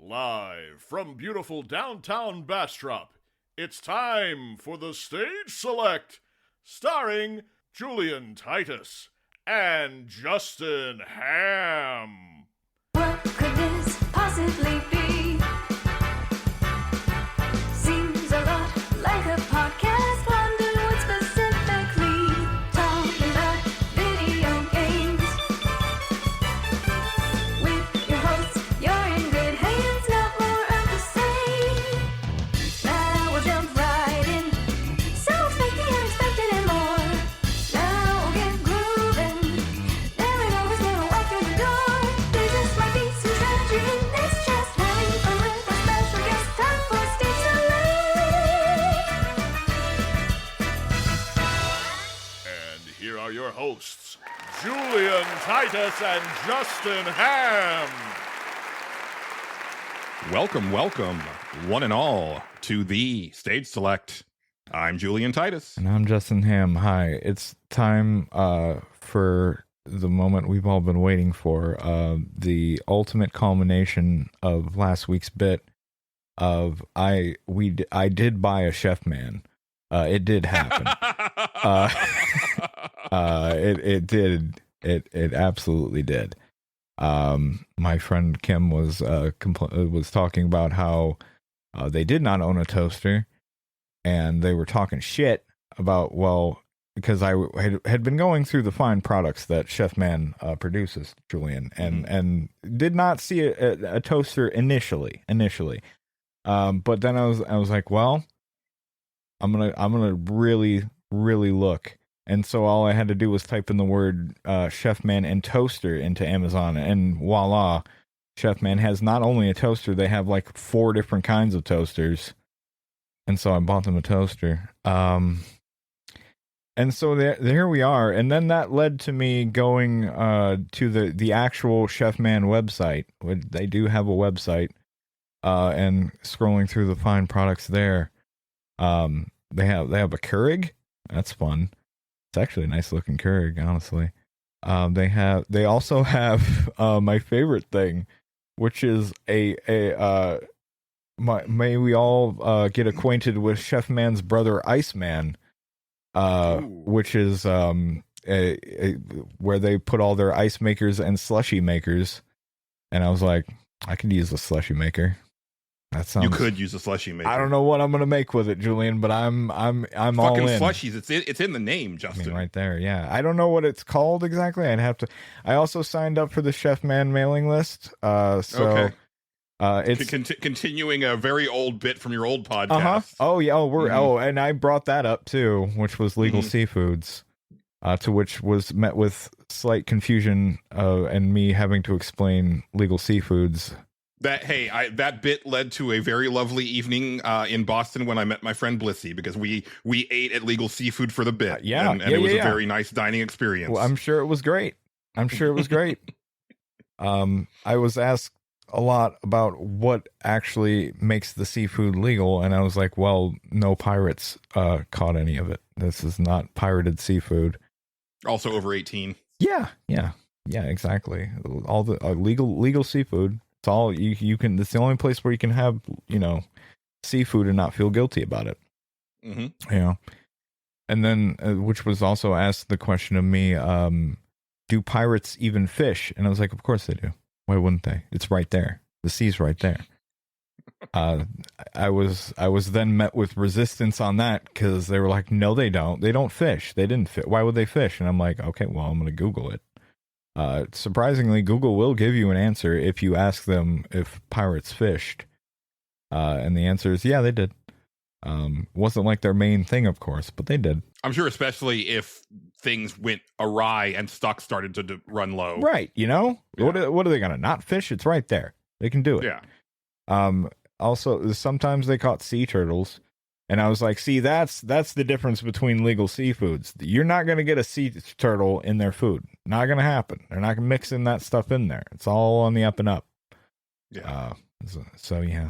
Live from beautiful downtown Bastrop, it's time for the Stage Select, starring Julian Titus and Justin Ham. What could this possibly be? Seems a lot like a podcast. Wonder what specifically. Talking about video games. With your hosts, you're in good hands. Not more of the same. Now we'll jump right in. So expect the unexpected and more. Now we'll get grooving. There ain't always gonna walk through the door. There just might be some strategy in this. Just having fun with our special guest. Time for Stage Select. And here are your hosts, Julian Titus and Justin Ham. Welcome, one and all, to the Stage Select. I'm Julian Titus. And I'm Justin Ham. Hi. It's time for the moment we've all been waiting for, the ultimate culmination of last week's bit of I did buy a chef man. It did happen. It did. It absolutely did. My friend Kim was talking about how they did not own a toaster, and they were talking shit about, well, because I had been going through the fine products that Chef Man produces, Julian, and did not see a toaster initially. But then I was like, well, I'm gonna really look. And so all I had to do was type in the word Chef Man and toaster into Amazon, and voila, Chef Man has not only a toaster, they have like 4 different kinds of toasters. And so I bought them a toaster. And so there we are. And then that led to me going to the actual Chef Man website. They do have a website, and scrolling through the fine products there. They have a Keurig. That's fun. It's actually a nice looking Keurig, honestly. They also have my favorite thing, which is may we all get acquainted with Chef Man's brother Iceman, which is where they put all their ice makers and slushy makers. And I was like, I could use a slushy maker. That sounds. You could use a slushy maker. I don't know what I'm gonna make with it, Julian, but I'm all Fucking in. slushies. It's in the name, Justin. I mean, right there, yeah. I don't know what it's called exactly. I'd have to. I also signed up for the Chef Man mailing list. Okay. It's continuing a very old bit from your old podcast. Oh yeah. And I brought that up too, which was legal seafoods, to which was met with slight confusion and me having to explain legal seafoods. That bit led to a very lovely evening in Boston when I met my friend Blissy, because we ate at Legal Seafood for the bit. And it was a very nice dining experience. Well, I'm sure it was great. I was asked a lot about what actually makes the seafood legal, and I was like, well, no pirates caught any of it. This is not pirated seafood. Also over 18. Yeah, exactly. All the legal seafood. It's all you can. It's the only place where you can have, seafood and not feel guilty about it. And then, which was also asked the question of me, do pirates even fish? And I was like, of course they do. Why wouldn't they? It's right there. The sea's right there. I was then met with resistance on that, because they were like, no, they don't. They don't fish. They didn't fish. Why would they fish? And I'm like, okay, well, I'm going to Google it. Surprisingly, Google will give you an answer if you ask them if pirates fished. And the answer is, yeah, they did. Wasn't like their main thing, of course, but they did. I'm sure, especially if things went awry and stock started to run low. Right, Yeah. What are they gonna not fish? It's right there. They can do it. Yeah. Also, sometimes they caught sea turtles, and I was like, see, that's the difference between legal seafoods. You're not gonna get a sea turtle in their food. Not gonna happen. They're not mixing that stuff in there. It's all on the up and up. Yeah. So yeah.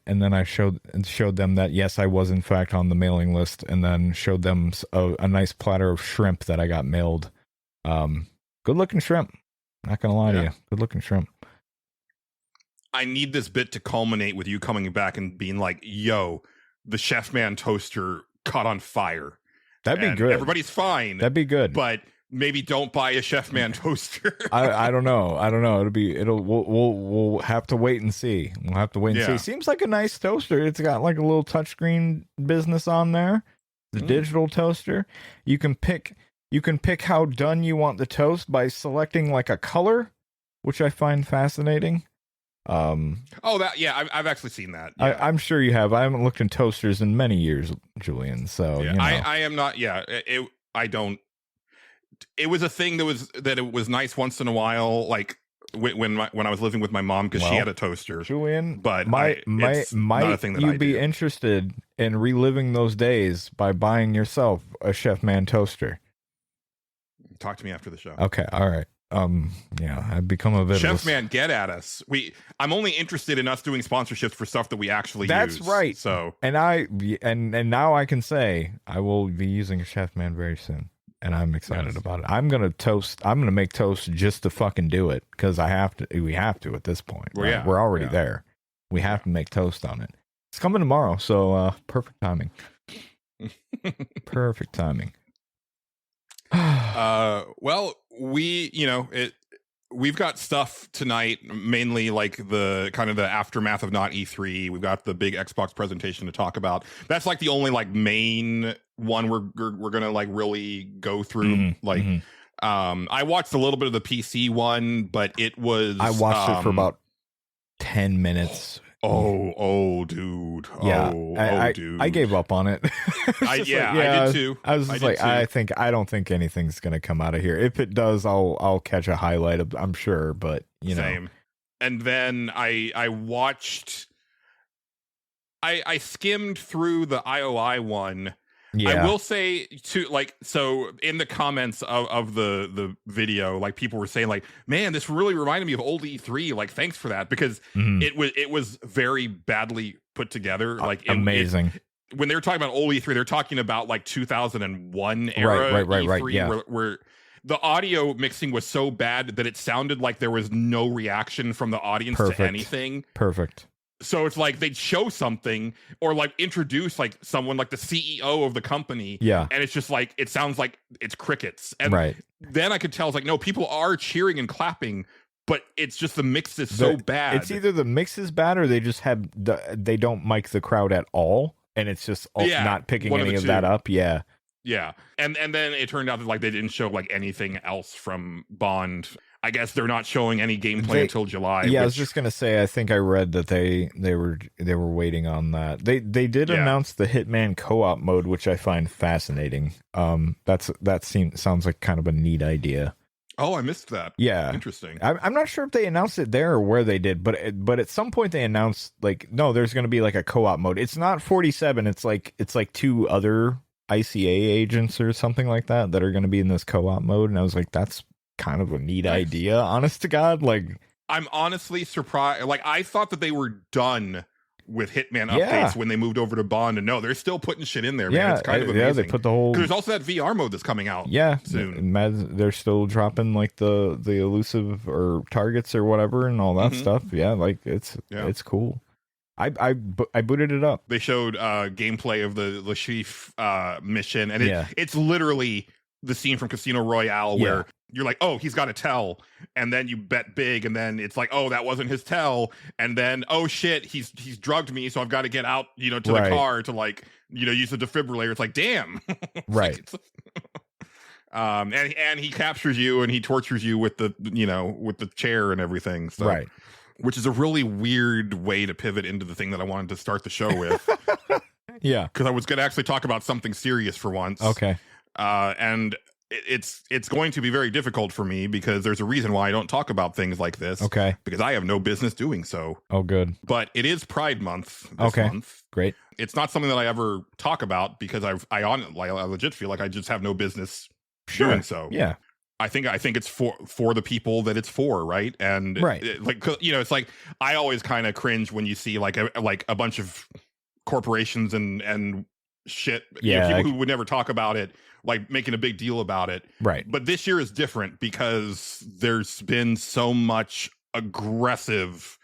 And then I showed them that, yes, I was in fact on the mailing list, and then showed them a nice platter of shrimp that I got mailed. Good looking shrimp. Not gonna lie to you. Good looking shrimp. I need this bit to culminate with you coming back and being like, yo, the Chef Man toaster caught on fire. That'd be and good. Everybody's fine. That'd be good. But maybe don't buy a Chef Man toaster. I don't know. We'll have to wait and see. We'll have to wait and see. Seems like a nice toaster. It's got like a little touchscreen business on there. The digital toaster. You can pick how done you want the toast by selecting like a color, which I find fascinating. I've actually seen that. Yeah. I'm sure you have. I haven't looked in toasters in many years, Julian. So yeah, I am not. Yeah, I don't. It was a thing that it was nice once in a while, like when I was living with my mom because she had a toaster. Julian, but might you be interested in reliving those days by buying yourself a Chef Man toaster? Talk to me after the show. Okay, all right. I've become a bit Chef Man, get at us. I'm only interested in us doing sponsorships for stuff that we actually use. That's right. So and now I can say I will be using a Chef Man very soon, and I'm excited about it. I'm gonna make toast just to fucking do it because I have to. We have to at this point. Well, right? We're already there. We have to make toast on it. It's coming tomorrow, so perfect timing. Perfect timing. Well, we've got stuff tonight, mainly like the kind of the aftermath of not E3. We've got the big Xbox presentation to talk about. That's like the only like main one we're gonna like really go through. I watched a little bit of the PC one, but I watched it for about 10 minutes. Dude. Dude. I gave up on it. I did too. I was just I don't think anything's gonna come out of here. If it does, I'll catch a highlight. I'm sure, but Same. And then I watched. I skimmed through the IOI one. Yeah. I will say too, so in the comments of the video, like people were saying like, man, this really reminded me of old E3. Like, thanks for that, because it was very badly put together. Like amazing. When they were talking about old E3, they're talking about like 2001 era E3, where the audio mixing was so bad that it sounded like there was no reaction from the audience to anything. Perfect. So it's like they'd show something or like introduce like someone like the CEO of the company. Yeah. And it's just like, it sounds like it's crickets. And then I could tell, it's like, no, people are cheering and clapping, but it's just the mix is so bad. It's either the mix is bad or they just they don't mic the crowd at all. And it's just not picking any of that up. Yeah. Yeah. And then it turned out that like they didn't show like anything else from Bond. I guess they're not showing any gameplay until July. Yeah, I was just gonna say. I think I read that they were waiting on that. They did announce the Hitman co-op mode, which I find fascinating. Sounds like kind of a neat idea. Oh, I missed that. Yeah, interesting. I'm not sure if they announced it there or where they did, but at some point they announced like, no, there's gonna be like a co-op mode. It's not 47. It's like 2 other ICA agents or something like that are going to be in this co-op mode, and I was like, that's kind of a neat idea, honest to God. Like, I'm honestly surprised. Like, I thought that they were done with Hitman updates when they moved over to Bond, and no, they're still putting shit in there, man. It's kind of amazing. They put the whole... There's also that VR mode that's coming out soon. They're still dropping like the elusive or targets or whatever and all that stuff. Yeah, like it's cool. I booted it up. They showed gameplay of the Lashif mission, and it's literally the scene from Casino Royale where you're like, oh, he's got a tell, and then you bet big, and then it's like, oh, that wasn't his tell, and then oh shit, he's drugged me, so I've got to get out, to the car to like, use the defibrillator. It's like, damn, right. And he captures you and he tortures you with the with the chair and everything. So. Right. Which is a really weird way to pivot into the thing that I wanted to start the show with. Yeah. Because I was going to actually talk about something serious for once. Okay. And it's going to be very difficult for me because there's a reason why I don't talk about things like this. Okay. Because I have no business doing so. Oh, good. But it is Pride Month this month. Great. It's not something that I ever talk about because I legit feel like I just have no business doing so. Yeah. I think it's for the people that it's for, right? And it's like I always kind of cringe when you see like a bunch of corporations and shit, people who would never talk about it, like making a big deal about it. Right. But this year is different because there's been so much aggressive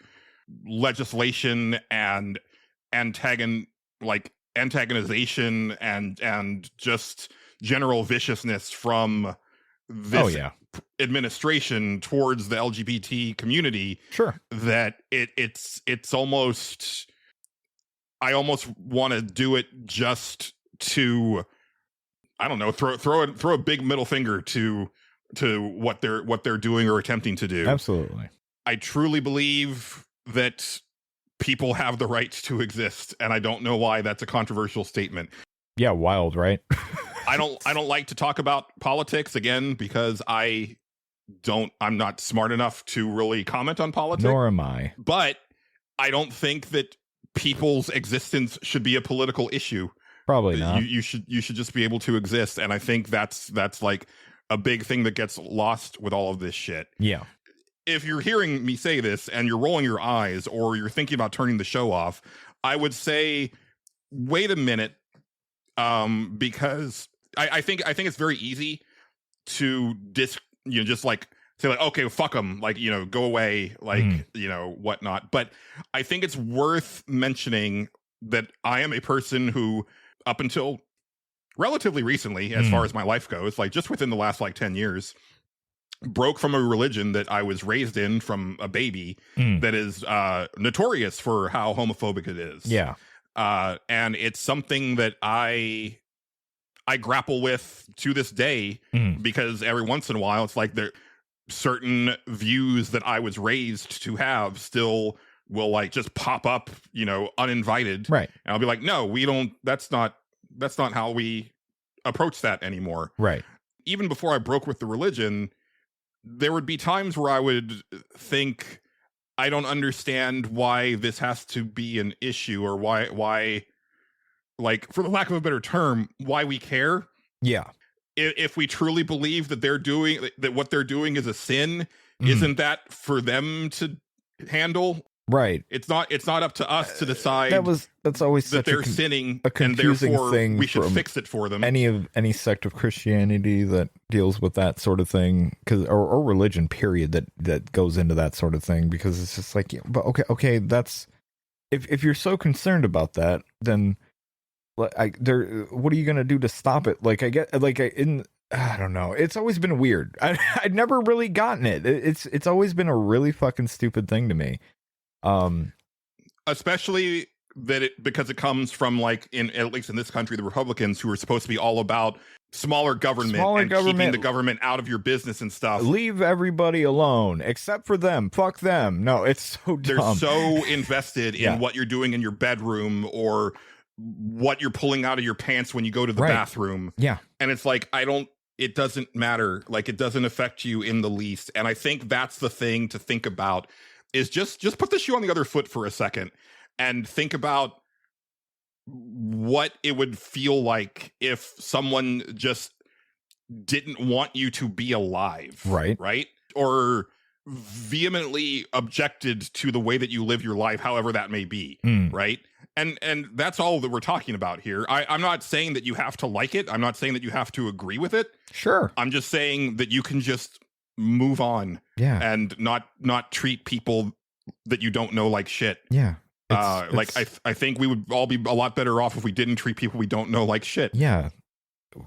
legislation and antagonization and just general viciousness from this administration towards the LGBT community. Sure. That it's almost, I almost want to do it just to, I don't know, throw a big middle finger to what they're doing or attempting to do. Absolutely. I truly believe that people have the right to exist, and I don't know why that's a controversial statement. Yeah, wild, right? I don't like to talk about politics again because I'm not smart enough to really comment on politics. Nor am I. But I don't think that people's existence should be a political issue. Probably not. You should just be able to exist, and I think that's like a big thing that gets lost with all of this shit. Yeah. If you're hearing me say this and you're rolling your eyes or you're thinking about turning the show off, I would say, wait a minute, because I think it's very easy to just like say like, okay, fuck them, like, go away, like, whatnot. But I think it's worth mentioning that I am a person who, up until relatively recently, as far as my life goes, like just within the last like 10 years, broke from a religion that I was raised in from a baby that is notorious for how homophobic it is. Yeah. And it's something that I grapple with to this day because every once in a while it's like there certain views that I was raised to have still will like just pop up, uninvited. Right. And I'll be like, no, we don't, that's not how we approach that anymore. Right. Even before I broke with the religion, there would be times where I would think, I don't understand why this has to be an issue, or why, like, for the lack of a better term, why we care. Yeah. If we truly believe that what they're doing is a sin, isn't that for them to handle? Right. It's not up to us to decide that's always that such they're sinning, a confusing and therefore thing we should from fix it for them. Any sect of Christianity that deals with that sort of thing, or religion period that goes into that sort of thing, because it's just like, but okay, that's if you're so concerned about that, then what are you gonna do to stop it? Like, I don't know. It's always been weird. I'd never really gotten it. It's always been a really fucking stupid thing to me. Especially because it comes from, like, at least in this country, the Republicans, who are supposed to be all about smaller government keeping the government out of your business and stuff. Leave everybody alone except for them. Fuck them. No, it's so dumb. They're so invested in what you're doing in your bedroom or what you're pulling out of your pants when you go to the bathroom. Yeah. And it's like, it doesn't matter. Like, it doesn't affect you in the least. And I think that's the thing to think about, is just put the shoe on the other foot for a second and think about what it would feel like if someone just didn't want you to be alive. Right? Or vehemently objected to the way that you live your life, however that may be. Right? And that's all that we're talking about here. I'm not saying that you have to like it. I'm not saying that you have to agree with it. Sure. I'm just saying that you can just move on. Yeah. And not treat people that you don't know like shit. Yeah. I think we would all be a lot better off if we didn't treat people we don't know like shit. Yeah.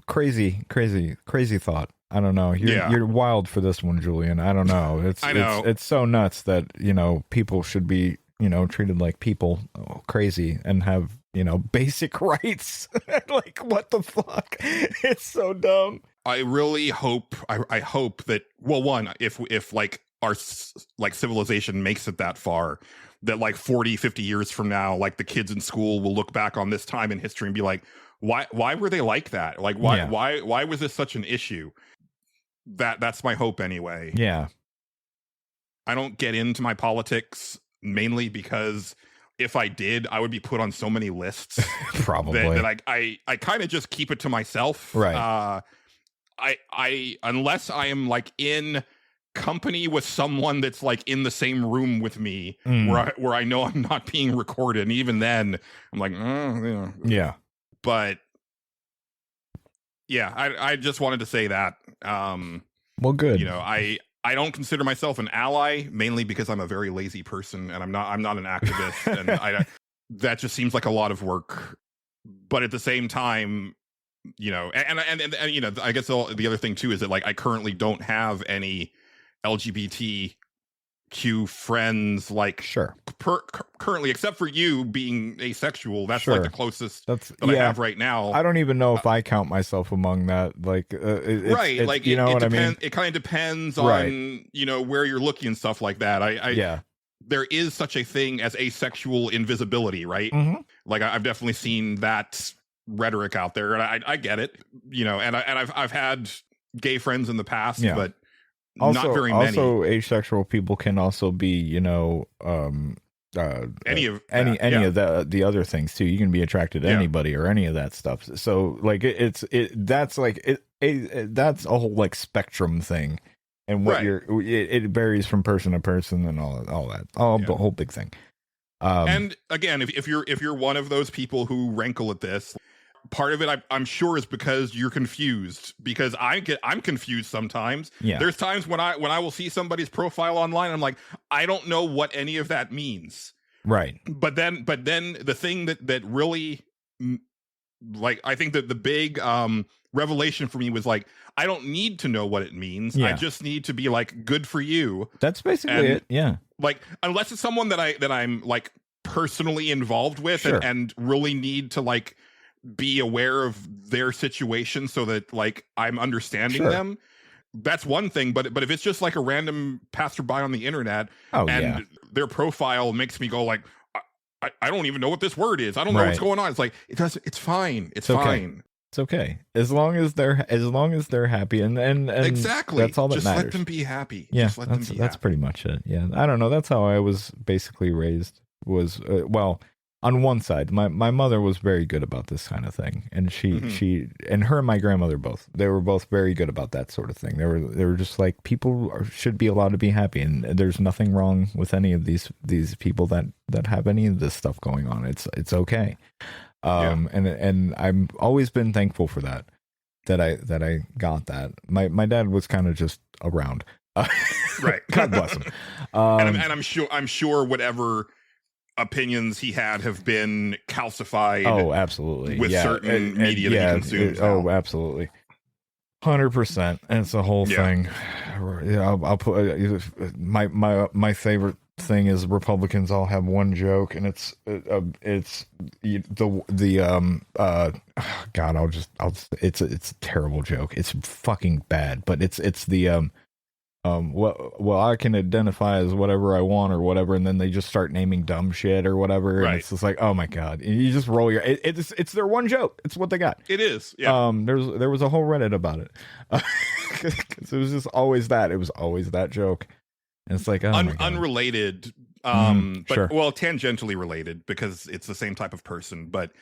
Crazy thought. I don't know. You're wild for this one, Julian. I don't know. It's so nuts that, people should be, treated like people. Crazy, and have, basic rights. Like, what the fuck? It's so dumb. I really hope I hope that, well, one, if like our like civilization makes it that far, that like 40-50 years from now, like the kids in school will look back on this time in history and be like, why were they like that? Like, why was this such an issue? That's my hope anyway. Yeah. I don't get into my politics mainly because if I did, I would be put on so many lists. Probably. that I kind of just keep it to myself. Right. I unless I am like in company with someone that's like in the same room with me, where I know I'm not being recorded, and even then I'm like, yeah. But yeah, I just wanted to say that. Well, good. I I don't consider myself an ally, mainly because I'm a very lazy person and I'm not an activist, and that just seems like a lot of work. But at the same time, you know, and you know, I guess the other thing too is that like I currently don't have any LGBTQ friends, like currently, except for you being asexual. That's like the closest that I have right now. I don't even know if I count myself among that. Like, right? Like, you know what I mean? It kind of depends on you know where you're looking and stuff like that. There is such a thing as asexual invisibility, right? Mm-hmm. Like I've definitely seen that rhetoric out there, and I get it, you know, and I've had gay friends in the past, but also, not very many. Also, asexual people can also be, you know, any of the other things too. You can be attracted to anybody or any of that stuff. So like that's a whole like spectrum thing, and what it varies from person to person and all that, the whole big thing. And again, if you're one of those people who rankle at this, part of it I'm sure is because you're confused, because I'm confused sometimes. There's times when I will see somebody's profile online and I'm like, I don't know what any of that means, right? But then the thing that really, like, I think that the big revelation for me was like, I don't need to know what it means. I just need to be like, good for you. That's basically it. Yeah. Like, unless it's someone that I'm like personally involved with and really need to like be aware of their situation so that like I'm understanding them, that's one thing. But if it's just like a random passerby on the internet their profile makes me go like, I don't even know what this word is. I don't know what's going on. It's like, it's fine. It's fine. It's okay. As long as they're happy and exactly, that's all that just matters. let them be happy. Yeah, that's pretty much it. Yeah. I don't know. That's how I was basically raised, was well, on one side, my mother was very good about this kind of thing, and she and her and my grandmother they were both very good about that sort of thing. They were just like, people should be allowed to be happy, and there's nothing wrong with any of these people that have any of this stuff going on. It's okay. And I've always been thankful for that I got that. My dad was kind of just around. Right. God bless him. And I'm sure whatever opinions he had have been calcified. Oh, absolutely. With certain media that he consumes. Oh, absolutely. 100%. And it's a whole thing. I'll put my favorite thing is Republicans all have one joke, and it's it's a terrible joke. It's fucking bad, but it's the well, I can identify as whatever I want or whatever, and then they just start naming dumb shit or whatever, and it's just like, oh my god, and you just roll your it's their one joke. It's what they got. It is. Yeah. There was a whole Reddit about it, because it was just always that. It was always that joke. And it's like, oh my god. Unrelated, but well, tangentially related, because it's the same type of person. But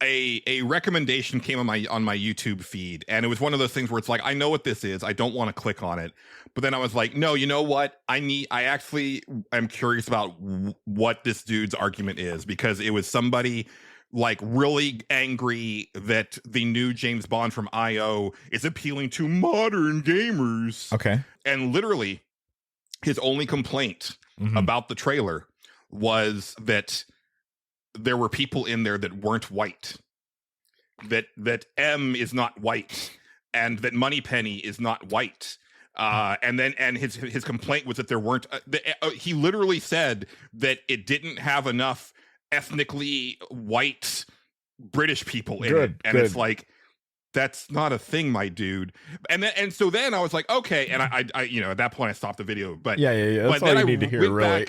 a recommendation came on my YouTube feed, and it was one of those things where it's like, I know what this is, I don't want to click on it, but then I was like, no, you know what, I actually am curious about what this dude's argument is, because it was somebody like really angry that the new James Bond from IO is appealing to modern gamers. Okay. And literally his only complaint about the trailer was that there were people in there that weren't white, that M is not white, and that Moneypenny is not white. And his complaint was that there weren't. He literally said that it didn't have enough ethnically white British people in it, and it's like, that's not a thing, my dude. And so then I was like, okay, and I you know, at that point I stopped the video, but yeah, that's all you need to hear, really.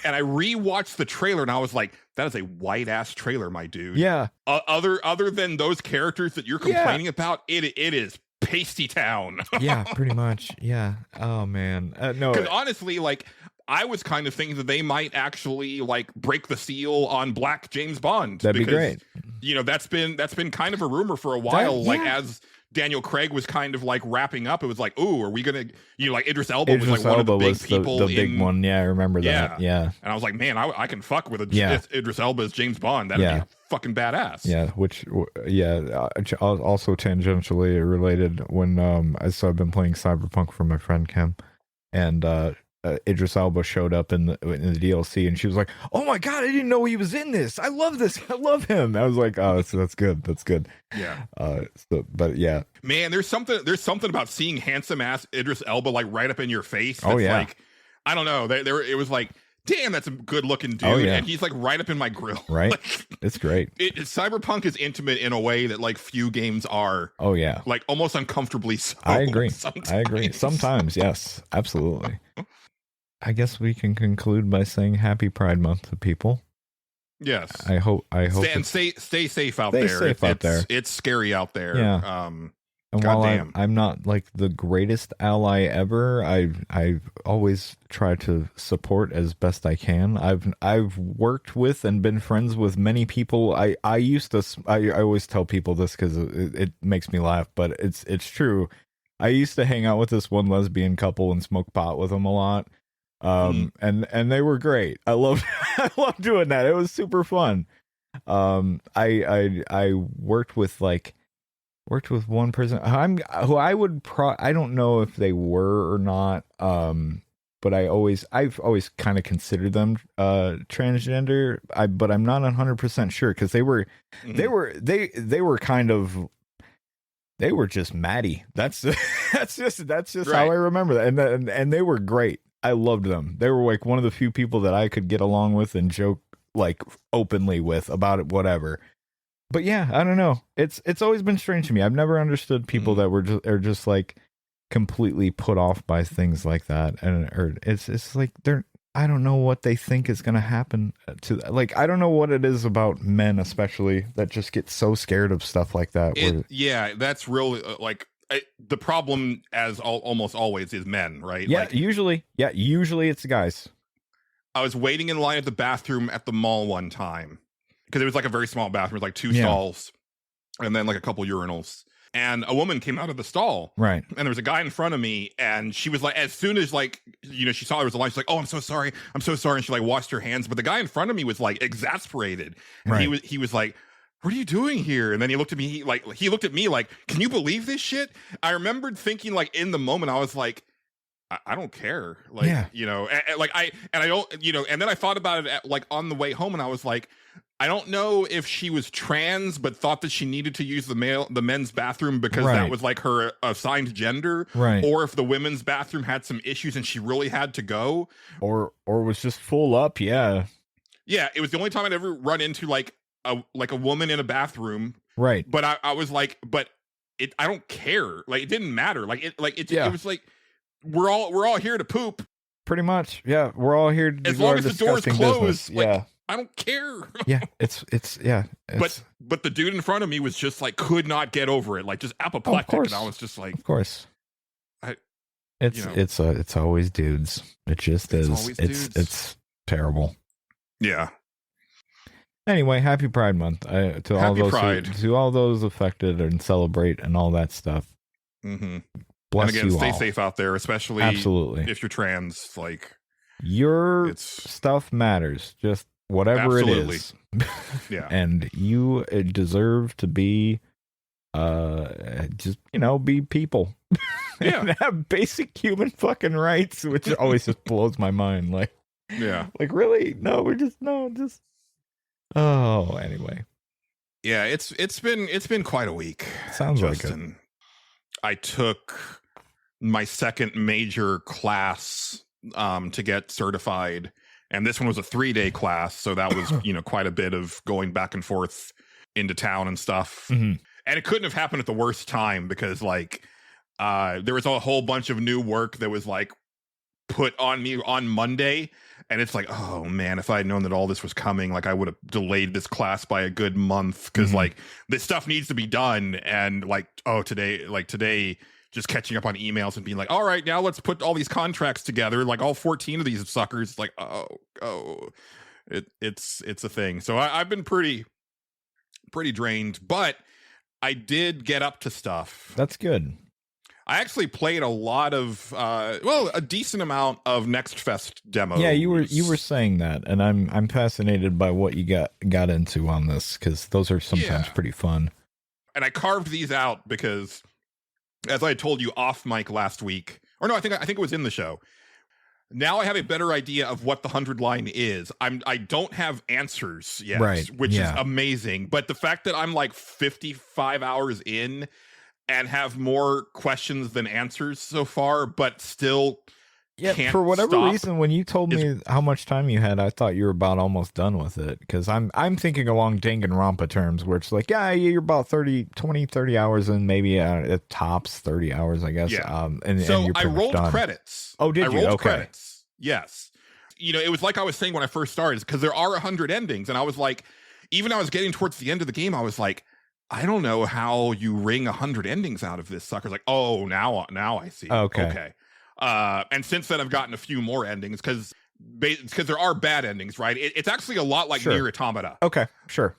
And I rewatched the trailer, and I was like, that is a white ass trailer, my dude. Yeah. Other than those characters that you're complaining about, it is pasty town. Yeah, pretty much. Yeah. Oh man. No. Because honestly, like, I was kind of thinking that they might actually like break the seal on Black James Bond. That'd be great. You know, that's been kind of a rumor for a while. Like, as Daniel Craig was kind of like wrapping up, it was like, ooh, are we gonna, you know, like Idris Elba was like one of the big people, the big one. Yeah, I remember that. Yeah. And I was like, man, I can fuck with Idris Elba as James Bond. That'd be fucking badass. Yeah. Also tangentially related, when I've been playing Cyberpunk for my friend Kim. and Idris Elba showed up in the DLC, and she was like, "Oh my god, I didn't know he was in this. I love this. I love him." I was like, "Oh, that's good. That's good." Yeah. But yeah, man, there's something about seeing handsome ass Idris Elba like right up in your face. Oh, yeah. Like, I don't know. It was like, damn, that's a good looking dude, Oh, yeah. and he's like right up in my grill. right. Like, It's great. Cyberpunk is intimate in a way that like few games are. Oh yeah, Like almost uncomfortably so. I agree. Sometimes. I agree. Sometimes, yes, absolutely. I guess we can conclude by saying Happy Pride Month to people. Yes. I hope. Stay safe out Stay there. safe out there. It's scary out there. Yeah. And God while damn. I'm not like the greatest ally ever, I always try to support as best I can. I've worked with and been friends with many people. I always tell people this because it makes me laugh, but it's true. I used to hang out with this one lesbian couple and smoke pot with them a lot. And they were great. I loved doing that. It was super fun. I worked with one person I don't know if they were or not, but I've always kind of considered them transgender. But I'm not 100% sure because they were kind of, they were just Maddie. That's just Right. how I remember that. And they were great. I loved them. They were like one of the few people that I could get along with and joke like openly with about it, whatever. But yeah, I don't know. It's always been strange to me. I've never understood people that are just like completely put off by things like that, or it's like I don't know what they think is going to happen to, like, I don't know what it is about men especially that just get so scared of stuff like that. Yeah, that's really the problem, as almost always, is men, right? Yeah, usually it's guys. I was waiting in line at the bathroom at the mall one time because it was like a very small bathroom, like two stalls and then like a couple urinals. And a woman came out of the stall. Right. And there was a guy in front of me, and she was like, as soon as she saw there was a line, she's like, "Oh, I'm so sorry. I'm so sorry." And she like washed her hands. But the guy in front of me was like exasperated. And right. he was like, "What are you doing here?" And then he looked at me, he looked at me like, "Can you believe this shit?" I remembered thinking like in the moment, I was like, I don't care. Like, I don't, and then I thought about it like on the way home, and I was like, I don't know if she was trans, but thought that she needed to use the men's bathroom because that was like her assigned gender, right? Or if the women's bathroom had some issues and she really had to go, or was just full up. Yeah. It was the only time I'd ever run into like a woman in a bathroom, right? But I was like, I don't care. Like it didn't matter. It was like we're all here to poop. Pretty much. Yeah, we're all here to as long as the door's closed. Yeah. I don't care. Yeah, it's but the dude in front of me was just like could not get over it, like just apoplectic, and I was just like, of course, it's always dudes. It just is. It's terrible. Yeah. Anyway, happy Pride Month to all those affected and celebrate and all that stuff. Mm-hmm. Bless and again, you stay all. safe out there, especially absolutely if you're trans. Like your stuff matters. Just whatever it is. Yeah. And you deserve to be just be people. Yeah. And have basic human fucking rights, which always just blows my mind. Like, yeah. Like, really? No, just oh, anyway. Yeah, it's been quite a week. Sounds Justin. like it. I took my second major class to get certified, and this one was a 3-day class, so that was quite a bit of going back and forth into town and stuff. Mm-hmm. And it couldn't have happened at the worst time because there was a whole bunch of new work that was like put on me on Monday, and it's like, oh man, if I had known that all this was coming, like I would have delayed this class by a good month because like this stuff needs to be done. And like, today just catching up on emails and being like, all right, now let's put all these contracts together, like all 14 of these suckers. Like, it's a thing. So I've been pretty drained, but I did get up to stuff. That's good. I actually played a lot of, a decent amount of Next Fest demos. Yeah, you were saying that, and I'm fascinated by what you got into on this because those are sometimes pretty fun. And I carved these out because, as I told you off mic last week, or no, I think it was in the show. now I have a better idea of what the 100 line is. I don't have answers yet, Right, which is yeah. amazing. But the fact that I'm like 55 hours in and have more questions than answers so far, but still can't for whatever stop reason, when you told me how much time you had, I thought you were about almost done with it. Because I'm thinking along Danganronpa terms, where it's like, yeah, you're about 30 hours in, maybe at tops 30 hours, I guess. Yeah. And so you're I pretty much rolled done. credits. Oh, did you? I rolled Okay. credits. Yes. You know, it was like I was saying when I first started, because there are 100 endings, and I was like, even I was getting towards the end of the game, I was like, I don't know how you wring 100 endings out of this sucker. Like, oh, now I see. Okay. And since then, I've gotten a few more endings because there are bad endings, right? It's actually a lot like Nier Automata. Okay, sure.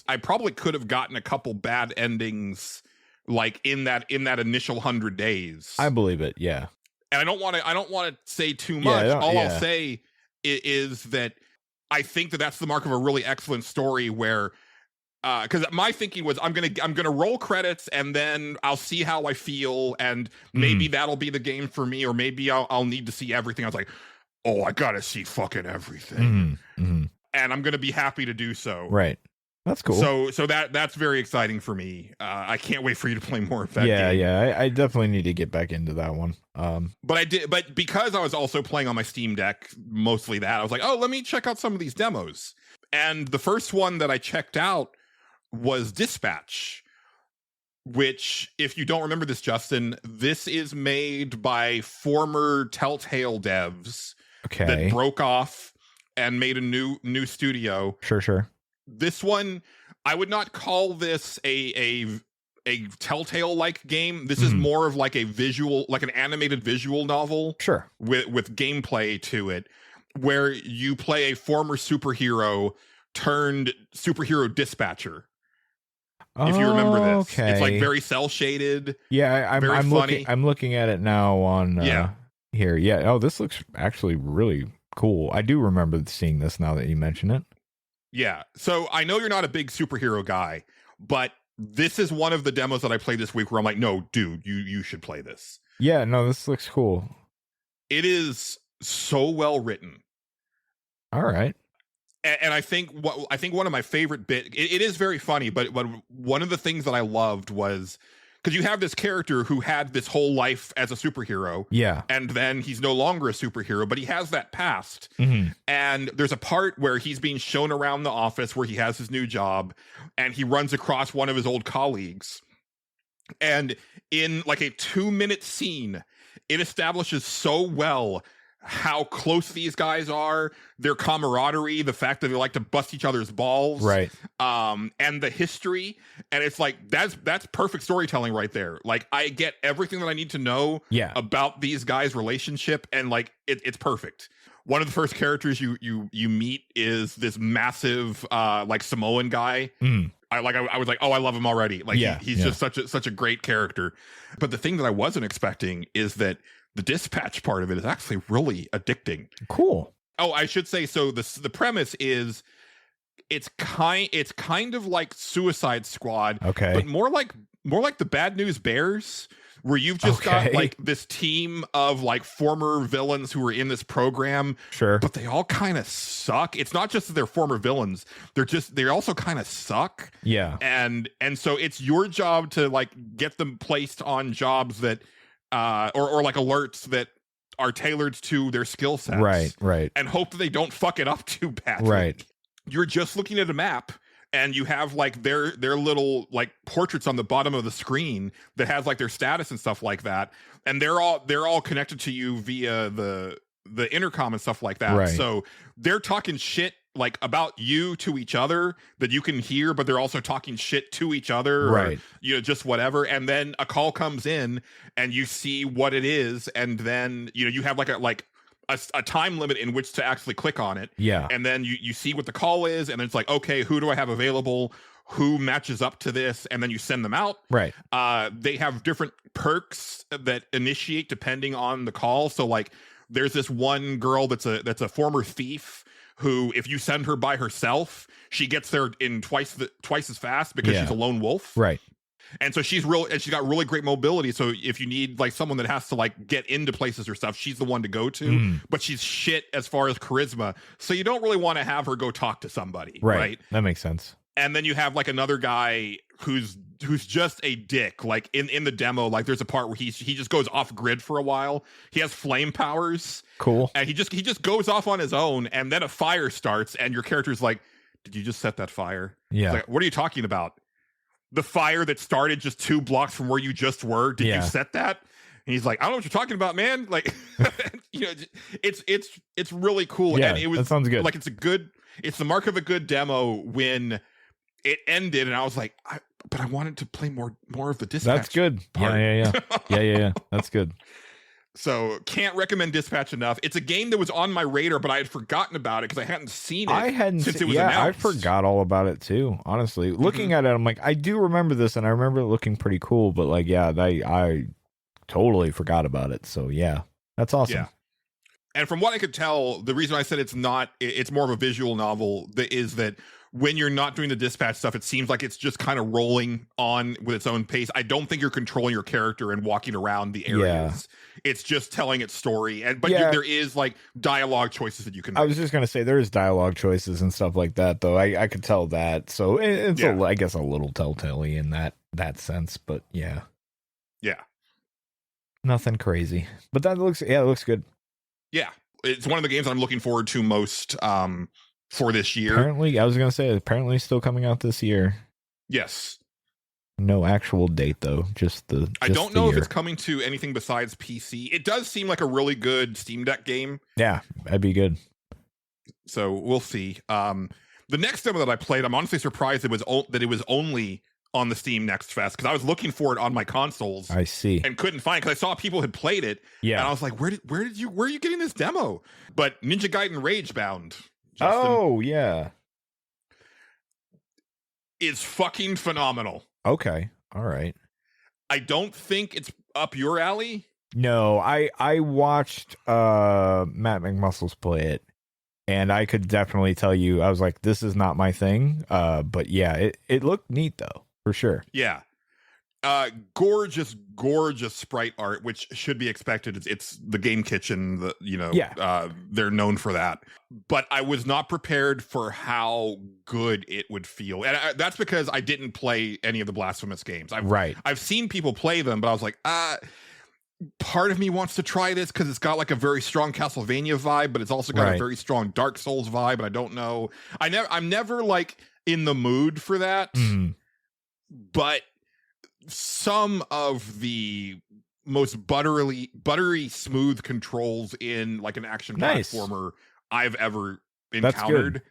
I probably could have gotten a couple bad endings, like in that initial 100 days. I believe it. Yeah. And I don't want to say too much. I'll say is that I think that's the mark of a really excellent story where. Because my thinking was I'm gonna roll credits and then I'll see how I feel and maybe that'll be the game for me, or maybe I'll need to see everything. I was like, oh, I gotta see fucking everything, and I'm gonna be happy to do so. Right, that's cool. So that's very exciting for me. I can't wait for you to play more of that. Yeah. I definitely need to get back into that one. But because I was also playing on my Steam Deck, mostly that I was like, oh, let me check out some of these demos. And the first one that I checked out was Dispatch, which, if you don't remember this, Justin, this is made by former Telltale devs that broke off and made a new studio. Sure. This one, I would not call this a Telltale-like game. This is more of like an animated visual novel. Sure. With gameplay to it, where you play a former superhero turned superhero dispatcher. If you remember this, it's like very cell shaded. Yeah, I'm looking at it now on here. Yeah. Oh, this looks actually really cool. I do remember seeing this now that you mention it. Yeah. So I know you're not a big superhero guy, but this is one of the demos that I played this week where I'm like, no, dude, you should play this. Yeah. No, this looks cool. It is so well written. All right. And I think one of my favorite it is very funny, but one of the things that I loved was because you have this character who had this whole life as a superhero. Yeah. And then he's no longer a superhero, but he has that past. And there's a part where he's being shown around the office where he has his new job and he runs across one of his old colleagues. And in like a 2-minute scene, it establishes so well how close these guys are, their camaraderie, the fact that they like to bust each other's balls, right? And the history, and it's like that's perfect storytelling right there. Like I get everything that I need to know about these guys' relationship, and like it's perfect. One of the first characters you meet is this massive like Samoan guy. I was like, oh, I love him already. Like he's just such a great character. But the thing that I wasn't expecting is that the dispatch part of it is actually really addicting. Cool. Oh, I should say, so the premise is it's kind of like Suicide Squad, okay, but more like the Bad News Bears, where you've just got like this team of like former villains who are in this program, sure, but they all kind of suck. It's not just that they're former villains; they also kind of suck. Yeah, and so it's your job to like get them placed on jobs that. Or like alerts that are tailored to their skill sets. Right. And hope that they don't fuck it up too badly. Right. You're just looking at a map and you have like their little like portraits on the bottom of the screen that has like their status and stuff like that. And they're all connected to you via the intercom and stuff like that. Right. So they're talking shit like about you to each other that you can hear, but they're also talking shit to each other, right? Or, just whatever. And then a call comes in, and you see what it is, and then you have like a time limit in which to actually click on it. Yeah. And then you see what the call is, and then it's like, okay, who do I have available? Who matches up to this? And then you send them out. Right. They have different perks that initiate depending on the call. So like, there's this one girl that's a former thief who, if you send her by herself, she gets there in twice as fast because she's a lone wolf. Right. And so she's got really great mobility. So if you need like someone that has to like get into places or stuff, she's the one to go to. But she's shit as far as charisma. So you don't really want to have her go talk to somebody. Right. That makes sense. And then you have like another guy who's just a dick. Like in the demo, like there's a part where he just goes off grid for a while. He has flame powers. Cool. And he just goes off on his own, and then a fire starts, and your character's like, "Did you just set that fire?" Yeah. It's like, what are you talking about? The fire that started just 2 blocks from where you just were. Did you set that? And he's like, I don't know what you're talking about, man. Like, it's really cool. Yeah, and that sounds good. Like it's the mark of a good demo when it ended, and I was like, but I wanted to play more of the dispatch. That's good. Part. Yeah. That's good. So can't recommend Dispatch enough. It's a game that was on my radar, but I had forgotten about it because I hadn't seen it since it was announced. I forgot all about it too, honestly. Looking at it, I'm like, I do remember this, and I remember it looking pretty cool, but like, I totally forgot about it. So yeah, that's awesome. Yeah. And from what I could tell, the reason I said it's more of a visual novel is that when you're not doing the dispatch stuff, it seems like it's just kind of rolling on with its own pace. I don't think you're controlling your character and walking around the areas. It's just telling its story. But there is like dialogue choices that you can make. I was just going to say there is dialogue choices and stuff like that, though. I could tell that. So it's, I guess, a little telltale-y in that sense. But yeah. Yeah. Nothing crazy. But it looks good. Yeah. It's one of the games I'm looking forward to most for this year. Apparently, I was going to say, apparently still coming out this year. Yes. No actual date, though. I don't know if it's coming to anything besides PC. It does seem like a really good Steam Deck game. Yeah, that'd be good. So we'll see. The next demo that I played, I'm honestly surprised that it was only on the Steam Next Fest, because I was looking for it on my consoles. I see. And couldn't find it because I saw people had played it. Yeah. And I was like, where are you getting this demo? But Ninja Gaiden Ragebound. Justin, oh, yeah. Is fucking phenomenal. Okay. All right. I don't think it's up your alley. No, I watched Matt McMuscles play it, and I could definitely tell you, I was like, this is not my thing. But yeah, it looked neat though, for sure. Yeah. Gorgeous sprite art, which should be expected. It's the Game Kitchen, they're known for that. But I was not prepared for how good it would feel, and that's because I didn't play any of the Blasphemous games. I've seen people play them, but I was like, part of me wants to try this because it's got like a very strong Castlevania vibe, but it's also got a very strong Dark Souls vibe. And I don't know. I'm never like in the mood for that, but some of the most buttery smooth controls in like an action platformer I've ever encountered.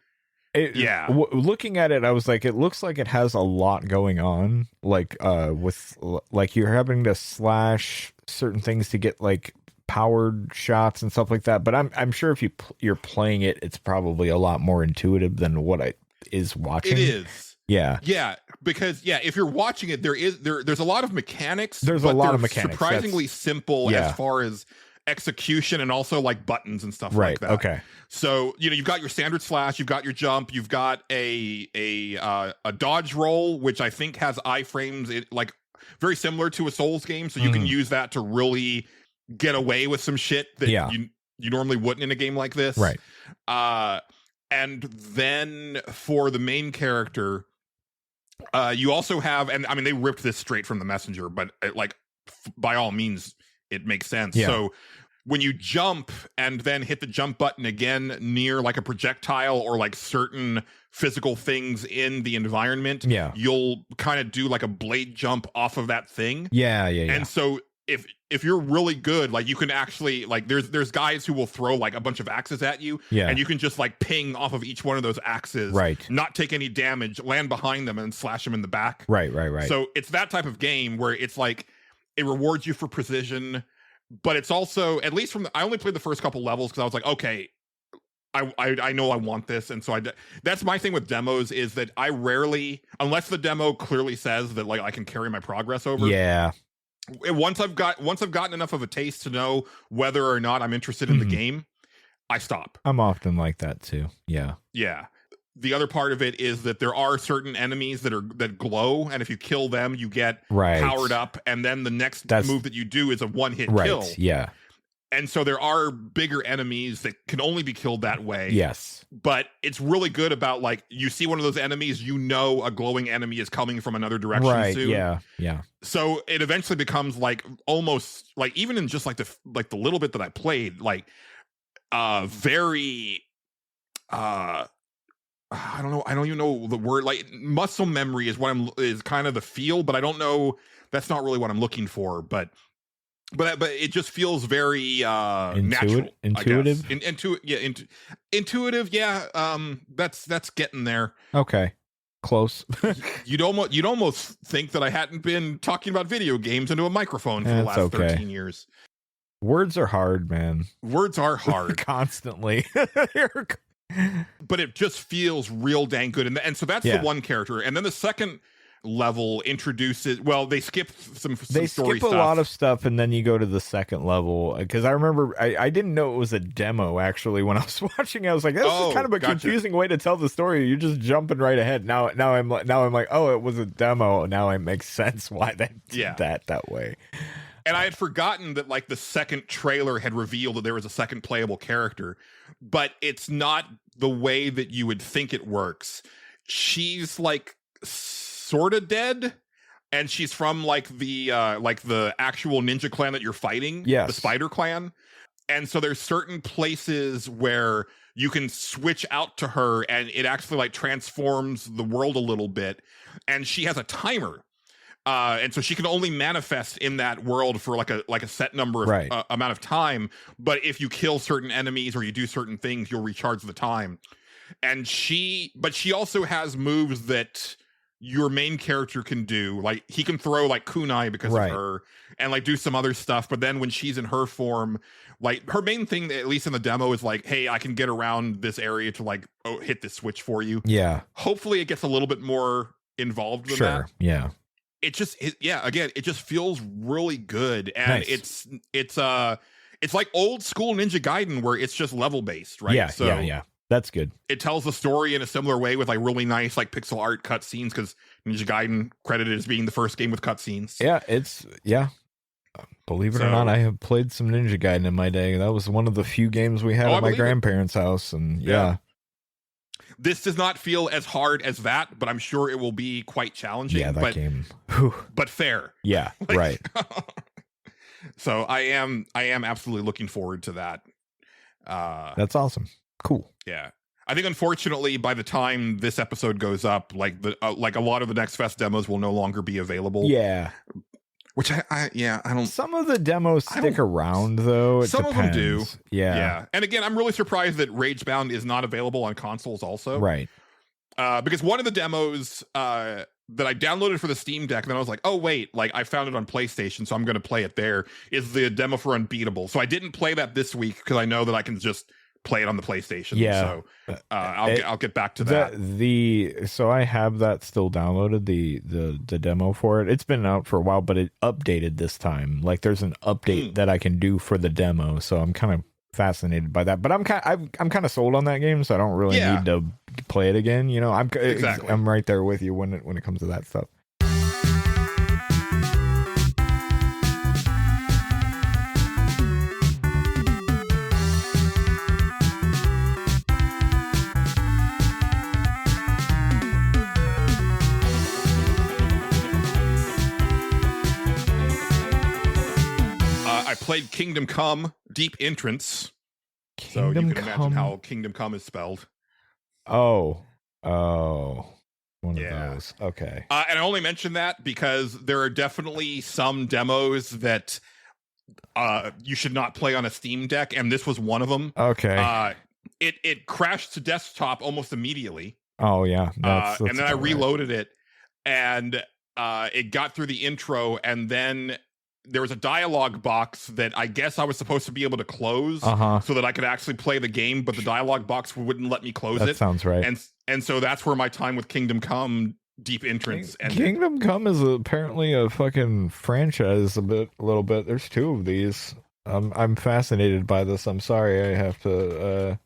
Looking at it, I was like, it looks like it has a lot going on, like with like you're having to slash certain things to get like powered shots and stuff like that. But I'm sure if you're playing it, it's probably a lot more intuitive than what I is watching. It is. Yeah. Because if you're watching it, there's a lot of mechanics. There's a lot of mechanics. Surprisingly simple as far as execution, and also like buttons and stuff like that. Okay. So you've got your standard slash, you've got your jump, you've got a dodge roll, which I think has iframes, like very similar to a Souls game. So you can use that to really get away with some shit that you normally wouldn't in a game like this. Right. And then for the main character, you also have, and I mean, they ripped this straight from the messenger, but by all means, it makes sense. Yeah. So when you jump and then hit the jump button again near like a projectile or like certain physical things in the environment, you'll kind of do like a blade jump off of that thing. Yeah. And so if you're really good, like you can actually like there's guys who will throw like a bunch of axes at you, and you can just like ping off of each one of those axes, not take any damage, land behind them and slash them in the back. Right. So it's that type of game where it's like it rewards you for precision, but it's also, at least I only played the first couple levels because I was like, okay, I know I want this, and so that's my thing with demos, is that I rarely, unless the demo clearly says that like I can carry my progress over. Yeah. Once I've gotten enough of a taste to know whether or not I'm interested in the game, I stop. I'm often like that too. Yeah. the other part of it is that there are certain enemies that glow, and if you kill them, you get powered up, and then the next move that you do is a one-hit kill. Yeah. And so there are bigger enemies that can only be killed that way. Yes. But it's really good about, like, you see one of those enemies, you know a glowing enemy is coming from another direction soon. Yeah. Yeah. So it eventually becomes like almost like, even in just like the little bit that I played, like very I don't even know the word, like muscle memory is is kind of the feel, but I don't know, that's not really what I'm looking for, but it just feels very natural, intuitive. Intuitive. Yeah. That's getting there. Okay. Close. You'd almost think that I hadn't been talking about video games into a microphone for the last 13 years. Words are hard, man. Words are hard. Constantly. But it just feels real dang good. And so that's the one character. And then the second level introduces, well, they skip some they story skip a lot of stuff, and then you go to the second level, because I remember I didn't know it was a demo. Actually, when I was watching, I was like, this is kind of a confusing way to tell the story. You're just jumping right ahead. Now I'm like, oh, it was a demo. Now it makes sense why they did that way. And I had forgotten that, like, the second trailer had revealed that there was a second playable character, but it's not the way that you would think it works. She's like sort of dead, and she's from like the actual ninja clan that you're fighting, the Spider Clan. And so there's certain places where you can switch out to her, and it actually like transforms the world a little bit. And she has a timer. And so she can only manifest in that world for like a set number of amount of time. But if you kill certain enemies or you do certain things, you'll recharge the time. And she also has moves that your main character can do. Like, he can throw like kunai because of her, and like do some other stuff. But then when she's in her form, like, her main thing, at least in the demo, is like, hey, I can get around this area to like hit this switch for you. Yeah. Hopefully it gets a little bit more involved than that. Yeah. It just feels really good, and it's like old school Ninja Gaiden, where it's just level based, right? Yeah. That's good. It tells the story in a similar way with like really nice like pixel art cutscenes, because Ninja Gaiden credited as being the first game with cutscenes. Yeah, believe it or not, I have played some Ninja Gaiden in my day. That was one of the few games we had at my grandparents' house, and This does not feel as hard as that, but I'm sure it will be quite challenging. Yeah, that game. But fair. Yeah, right. So I am absolutely looking forward to that. That's awesome. Cool. Yeah. I think, unfortunately, by the time this episode goes up, like a lot of the Next Fest demos will no longer be available. Yeah. Which I don't. Some of the demos stick around, though. Some of them do. Yeah. And again, I'm really surprised that Ragebound is not available on consoles also. Right. Because one of the demos that I downloaded for the Steam Deck, and then I was like, oh, wait, like, I found it on PlayStation, so I'm going to play it there, is the demo for Unbeatable. So I didn't play that this week, because I know that I can just play it on the PlayStation. Yeah. So I'll get back to that. So I have that still downloaded, the demo for it. It's been out for a while, but it updated this time. Like, there's an update that I can do for the demo, so I'm kind of fascinated by that. But I'm kind of sold on that game, so I don't really need to play it again. You know, I'm right there with you when it comes to that stuff. I played Kingdom Come Deep Entrance. So you can imagine how Kingdom Come is spelled. Oh, one of those. Okay. And I only mention that because there are definitely some demos that you should not play on a Steam Deck, and this was one of them. Okay. It crashed to desktop almost immediately. Oh yeah. That's and then I reloaded it, and it got through the intro, and then there was a dialogue box that I guess I was supposed to be able to close so that I could actually play the game, but the dialogue box wouldn't let me close it. That sounds right. And so that's where my time with Kingdom Come Deep Entrance ended. Kingdom Come is apparently a fucking franchise a little bit. There's two of these. I'm fascinated by this. I'm sorry I have to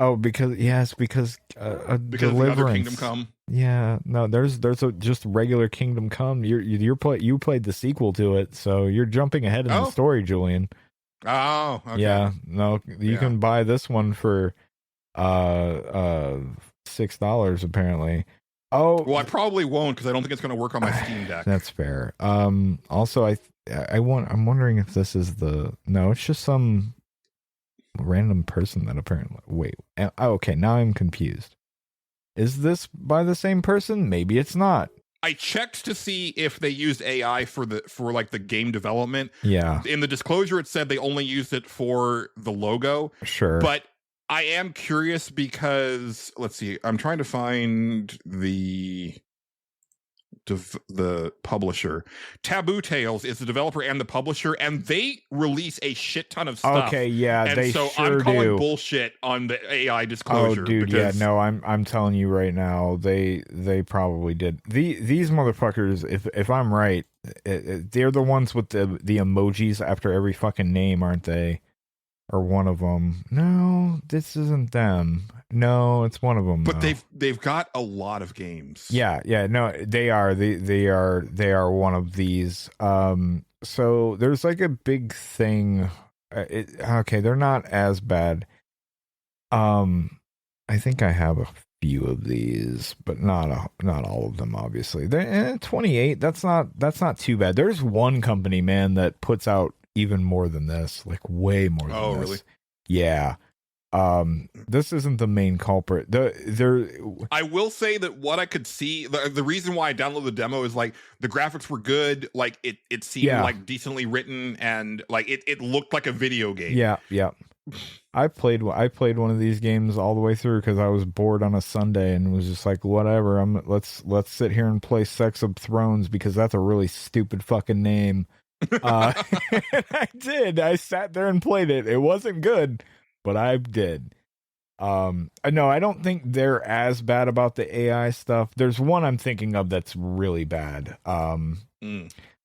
Oh, because because Because of the other Deliverance. Kingdom Come. Yeah, no, there's a just regular Kingdom Come. You played the sequel to it, so you're jumping ahead in the Oh. story, Julian. Oh, okay. Yeah, no, you can buy this one for $6 apparently. Oh, Well, I probably won't because I don't think it's going to work on my Steam Deck. that's fair. Also, I'm wondering if this is no, it's just some random person that apparently. Wait, okay, now I'm confused. Is this by the same person? Maybe it's not. I checked to see if they used AI for like the game development. Yeah, In the disclosure, it said they only used it for the logo. sure. But I am curious because let's see. I'm trying to find the publisher. Taboo Tales is the developer and the publisher, and they release a shit ton of stuff. Okay, yeah, and they so sure I'm calling do. bullshit on the AI Oh, disclosure. dude, because, yeah, no, I'm telling you right now, they probably did. These motherfuckers, if I'm right, they're the ones with the emojis after every fucking name, aren't they? Or one of them? No, this isn't them. No, it's one of them. But though. they've got a lot of games. Yeah, no, they are. They are one of these. So there's like a big thing. Okay, they're not as bad. I think I have a few of these, but not all of them. Obviously, they're 28. That's not too bad. There's one company, man, that puts out even more than this, like way more than this. Oh, really? Yeah. This isn't the main culprit. I will say that what I could see, the reason why I downloaded the demo is like the graphics were good, like it seemed like decently written, and like it looked like a video game. Yeah. I played one of these games all the way through because I was bored on a Sunday and was just like, whatever. Let's sit here and play Sex of Thrones because that's a really stupid fucking name. And I did. I sat there and played it. It wasn't good, but I did. No, I don't think they're as bad about the AI stuff. There's one I'm thinking of that's really bad.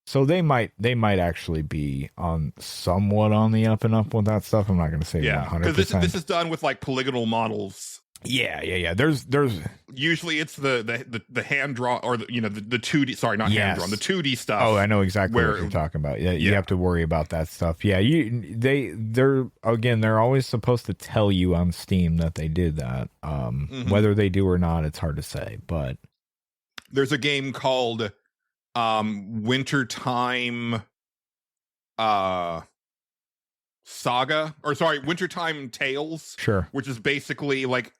So they might actually be somewhat on the up and up with that stuff. I'm not going to say 100%. Because this is done with like polygonal models. Yeah. There's usually it's the hand draw or the 2D. Sorry, not hand drawn. The 2D stuff. Oh, I know exactly what you're talking about. Yeah, you have to worry about that stuff. Yeah, they're always supposed to tell you on Steam that they did that. Whether they do or not, it's hard to say. But there's a game called Wintertime Wintertime Tales. Sure. Which is basically like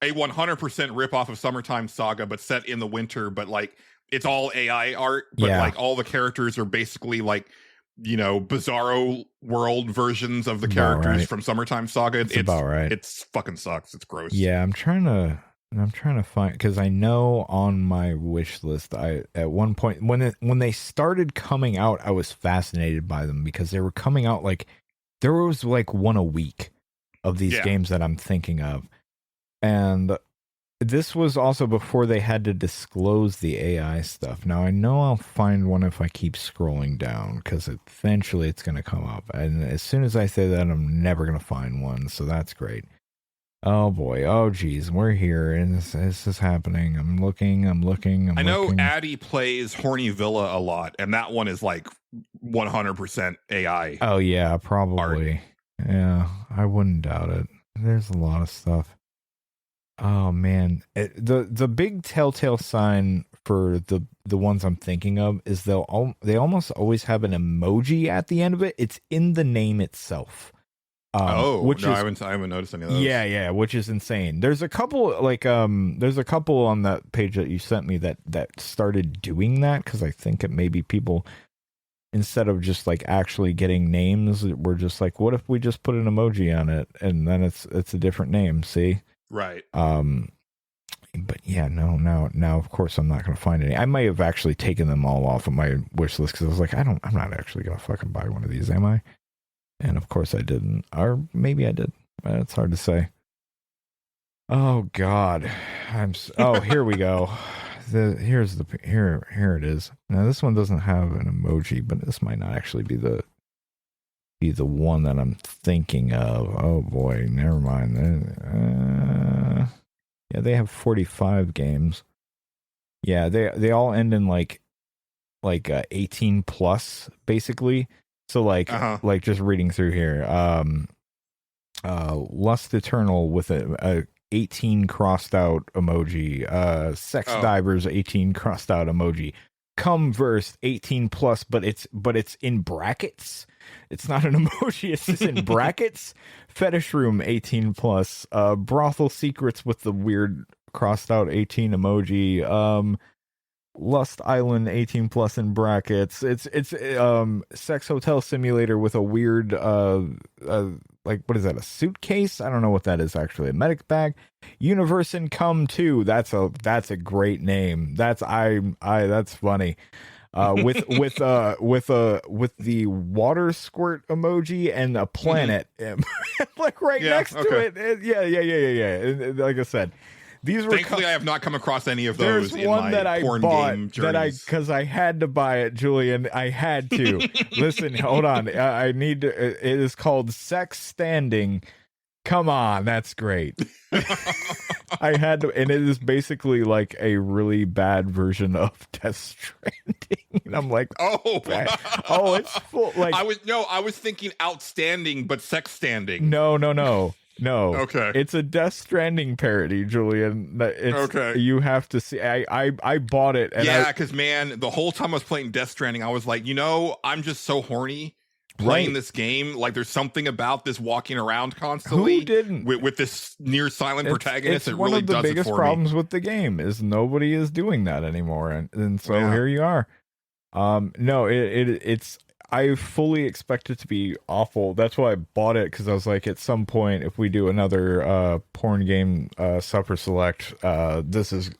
a 100% ripoff of Summertime Saga, but set in the winter, but like it's all AI art, but like all the characters are basically like, bizarro world versions of the characters from Summertime Saga. It's about right. It's fucking sucks. It's gross. Yeah, I'm trying to find, because I know on my wish list, at one point when they started coming out, I was fascinated by them because they were coming out like there was like one a week of these games that I'm thinking of. And this was also before they had to disclose the AI stuff. Now, I know I'll find one if I keep scrolling down, because eventually it's going to come up. And as soon as I say that, I'm never going to find one. So that's great. Oh, boy. Oh, geez. We're here. And this is happening. I'm looking. I know Addy plays Horny Villa a lot, and that one is like 100% AI. Oh, yeah, probably. Art. Yeah, I wouldn't doubt it. There's a lot of stuff. Oh man, the big telltale sign for the ones I'm thinking of is they almost always have an emoji at the end of it. It's in the name itself. I haven't noticed any of those. Yeah, which is insane. There's a couple there's a couple on that page that you sent me that started doing that, because I think it maybe people, instead of just like actually getting names, we're just like, what if we just put an emoji on it and then it's a different name? See. Right. But yeah, no, now of course I'm not going to find any. I might have actually taken them all off of my wish list because I was like, I'm not actually going to fucking buy one of these, am I? And of course I didn't, or maybe I did. It's hard to say. Oh God, here we go. Here it is. Now this one doesn't have an emoji, but this might not actually be the be the one that I'm thinking of. Oh boy, never mind. Yeah, they have 45 games. Yeah, they all end in like 18 plus basically. So like just reading through here, Lust Eternal with a 18 crossed out emoji, Sex Divers 18 crossed out emoji, Cumverse 18 plus, but it's in brackets. It's not an emoji, it's just in brackets. Fetish Room 18 plus, Brothel Secrets with the weird crossed out 18 emoji, Lust Island 18 plus in brackets. It's Sex Hotel Simulator with a weird like, what is that, a suitcase? I don't know what that is actually. A medic bag. Universe Income 2. That's a great name. That's funny. With the water squirt emoji and a planet like right next to it. Yeah. And like I said, these were thankfully I have not come across any of those. There's one that I bought because I had to buy it, Julian. I had to. Listen, hold on. I need to. It is called Sex Standing. Come on, that's great. I had to, and it is basically like a really bad version of Death Stranding. And I'm like, it's full. Like I was thinking Outstanding, but Sex Standing. No. Okay. It's a Death Stranding parody, Julian. Okay. You have to see. I bought it. And because man, the whole time I was playing Death Stranding, I was like, I'm just so horny playing this game. Like, there's something about this walking around constantly. Who didn't? With this near silent protagonist, it's one really of the biggest problems with the game is nobody is doing that anymore, and so here you are. No, it's. I fully expect it to be awful. That's why I bought it, because I was like, at some point, if we do another porn game Supper Select, this is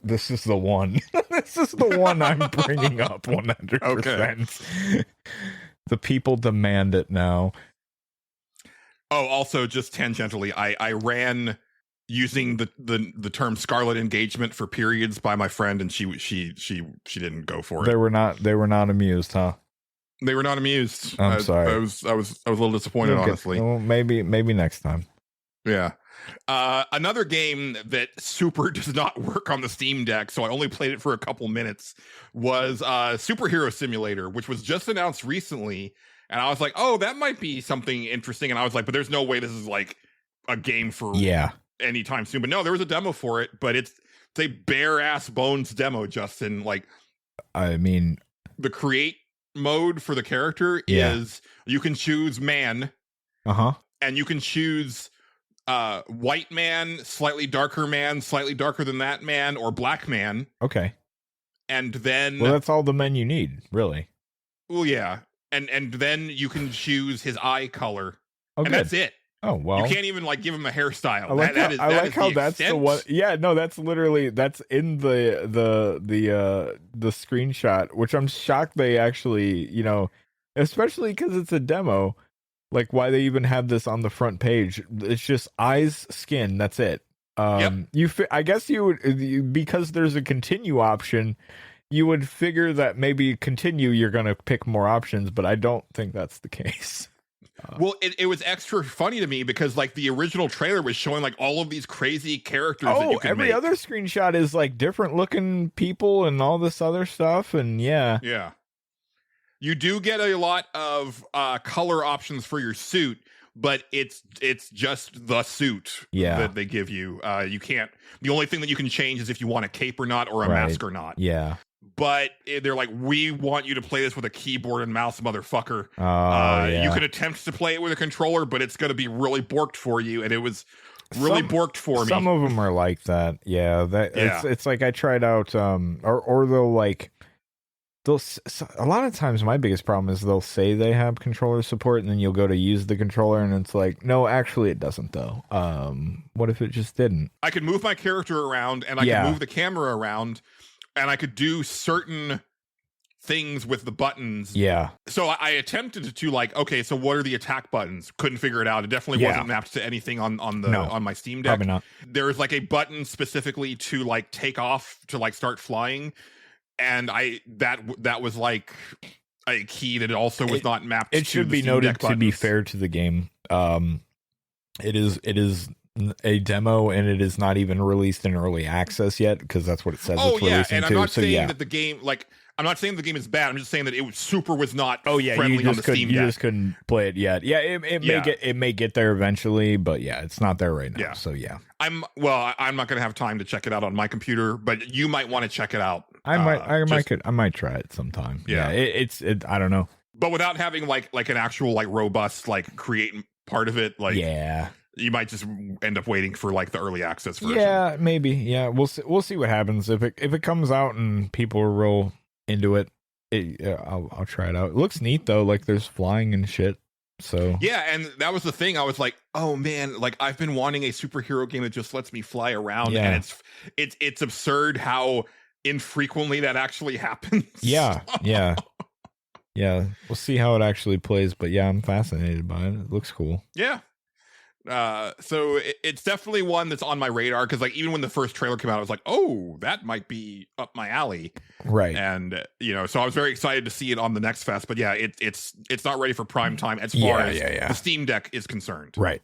the one. This is the one I'm bringing up 100%. Okay. The people demand it now. Oh, also, just tangentially, I ran using the term Scarlet Engagement for periods by my friend, and she didn't go for it. They were not amused, huh? They were not amused. I'm sorry. I was a little disappointed, honestly. Well, maybe next time. Yeah. Another game that super does not work on the Steam Deck, so I only played it for a couple minutes, was Superhero Simulator, which was just announced recently. And I was like, oh, that might be something interesting. And I was like, but there's no way this is like a game for anytime soon. But no, there was a demo for it, but it's a bare ass bones demo, Justin. Like, I mean, the create mode for the character is you can choose man, and you can choose white man, slightly darker than that man, or black man. Okay. And then that's all the men you need, really. Well, yeah. And then you can choose his eye color. Okay. And that's it. Oh, well. You can't even like give him a hairstyle. I like how that's the one. Yeah, no, that's literally in the screenshot, which I'm shocked they actually, especially because it's a demo, like why they even have this on the front page. It's just eyes, skin, that's it. I guess you would, because there's a continue option, you would figure that maybe continue you're going to pick more options, but I don't think that's the case. Well, it was extra funny to me because like the original trailer was showing like all of these crazy characters that you could every make. Other screenshot is like different looking people and all this other stuff, and yeah. You do get a lot of color options for your suit, but it's just the suit that they give you. You can't. The only thing that you can change is if you want a cape or not, or a mask or not. Yeah. But they're like, we want you to play this with a keyboard and mouse, motherfucker. You can attempt to play it with a controller, but it's going to be really borked for you. And it was really borked for me. Some of them are like that. Yeah. It's like I tried out, or they'll like, a lot of times my biggest problem is they'll say they have controller support, and then you'll go to use the controller and it's like, no, actually it doesn't though. What if it just didn't? I could move my character around, and I could move the camera around, and I could do certain things with the buttons. Yeah. So I attempted to like, okay, so what are the attack buttons? Couldn't figure it out. It definitely wasn't mapped to anything on my Steam Deck. Probably not. There's like a button specifically to like take off, to like start flying. And that was like a key that also was not mapped. It should be noted, to be fair to the game, it is a demo, and it is not even released in early access yet, because that's what it says. Oh it's yeah, releasing and I'm to, not so saying yeah. that the game, like, I'm not saying the game is bad. I'm just saying that it was not. Oh yeah, friendly on the Steam you Deck. just couldn't play it yet. Yeah, it may get there eventually, but yeah, it's not there right now. Yeah. So yeah, I'm not gonna have time to check it out on my computer, but you might want to check it out. I might try it sometime. Yeah, I don't know, but without having like an actual like robust like create part of it, like yeah. You might just end up waiting for like the early access version. Yeah, maybe. Yeah, we'll see what happens if it comes out and people are real into it. I'll try it out. It looks neat though. Like there's flying and shit. So yeah, and that was the thing. I was like, oh man, like I've been wanting a superhero game that just lets me fly around, Yeah. and it's absurd how infrequently that actually happens. yeah. We'll see how it actually plays, but yeah, I'm fascinated by it. It looks cool. Yeah. So it's definitely one that's on my radar, because like even when the first trailer came out, I was like, oh, that might be up my alley, Right? and so I was very excited to see it on the next fest. But yeah, it's not ready for prime time as far as the Steam Deck is concerned. Right.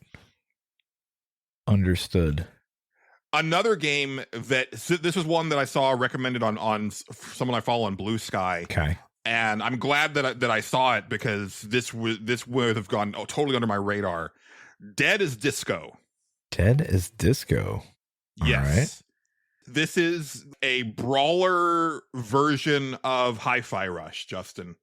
Understood. Another game this was one that I saw recommended on someone I follow on Blue Sky. Okay. And I'm glad that I saw it, because this would have gone totally under my radar. Dead is Disco. Dead is Disco. Yes. All right. This is a brawler version of Hi-Fi Rush, Justin.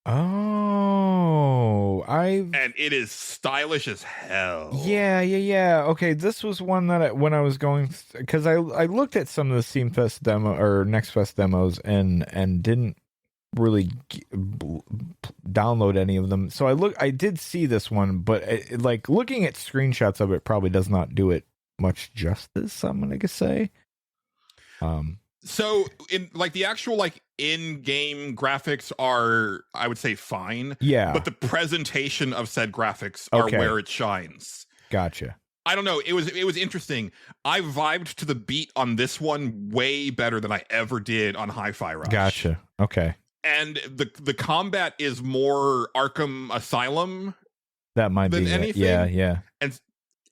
Oh, and it is stylish as hell. Yeah. Okay, this was one that when I was going, because I looked at some of the Steam Fest demo or Next Fest demos and didn't really download any of them. So I did see this one, but like looking at screenshots of it probably does not do it much justice, I'm gonna say. So in like the actual like in-game graphics are, I would say, fine. Yeah. But the presentation of said graphics are where it shines. Gotcha. I don't know. It was interesting. I vibed to the beat on this one way better than I ever did on Hi-Fi Rush. Gotcha. Okay. And the combat is more Arkham Asylum. That might be anything. Yeah. And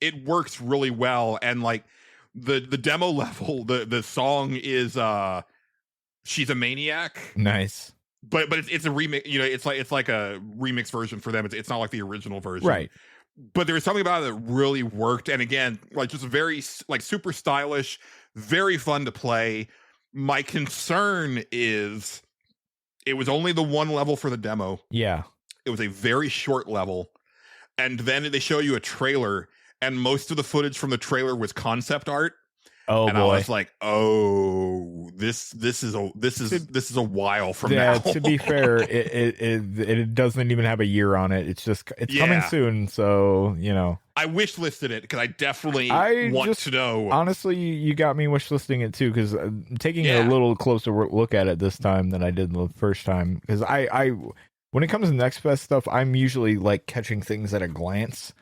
it works really well. And like the demo level, the song is She's a Maniac. Nice. But it's a remix. It's like a remix version for them. It's not like the original version. Right. But there was something about it that really worked. And again, like just very like super stylish, very fun to play. My concern is it was only the one level for the demo. Yeah. It was a very short level. And then they show you a trailer, and most of the footage from the trailer was concept art. Oh, and boy. I was like, "Oh, this is a while from now." Yeah, to be fair, it doesn't even have a year on it. It's coming soon, so I wish listed it because I definitely want to know. Honestly, you got me wish listing it too, because taking a little closer look at it this time than I did the first time. Because I when it comes to Next Fest stuff, I'm usually like catching things at a glance.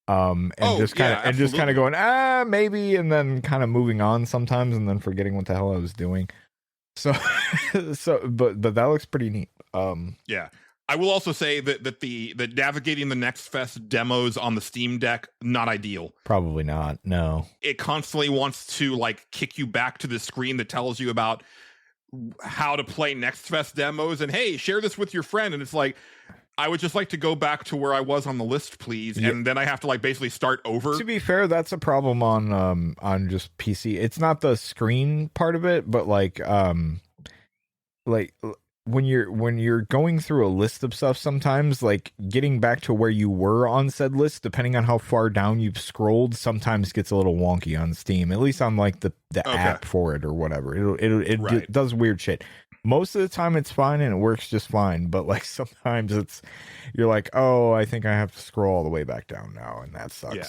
Just kind of going maybe, and then kind of moving on sometimes, and then forgetting what the hell I was doing. So but that looks pretty neat. Yeah, I will also say that the navigating the Next Fest demos on the Steam Deck, not ideal. Probably not. No, it constantly wants to like kick you back to the screen that tells you about how to play Next Fest demos, and hey, share this with your friend, and it's like, I would just like to go back to where I was on the list, please. Yep. And then I have to like basically start over. To be fair, that's a problem on just PC. It's not the screen part of it, but like when you're going through a list of stuff, sometimes like getting back to where you were on said list, depending on how far down you've scrolled, sometimes gets a little wonky on Steam. At least on like the app for it or whatever. It does weird shit. Most of the time it's fine and it works just fine, but like sometimes you're like, oh, I think I have to scroll all the way back down now, and that sucks. Yeah.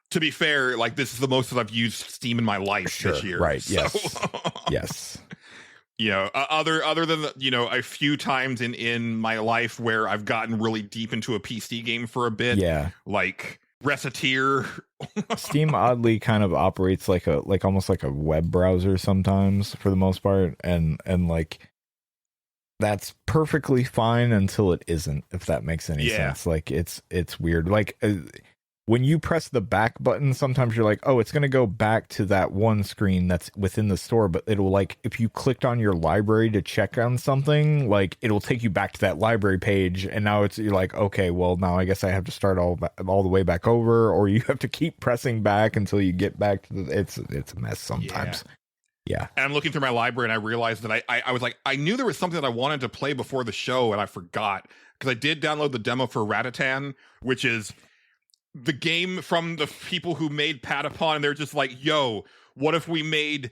To be fair, like this is the most that I've used Steam in my life this year. Right. So. Yes. Yes. Other than a few times in my life where I've gotten really deep into a PC game for a bit. Yeah. Like Reciteer. Steam oddly kind of operates like almost like a web browser sometimes for the most part, and like that's perfectly fine until it isn't, if that makes any sense. Like it's weird. Like when you press the back button, sometimes you're like, oh, it's going to go back to that one screen that's within the store, but it'll, like, if you clicked on your library to check on something, like, it'll take you back to that library page, and now you're like, okay, well, now I guess I have to start all the way back over, or you have to keep pressing back until you get back to it's a mess sometimes. Yeah. And I'm looking through my library, and I realized that I was like, I knew there was something that I wanted to play before the show, and I forgot, because I did download the demo for Ratatan, which is the game from the people who made Patapon, and they're just like, yo, what if we made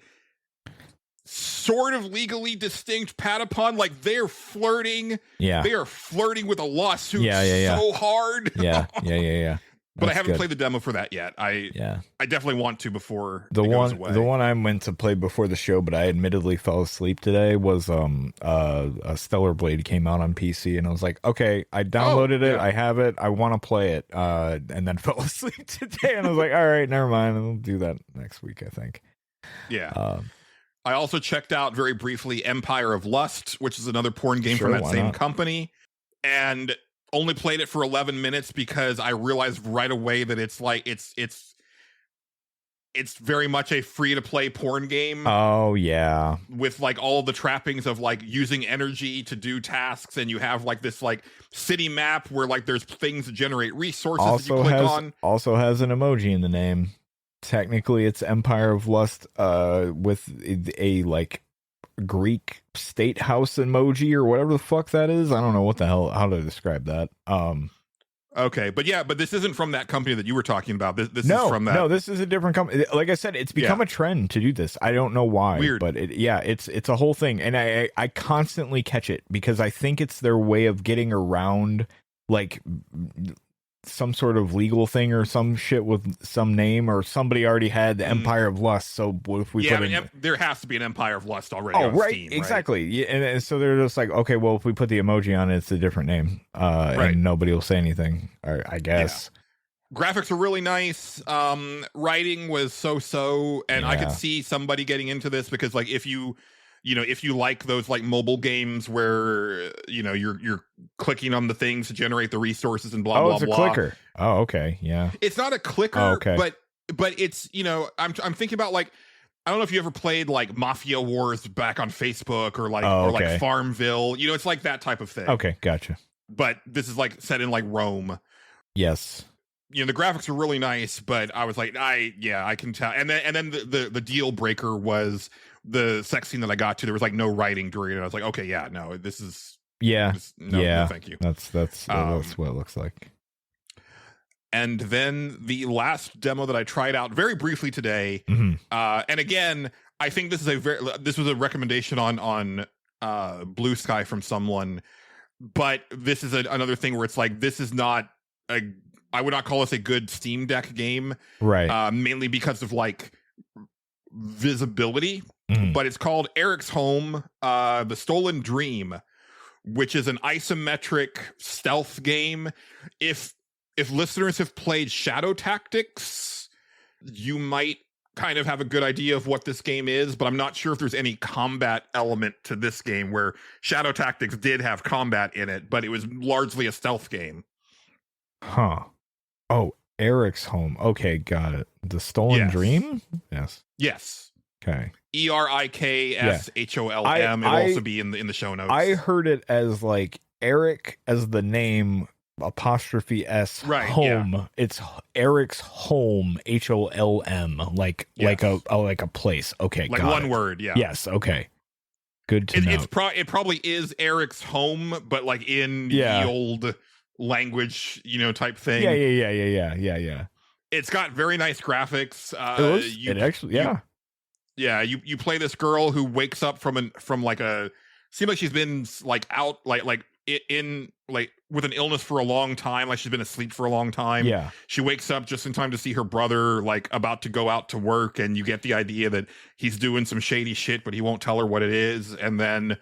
sort of legally distinct Patapon? Like, they're flirting. Yeah. They are flirting with a lawsuit Yeah. so hard. Yeah. But I haven't good. played the demo for that yet. I definitely want to before it goes away. The one I went to play before the show, but I admittedly fell asleep today, was a Stellar Blade came out on PC, and I was like, okay, I downloaded it, I have it, I want to play it, and then fell asleep today, and I was like, all right, never mind, I'll do that next week, I think. Yeah. I also checked out very briefly Empire of Lust, which is another porn game from that same company, and only played it for 11 minutes because I realized right away that it's like it's very much a free to play porn game. Oh yeah, with like all the trappings of like using energy to do tasks, and you have like this like city map where like there's things to generate resources that you click on. Also has an emoji in the name. Technically, it's Empire of Lust with a like Greek state house emoji or whatever the fuck that is. I don't know what the hell how to describe that. Okay, but this isn't from that company that you were talking about. This is from that. No, this is a different company. Like I said, it's become a trend to do this. I don't know why. Weird. But it's a whole thing, and I constantly catch it because I think it's their way of getting around like some sort of legal thing or some shit with some name, or somebody already had the Empire of Lust. So what if we put there has to be an Empire of Lust already on right, Steam, exactly. Yeah, and so they're just like, okay, well, if we put the emoji on it, it's a different name, and nobody will say anything, I guess. Graphics are really nice. Writing was so, and I could see somebody getting into this because like if you like those like mobile games where you're clicking on the things to generate the resources and blah blah it's a blah. clicker. Oh, okay, yeah. It's not a clicker, but it's I'm thinking about like, I don't know if you ever played like Mafia Wars back on Facebook or like or like Farmville. It's like that type of thing. Okay, gotcha. But this is like set in like Rome. Yes. The graphics are really nice, but I was like, I can tell. And then the deal breaker was the sex scene that I got to. There was like no writing during it. I was like, okay, no, this is no, thank you. That's what it looks like. And then the last demo that I tried out very briefly today, and again, I think this was a recommendation on Blue Sky from someone, but this is another thing where it's like, this is not I would not call this a good Steam Deck game, right? Mainly because of like visibility. But it's called Eriksholm, The Stolen Dream, which is an isometric stealth game. If listeners have played Shadow Tactics, you might kind of have a good idea of what this game is, but I'm not sure if there's any combat element to this game, where Shadow Tactics did have combat in it, but it was largely a stealth game. Huh. Oh, Eriksholm. Okay, got it. The Stolen Dream? Yes. Okay. ERIKSHOLM. It'll also be in the show notes. I heard it as like Eric as the name apostrophe S home. Yeah. It's Eriksholm, HOLM, like a place. Okay, like got one it. Word. Yeah. Yes. Okay. Good to know. It probably is Eriksholm, but like in the old language, type thing. Yeah. It's got very nice graphics. You play this girl who wakes up from like a, seems like she's been like out like in like with an illness for a long time, like she's been asleep for a long time. Yeah. She wakes up just in time to see her brother like about to go out to work, and you get the idea that he's doing some shady shit, but he won't tell her what it is. And then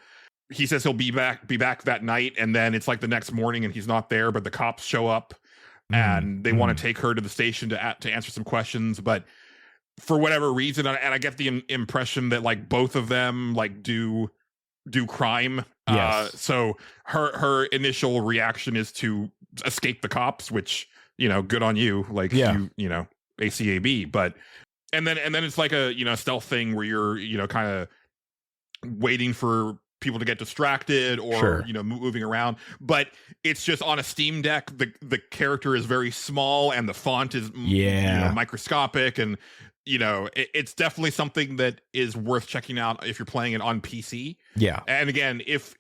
he says he'll be back that night, and then it's like the next morning and he's not there, but the cops show up and they want to take her to the station to answer some questions, but for whatever reason, and I get the impression that like both of them like do crime Yes. So her initial reaction is to escape the cops, which, good on you. Like, ACAB. But and then it's like a stealth thing where you're kind of waiting for people to get distracted or moving around, but it's just on a Steam Deck. The character is very small and the font is microscopic, and it's definitely something that is worth checking out if you're playing it on PC. Yeah. And again, if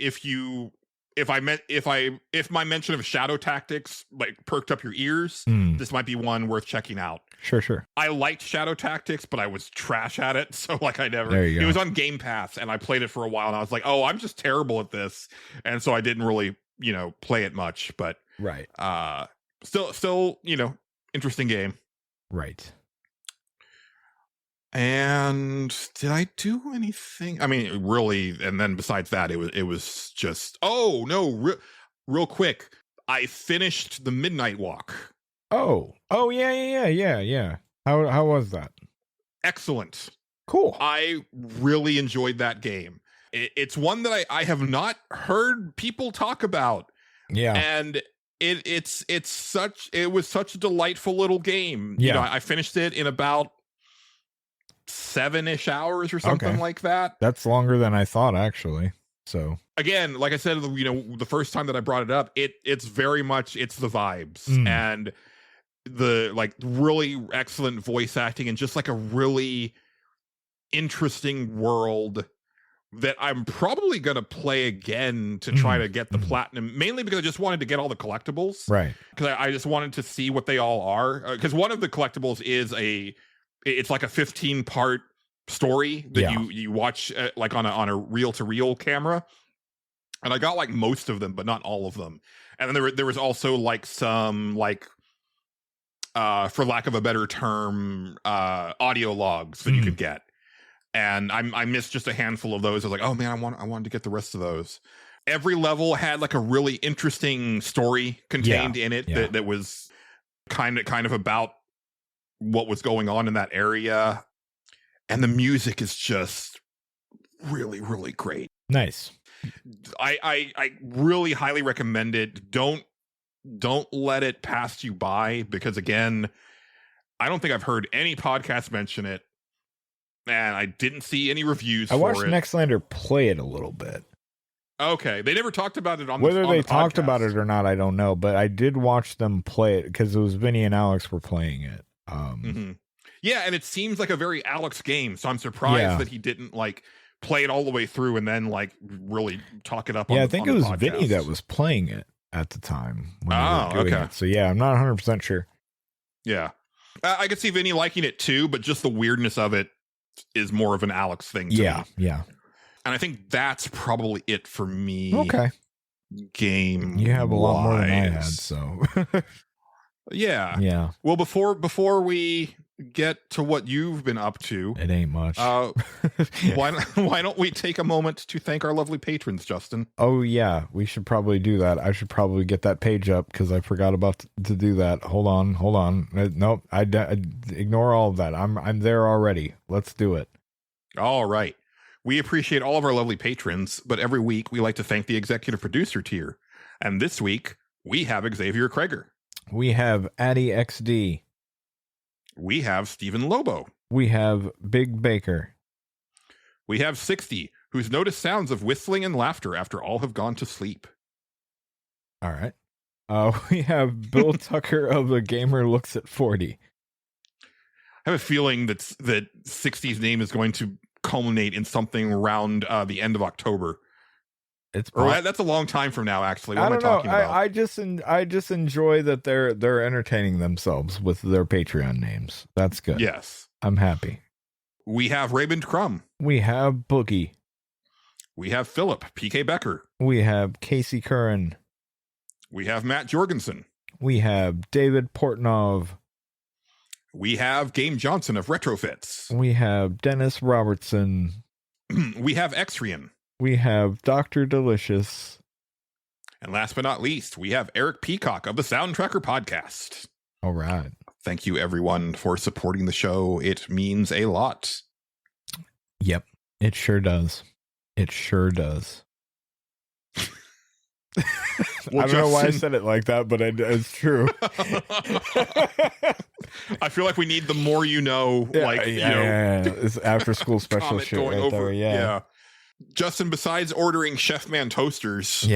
my mention of Shadow Tactics like perked up your ears, this might be one worth checking out. Sure. I liked Shadow Tactics, but I was trash at it, so like I never. There you go. It was on Game Pass, and I played it for a while, and I was like, "Oh, I'm just terrible at this," and so I didn't really, play it much. But right, still, interesting game. Right. And did I do anything? I mean, really, and then besides that, it was just. Oh no! Real quick, I finished the Midnight Walk. Oh yeah. How was that? Excellent. Cool. I really enjoyed that game. It's one that I have not heard people talk about. Yeah. And it was such a delightful little game. Yeah. I finished it in about 7-ish hours or something like that. That's longer than I thought, actually. So again, like I said, the first time that I brought it up, it's very much the vibes and the like really excellent voice acting and just like a really interesting world that I'm probably going to play again to try to get the platinum, mainly because I just wanted to get all the collectibles. Right. Because I just wanted to see what they all are. Because one of the collectibles is it's like a 15-part story that you watch like on a reel-to-reel camera. And I got like most of them, but not all of them. And then there was also like some like, for lack of a better term, audio logs that you could get. And I missed just a handful of those. I was like, oh man, I wanted to get the rest of those. Every level had like a really interesting story contained in it that was kind of about what was going on in that area. And the music is just really, really great. Nice. I really highly recommend it. Don't let it pass you by, because again, I don't think I've heard any podcast mention it, and I didn't see any reviews. I watched Nextlander play it a little bit. Okay, they never talked about it on whether on they the talked podcast. about it or not, I don't know, but I did watch them play it because it was Vinny and Alex were playing it. Yeah, and it seems like a very Alex game, so I'm surprised that he didn't like play it all the way through and then like really talk it up. I think it was Vinny that was playing it at the time. When they were doing it. So yeah, I'm not 100% sure. Yeah, I could see Vinny liking it too, but just the weirdness of it is more of an Alex thing. To me. Yeah. And I think that's probably it for me. Okay. Game. You have a lot more than I had, so. Yeah. Well, before we get to what you've been up to, it ain't much. Why don't we take a moment to thank our lovely patrons, Justin? Oh yeah, we should probably do that. I should probably get that page up because I forgot about to do that. Hold on. Nope, I ignore all of that. I'm there already. Let's do it. All right. We appreciate all of our lovely patrons, but every week we like to thank the executive producer tier. And this week we have Xavier Kreger. We have Addy XD. We have Stephen Lobo. We have Big Baker. We have 60, who's noticed sounds of whistling and laughter after all have gone to sleep. All right. We have Bill Tucker of The Gamer Looks at 40. I have a feeling that 60's name is going to culminate in something around the end of October. That's a long time from now, actually. What am I talking about? I just enjoy that they're entertaining themselves with their Patreon names. That's good. Yes. I'm happy. We have Raymond Crumb. We have Boogie. We have Philip, PK Becker. We have Casey Curran. We have Matt Jorgensen. We have David Portnov. We have Game Johnson of Retrofits. We have Dennis Robertson. We have Exrian. We have Dr. Delicious. And last but not least, we have Eric Peacock of the Soundtracker Podcast. All right. Thank you, everyone, for supporting the show. It means a lot. Yep, it sure does. It sure does. Well, I don't know why I Justin- said it like that, but it's true. I feel like we need the more you know, It's after school special comment shit going right over. there. Yeah. Justin, besides ordering Chef Man toasters,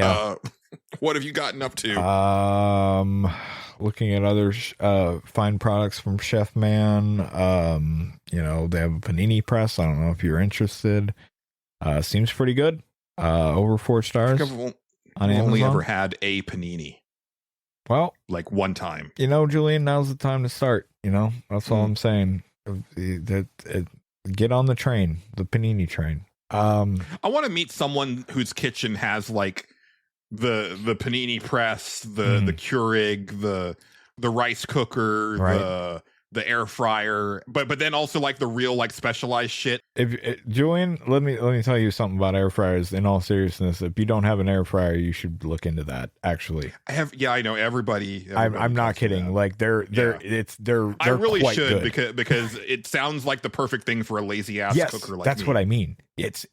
what have you gotten up to? Looking at other fine products from Chef Man. They have a panini press. I don't know if you're interested. Seems pretty good. Over 4 stars I've on only Amazon. ever had a panini, Well, like one time. Julian, now's the time to start. That's all I'm saying. Get on the train, the panini train. I want to meet someone whose kitchen has like the panini press, the Keurig, the rice cooker, Right. the air fryer, but then also like the real like specialized shit. Julian, let me tell you something about air fryers. In all seriousness, if you don't have an air fryer, you should look into that. Actually, I know everybody. I'm not kidding. Like they're I really quite should good. because it sounds like the perfect thing for a lazy ass cooker like that's me. what I mean. It's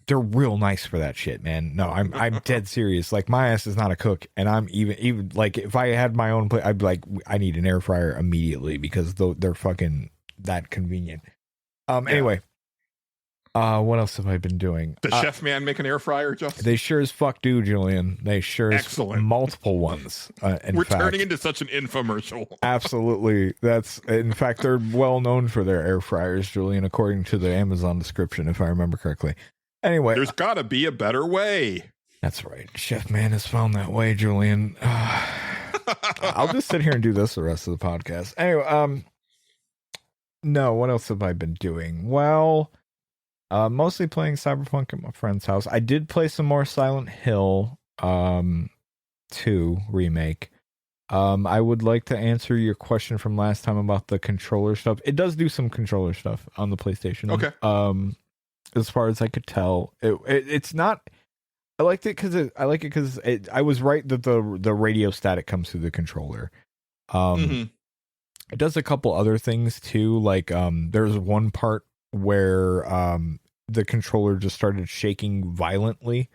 they're real nice for that shit, man. No, I'm dead serious. Like my ass is not a cook, and I'm even like if I had my own plate, I'd be like, I need an air fryer immediately because they're fucking that convenient. Anyway, what else have I been doing? Does Chef Man make an air fryer, Justin? They sure as fuck do, Julian. They sure as Excellent. multiple ones. We're turning into such an infomercial. Absolutely. In fact, they're well known for their air fryers, Julian, according to the Amazon description, if I remember correctly. Anyway, There's got to be a better way. that's right. Chef Man has found that way, Julian. I'll just sit here and do this the rest of the podcast. Anyway, no, what else have I been doing? Well, mostly playing Cyberpunk at my friend's house. I did play some more Silent Hill 2 Remake. I would like to answer your question from last time about the controller stuff. It does do some controller stuff on the PlayStation. Okay. As far as I could tell, it's not. I liked it because I was right that the radio static comes through the controller. It does a couple other things too. Like there's one part where the controller just started shaking violently,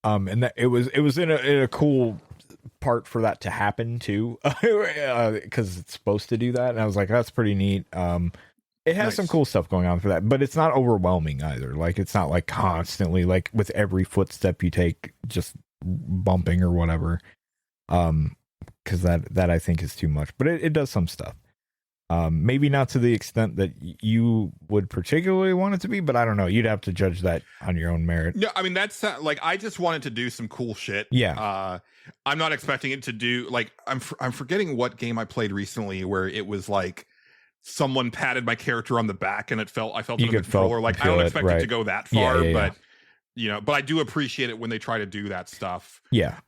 and that it was in a cool part for that to happen too, because it's supposed to do that. And I was like, that's pretty neat. It has some cool stuff going on for that, but it's not overwhelming either. Like it's not like constantly like with every footstep you take just bumping or whatever. Because that I think is too much, but it does some stuff. Maybe not to the extent that you would particularly want it to be, but I don't know. You'd have to judge that on your own merit. No, I mean, that's like, I just wanted to do some cool shit. Yeah. I'm not expecting it to do like, I'm forgetting what game I played recently where it was like someone patted my character on the back and I felt it on the controller. Like I don't expect it to go that far, but but I do appreciate it when they try to do that stuff. Yeah.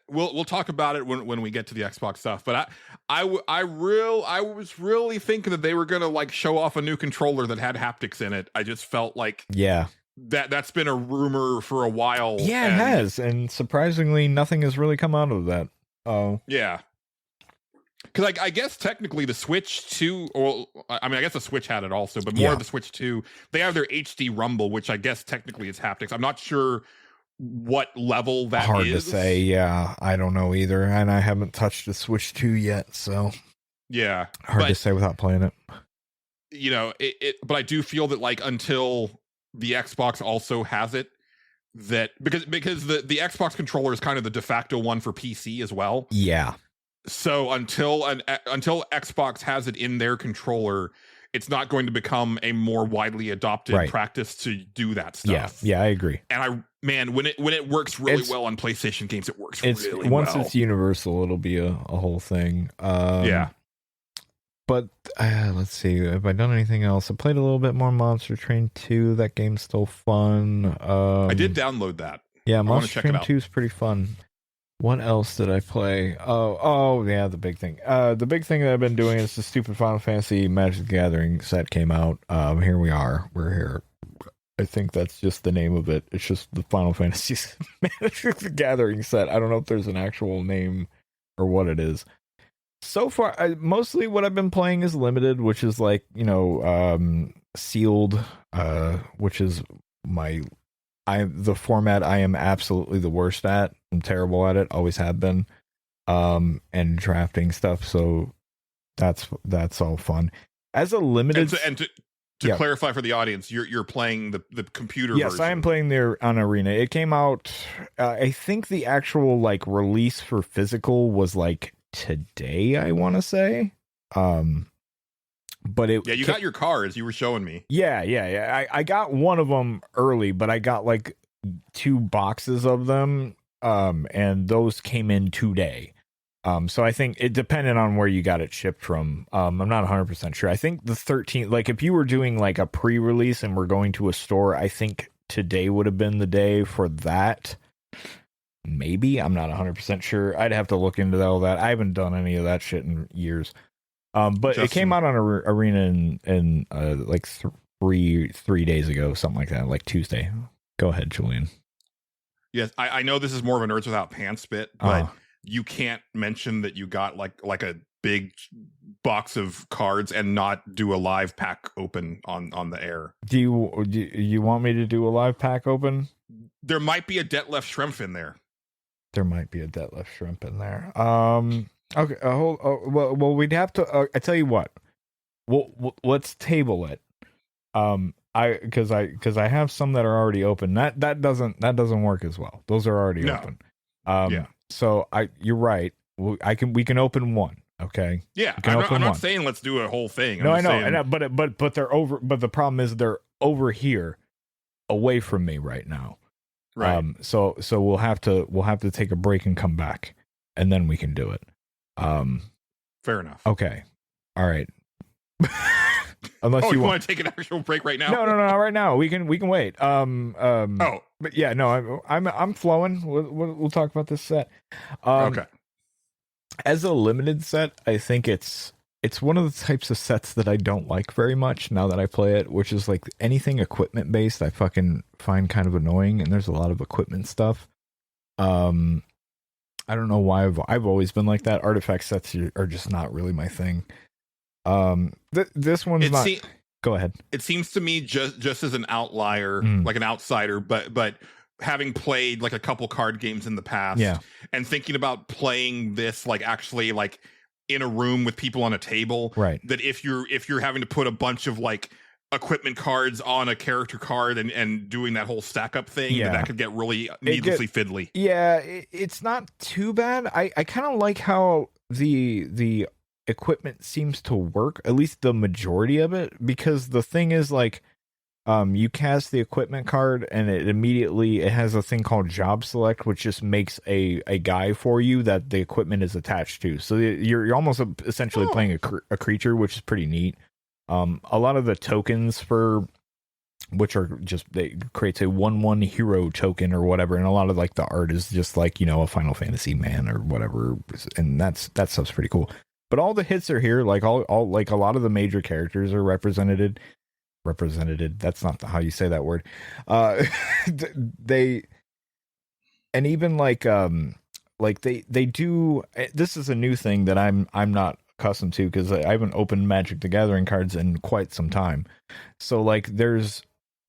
We'll talk about it when we get to the Xbox stuff, but I was really thinking that they were going to like show off a new controller that had haptics in it. I just felt like that's been a rumor for a while. Yeah, it has, and surprisingly nothing has really come out of that. Oh. Yeah. Because I guess technically the Switch 2, or I mean, I guess the Switch had it also, but more of the Switch 2, they have their HD Rumble, which I guess technically is haptics. I'm not sure what level that Hard is. to say. Yeah, I don't know either, and I haven't touched the Switch 2 yet, so hard to say without playing it. But I do feel that like until the Xbox also has it, that because the Xbox controller is kind of the de facto one for PC as well. Yeah. So until Xbox has it in their controller, it's not going to become a more widely adopted practice to do that stuff. Yeah, I agree. And when it works really well on PlayStation games, it works really well. Once it's universal, it'll be a whole thing. But let's see, have I done anything else? I played a little bit more Monster Train 2. That game's still fun. I did download that. Yeah, Monster Train 2 is pretty fun. What else did I play? Oh yeah, the big thing. The big thing that I've been doing is the stupid Final Fantasy Magic the Gathering set came out. Here we are. We're here. I think that's just the name of it. It's just the Final Fantasy Magic the Gathering set. I don't know if there's an actual name or what it is. So far, mostly what I've been playing is limited, which is like, sealed, which is my the format I am absolutely the worst at. I'm terrible at it, always have been. And drafting stuff, so that's all fun. As a limited to clarify for the audience, you're playing the computer version. Yes, I am playing there on Arena. It came out, I think the actual like release for physical was like today, I want to say. But it you got your cards, you were showing me. Yeah. I got one of them early, but I got like 2 boxes of them, and those came in today. So I think it depended on where you got it shipped from. I'm not 100% sure. I think the 13th, like if you were doing like a pre-release and we're going to a store, I think today would have been the day for that. Maybe. I'm not 100% sure. I'd have to look into all that. I haven't done any of that shit in years. But Justin, it came out on Arena in like 3 days ago, something like that, like Tuesday. Go ahead, Julian. Yes, I know this is more of a Nerds Without Pants bit, but you can't mention that you got like a big box of cards and not do a live pack open on the air. Do you want me to do a live pack open? There might be a Detlef Schrempf in there. There might be a Detlef Schrempf in there. Okay. Well, we'd have to. I tell you what. Let's table it. Because I have some that are already open. That doesn't work as well. Those are already open. So you're right. We can open one. Okay. Yeah. I'm not saying let's do a whole thing. I know. But they're over. But the problem is they're over here, away from me right now. Right. So we'll have to take a break and come back, and then we can do it. Fair enough. Okay. All right. Unless you want to take an actual break right now? No, right now. We can wait. But yeah, no, I'm flowing. We'll talk about this set. Okay. As a limited set, I think it's one of the types of sets that I don't like very much now that I play it, which is like anything equipment based I fucking find kind of annoying, and there's a lot of equipment stuff. I don't know why I've always been like that. Artifact sets are just not really my thing. This one's not. Go ahead. It seems to me just as an outlier, like an outsider, but having played like a couple card games in the past, and thinking about playing this like actually like in a room with people on a table, right? That if you're having to put a bunch of like equipment cards on a character card and doing that whole stack up thing, that could get really needlessly fiddly. Yeah, it's not too bad. I kind of like how the equipment seems to work, at least the majority of it, because the thing is like you cast the equipment card and it has a thing called job select, which just makes a guy for you that the equipment is attached to, so you're almost essentially playing a creature, which is pretty neat. A lot of the tokens for which are just, they creates a 1/1 hero token or whatever, and a lot of like the art is just like, a Final Fantasy man or whatever, and that stuff's pretty cool. But all the hits are here, like all like a lot of the major characters are represented. That's not how you say that word. They, and even like they do. This is a new thing that I'm not accustomed to, because I haven't opened Magic the Gathering cards in quite some time. So like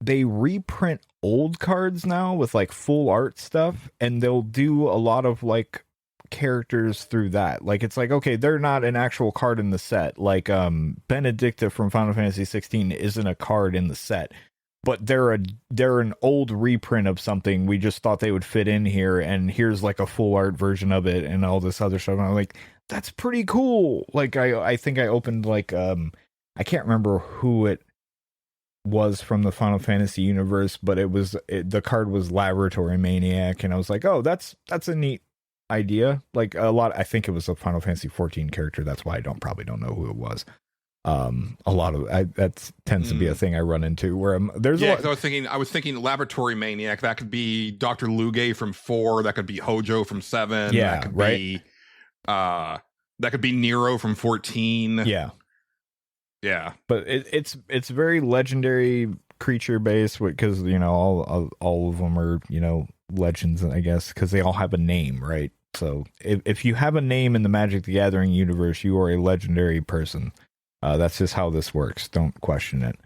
they reprint old cards now with like full art stuff, and they'll do a lot of like characters through that. Like it's like, okay, they're not an actual card in the set. Like Benedicta from Final Fantasy 16 isn't a card in the set, but they're an old reprint of something. We just thought they would fit in here, and here's like a full art version of it and all this other stuff. And I'm like, that's pretty cool. Like I think I opened like I can't remember who it was from the Final Fantasy universe, but the card was Laboratory Maniac, and I was like, oh, that's a neat idea. Like I think it was a Final Fantasy 14 character. That's why I probably don't know who it was. A lot of that tends to be a thing I run into where there's a lot. I was thinking Laboratory Maniac. That could be Dr. Luge from 4. That could be Hojo from 7. Yeah, that could right. Be, that could be Nero from 14. Yeah. But it's very legendary creature based, because all of them are legends, I guess, because they all have a name, right? So if you have a name in the Magic the Gathering universe, you are a legendary person. That's just how this works. Don't question it.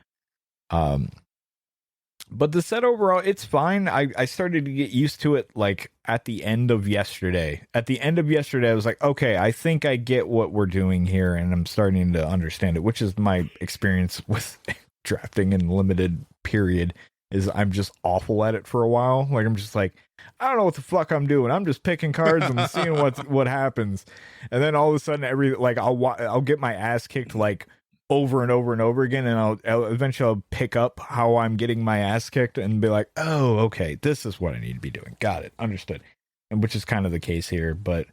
But the set overall, it's fine. I started to get used to it like at the end of yesterday. At the end of yesterday, I was like, okay, I think I get what we're doing here, and I'm starting to understand it, which is my experience with drafting in limited period, is I'm just awful at it for a while. Like, I'm just like, I don't know what the fuck I'm doing. I'm just picking cards and seeing what happens. And then all of a sudden, I'll get my ass kicked like over and over and over again, and I'll eventually pick up how I'm getting my ass kicked and be like, oh, okay, this is what I need to be doing. Got it. Understood. And which is kind of the case here, but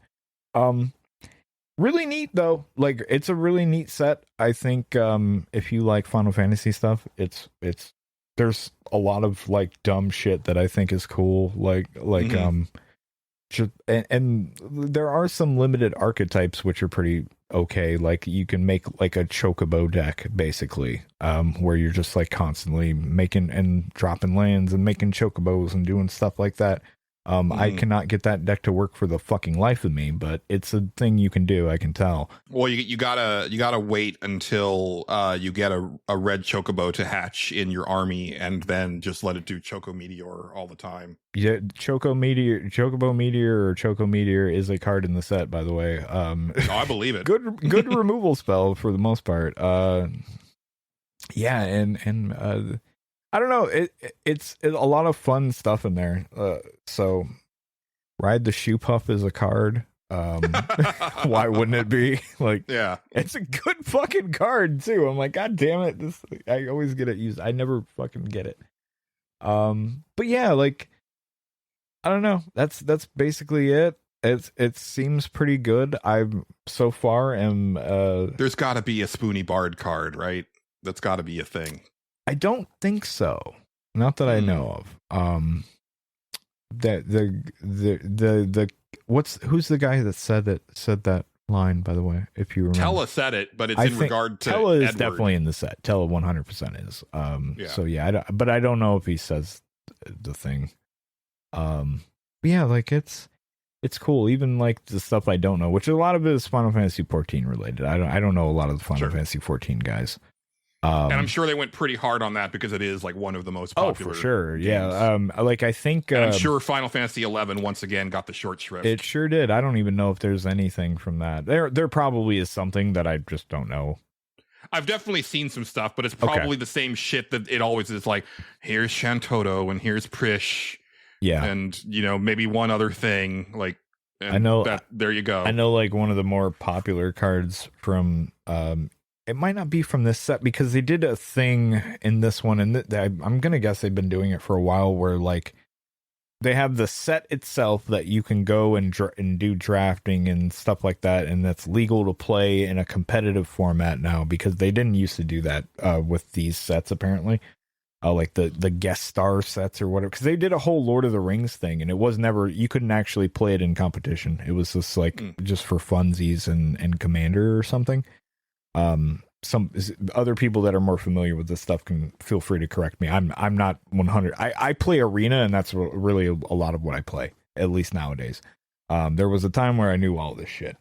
really neat though. Like, it's a really neat set. I think if you like Final Fantasy stuff, it's there's a lot of like dumb shit that I think is cool. And there are some limited archetypes which are pretty okay. Like, you can make like a chocobo deck basically, where you're just like constantly making and dropping lands and making chocobos and doing stuff like that. I cannot get that deck to work for the fucking life of me, but it's a thing you can do. I can tell. Well, you gotta wait until you get a red chocobo to hatch in your army, and then just let it do Choco Meteor all the time. Yeah, Chocobo Meteor or Choco Meteor is a card in the set, by the way. I believe it. Good removal spell for the most part. Yeah, and I don't know. It's a lot of fun stuff in there. So, Ride the Shoe Puff is a card. Why wouldn't it be? Like, yeah, it's a good fucking card too. I'm like, God damn it! I always get it used. I never fucking get it. But yeah, like, I don't know. That's basically it. It seems pretty good. I'm so far am. There's got to be a Spoony Bard card, right? That's got to be a thing. I don't think so. Not that I know of. Who's the guy that said that line, by the way, if you remember? Tella said it, but it's in regard to Tella is Edward. definitely in the set. Tella 100% is. Yeah. So yeah, I don't know if he says the thing. But yeah, like it's cool. Even like the stuff I don't know, which a lot of it is Final Fantasy 14 related. I don't know a lot of the Final Fantasy 14 guys. And I'm sure they went pretty hard on that because it is like one of the most popular. Oh, for sure. games. Yeah. Like, I think I'm sure Final Fantasy 11 once again got the short shrift. It sure did. I don't even know if there's anything from that. There probably is something that I just don't know. I've definitely seen some stuff, but it's probably the same shit that it always is. Like, here's Shantoto and here's Prish. Yeah. And, maybe one other thing. Like, and I know that. There you go. I know, like, one of the more popular cards from it might not be from this set because they did a thing in this one, and I'm gonna guess they've been doing it for a while, where like they have the set itself that you can go and do drafting and stuff like that, and that's legal to play in a competitive format now, because they didn't used to do that with these sets apparently. Like the guest star sets or whatever, because they did a whole Lord of the Rings thing, and it was never, you couldn't actually play it in competition. It was just like just for funsies and Commander or something. Some other people that are more familiar with this stuff can feel free to correct me. I'm not 100. I play Arena, and that's really a lot of what I play, at least nowadays. There was a time where I knew all this shit.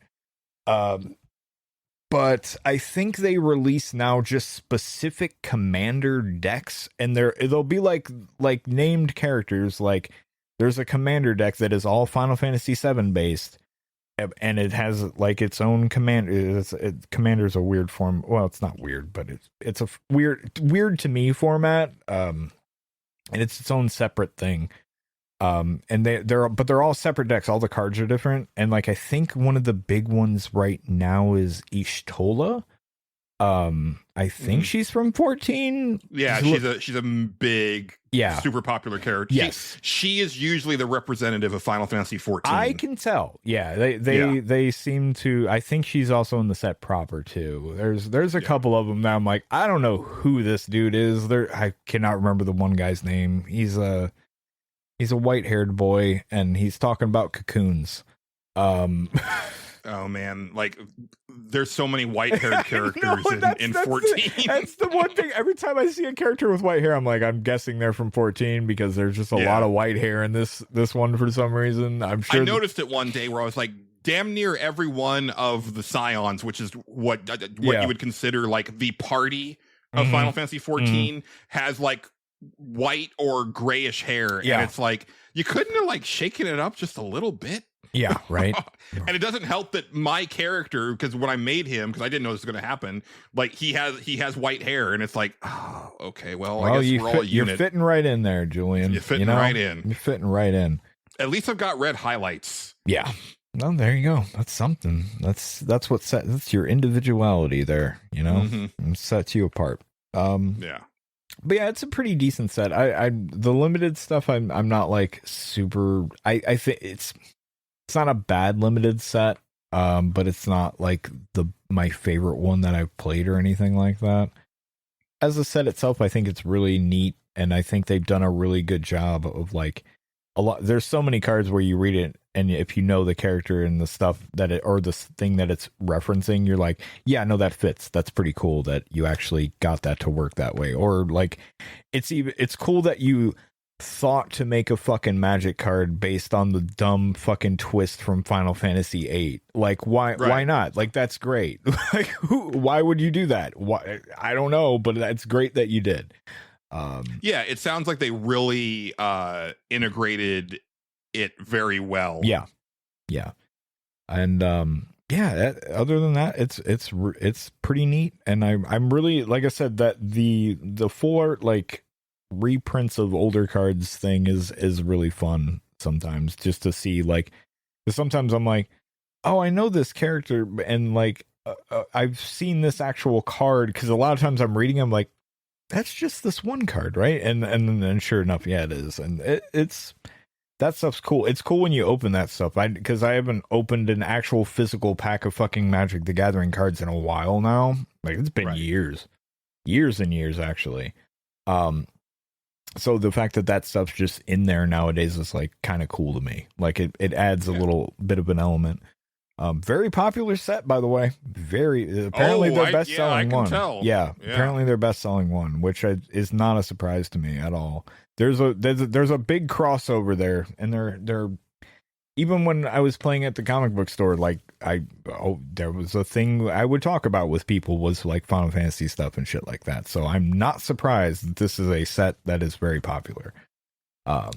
But I think they release now just specific Commander decks, and they'll be like named characters. Like, there's a Commander deck that is all Final Fantasy VII based, and it has like its own commander. Commander's a weird form. Well, it's not weird, but it's a weird to me format. And it's its own separate thing. And they're all separate decks. All the cards are different. And like, I think one of the big ones right now is Ishtola. I think she's from 14. Yeah, she's a big, super popular character. Yes, she is usually the representative of Final Fantasy 14. I can tell. Yeah, they seem to. I think she's also in the set proper too. There's a couple of them that I'm like, I don't know who this dude is. I cannot remember the one guy's name. He's a white-haired boy, and he's talking about cocoons. Oh man, like there's so many white-haired characters in 14. That's the one thing. Every time I see a character with white hair, I'm like, I'm guessing they're from 14 because there's just a lot of white hair in this one for some reason. I'm sure. I noticed it one day where I was like, damn near every one of the Scions, which is what you would consider like the party of Final Fantasy 14, has like white or grayish hair. Yeah. And it's like, you couldn't have like shaken it up just a little bit. Yeah, right. And it doesn't help that my character, because when I made him, because I didn't know this was going to happen, like he has white hair, and it's like, oh, okay, well, I guess we're all a unit. You're fitting right in there, Julian. You're fitting right in. You're fitting right in. At least I've got red highlights. Yeah. Well, there you go. That's something. That's that's your individuality there. It sets you apart. Yeah. But yeah, it's a pretty decent set. I the limited stuff I'm not like super. I think it's not a bad limited set. But it's not like my favorite one that I've played or anything like that. As the set itself, I think it's really neat, and I think they've done a really good job of like a lot. There's so many cards where you read it, and if you know the character and the stuff that or the thing that it's referencing, you're like, yeah, no, that fits. That's pretty cool that you actually got that to work that way. Or like, it's cool that you thought to make a fucking magic card based on the dumb fucking twist from Final Fantasy VIII. Like, why not? Like, that's great. Like, why would you do that? Why? I don't know, but that's great that you did. Yeah, it sounds like they really integrated it very well. Yeah, and other than that, it's pretty neat, and I'm really, like I said, that the full art like reprints of older cards thing is really fun sometimes, just to see, like, 'cause sometimes I'm like, oh, I know this character, and like I've seen this actual card, because a lot of times I'm reading, I'm like, that's just this one card, right? And then sure enough, yeah, it is. And it's that stuff's cool. It's cool when you open that stuff. Because I haven't opened an actual physical pack of fucking Magic the Gathering cards in a while now. Like, it's been years and years, actually. So the fact that stuff's just in there nowadays is like kind of cool to me. Like, it adds a little bit of an element. Very popular set, by the way. Apparently their best selling one. Tell. Yeah, apparently their best selling one, which is not a surprise to me at all. There's a big crossover there, and they're even when I was playing at the comic book store, like there was a thing I would talk about with people was like Final Fantasy stuff and shit like that. So I'm not surprised that this is a set that is very popular.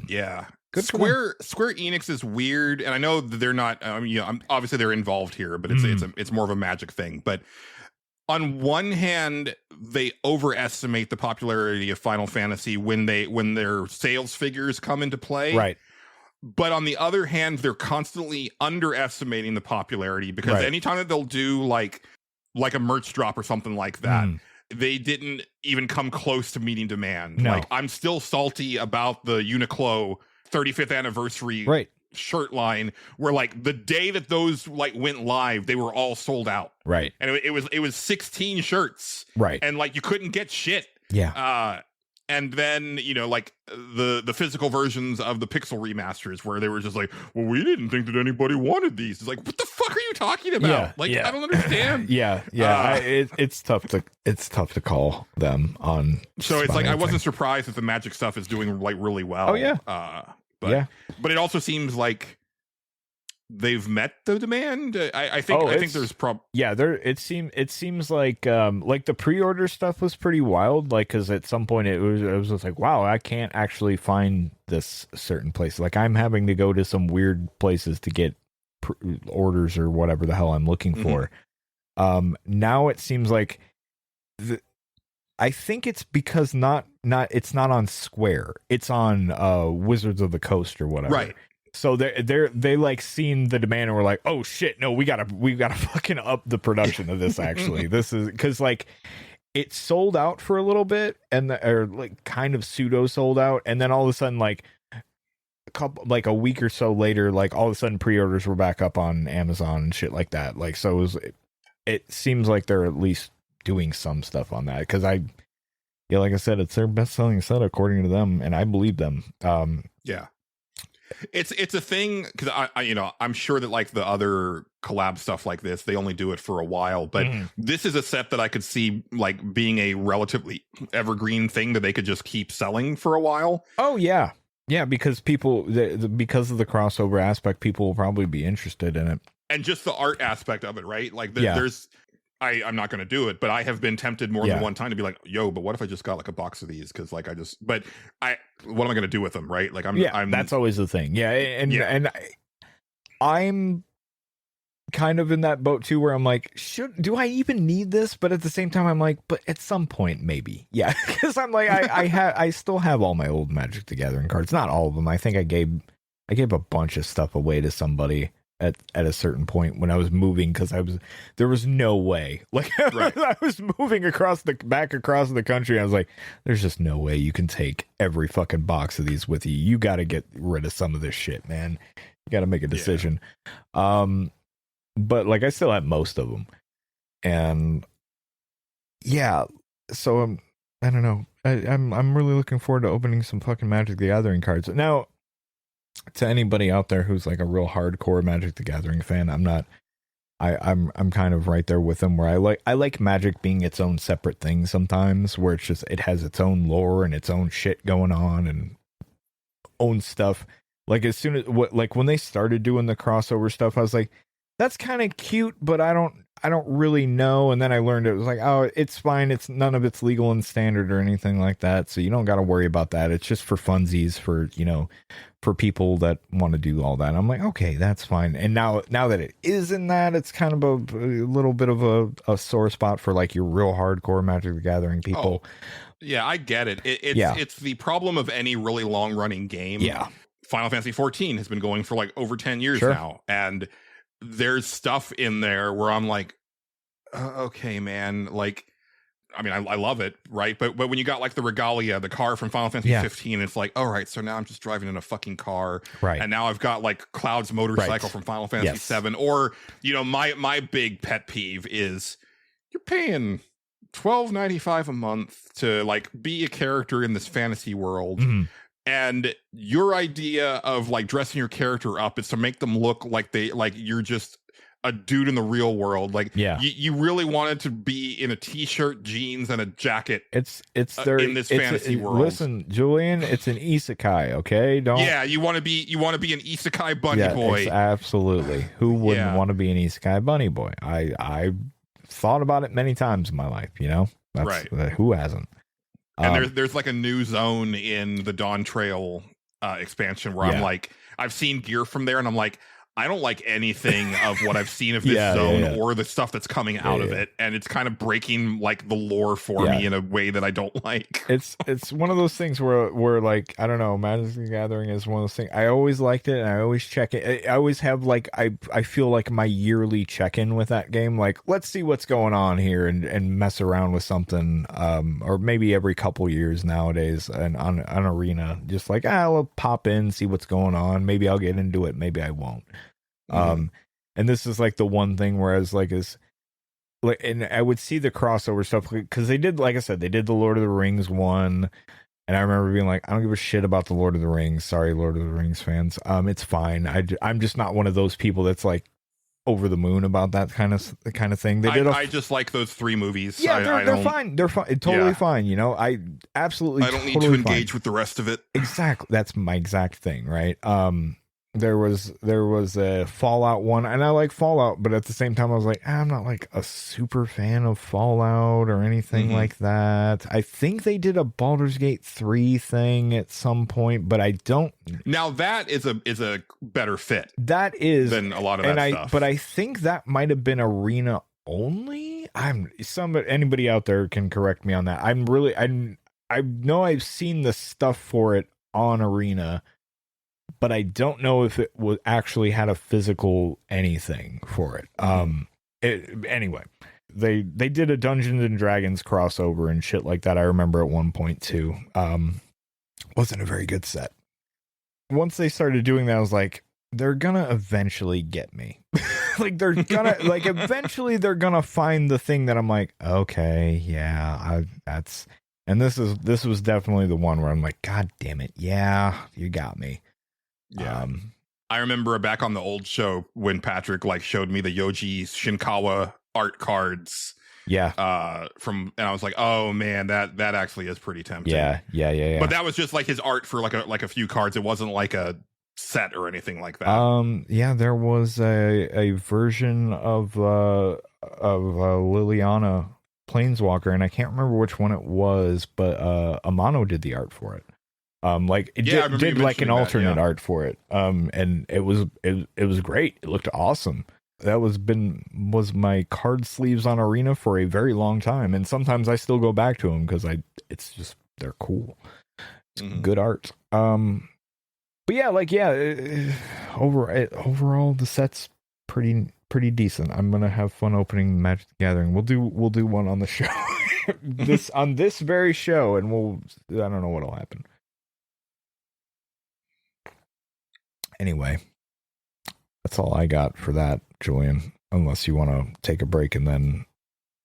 Yeah. Good Square Enix is weird, and I know that they're not. Obviously they're involved here, but it's more of a Magic thing. But on one hand, they overestimate the popularity of Final Fantasy when their sales figures come into play, right? But on the other hand, they're constantly underestimating the popularity, because anytime that they'll do like a merch drop or something like that. They didn't even come close to meeting demand. No. Like, I'm still salty about the Uniqlo 35th anniversary shirt line, where like the day that those like went live, they were all sold out. Right. And it was 16 shirts. Right. And like, you couldn't get shit. Yeah. And then, like the physical versions of the Pixel remasters, where they were just like, well, we didn't think that anybody wanted these. It's like, what the fuck are you talking about? I don't understand. It's tough to call them on. So it's like, I wasn't surprised that the Magic stuff is doing like really well. Oh yeah. But it also seems like they've met the demand. I think there's it seems like the pre-order stuff was pretty wild, like, because at some point it was just like, wow, I can't actually find this certain place, like I'm having to go to some weird places to get orders or whatever the hell I'm looking for. Now it seems like I think it's because it's not on Square, it's on Wizards of the Coast or whatever, right? So they like seen the demand and were like, oh shit, no, we gotta fucking up the production of this. Actually, this is because like it sold out for a little bit, or like kind of pseudo sold out, and then all of a sudden, like a week or so later, like all of a sudden pre-orders were back up on Amazon and shit like that. Like, so it seems like they're at least doing some stuff on that, because like I said, it's their best selling set according to them, and I believe them. It's a thing, because I'm sure that like the other collab stuff like this, they only do it for a while, but this is a set that I could see like being a relatively evergreen thing that they could just keep selling for a while. Oh yeah, because people because of the crossover aspect, people will probably be interested in it, and just the art aspect of it, right? Like there's I'm not going to do it, but I have been tempted more than one time to be like, yo, but what if I just got like a box of these? Because like what am I going to do with them, right? Like that's always the thing. Yeah, and I'm kind of in that boat too, where I'm like, do I even need this? But at the same time, I'm like, but at some point, maybe, yeah, because I'm like, I still have all my old Magic the Gathering cards, not all of them. I think I gave a bunch of stuff away to somebody at a certain point when I was moving, because there was no way, like right. I was moving across the country. I was like, there's just no way you can take every fucking box of these with you. You got to get rid of some of this shit, man. You got to make a decision. But like I still have most of them, and yeah, so I don't know. I'm really looking forward to opening some fucking Magic the Gathering cards now. To anybody out there who's like a real hardcore Magic the Gathering fan, I'm not. I'm kind of right there with them, where I like Magic being its own separate thing sometimes, where it has its own lore and its own shit going on and own stuff. Like as soon as when they started doing the crossover stuff, I was like, that's kind of cute, but I don't really know. And then I learned it was like, oh, it's fine. It's none of it's legal and standard or anything like that. So you don't got to worry about that. It's just for funsies, for people that want to do all that. I'm like, okay, that's fine. And now that it is in that, it's kind of a little bit of a sore spot for like your real hardcore Magic the Gathering people. Oh, yeah, I get it. It's the problem of any really long running game. Yeah. Final Fantasy 14 has been going for like over 10 years now. And there's stuff in there where I'm like, okay, man, like, I mean, I love it, right? But when you got like the Regalia, the car from Final Fantasy 15, it's like, all right, so now I'm just driving in a fucking car, right? And now I've got like Cloud's motorcycle from Final Fantasy 7, or my big pet peeve is you're paying $12.95 a month to like be a character in this fantasy world. Mm-hmm. And your idea of like dressing your character up is to make them look like you're just a dude in the real world. Like, you really wanted to be in a t-shirt, jeans, and a jacket. It's in this fantasy world. Listen, Julian, it's an isekai, okay? You want to be an isekai bunny boy. Absolutely. Who wouldn't want to be an isekai bunny boy? I thought about it many times in my life. That's, right? Who hasn't? And there's like a new zone in the Dawn Trail expansion where I'm like, I've seen gear from there, and I'm like, I don't like anything of what I've seen of this zone or the stuff that's coming out of it, and it's kind of breaking like the lore for me in a way that I don't like. It's one of those things where like, I don't know, Magic the Gathering is one of those things. I always liked it, and I always check it. I always have like I feel like my yearly check-in with that game. Like, let's see what's going on here and mess around with something. Or maybe every couple years nowadays, and on Arena, just like I'll pop in, see what's going on. Maybe I'll get into it. Maybe I won't. And this is like the one thing where I was like, and I would see the crossover stuff because they did, like I said, they did the Lord of the Rings one, and I remember being like, I don't give a shit about the Lord of the Rings. Sorry, Lord of the Rings fans. It's fine. I'm just not one of those people that's like over the moon about that kind of thing. I just like those 3 movies. Yeah, they're fine. They're fine. Totally fine. I absolutely. I don't need to engage with the rest of it. Exactly. That's my exact thing. Right. There was a Fallout one, and I like Fallout, but at the same time I was like, I'm not like a super fan of Fallout or anything like that. I think they did a Baldur's Gate 3 thing at some point, but I don't. Now that is a better fit. That is than a lot of that stuff. But I think that might have been Arena only. Anybody out there can correct me on that. I know I've seen the stuff for it on Arena, but I don't know if it was actually had a physical anything for it. Anyway, they did a Dungeons and Dragons crossover and shit like that. I remember at one point too. Wasn't a very good set. Once they started doing that, I was like, they're gonna eventually get me. Like eventually they're gonna find the thing that I'm like, okay, yeah, that's. And this was definitely the one where I'm like, God damn it, yeah, you got me. Yeah. I remember back on the old show when Patrick like showed me the Yoji Shinkawa art cards. Yeah. And I was like, oh man, that actually is pretty tempting. Yeah. But that was just like his art for like a few cards. It wasn't like a set or anything like that. Yeah, there was a version of Liliana Planeswalker, and I can't remember which one it was, but Amano did the art for it. Like it did like an alternate art for it. And it was great. It looked awesome. That was my card sleeves on Arena for a very long time, and sometimes I still go back to them because it's just they're cool. It's good art. But yeah, overall the set's pretty decent. I'm gonna have fun opening Magic the Gathering. We'll do one on the show, on this very show, and I don't know what'll happen. Anyway, that's all I got for that, Julian. Unless you want to take a break and then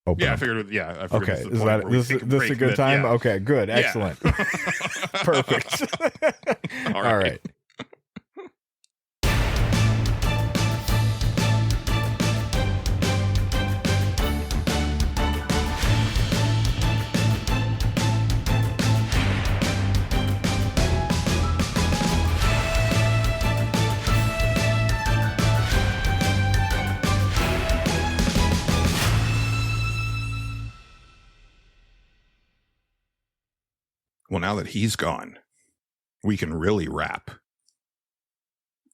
open. Yeah, up. I figured. Okay, is this a good time? Yeah. Okay, good, excellent, perfect. All right. Well, now that he's gone, we can really wrap.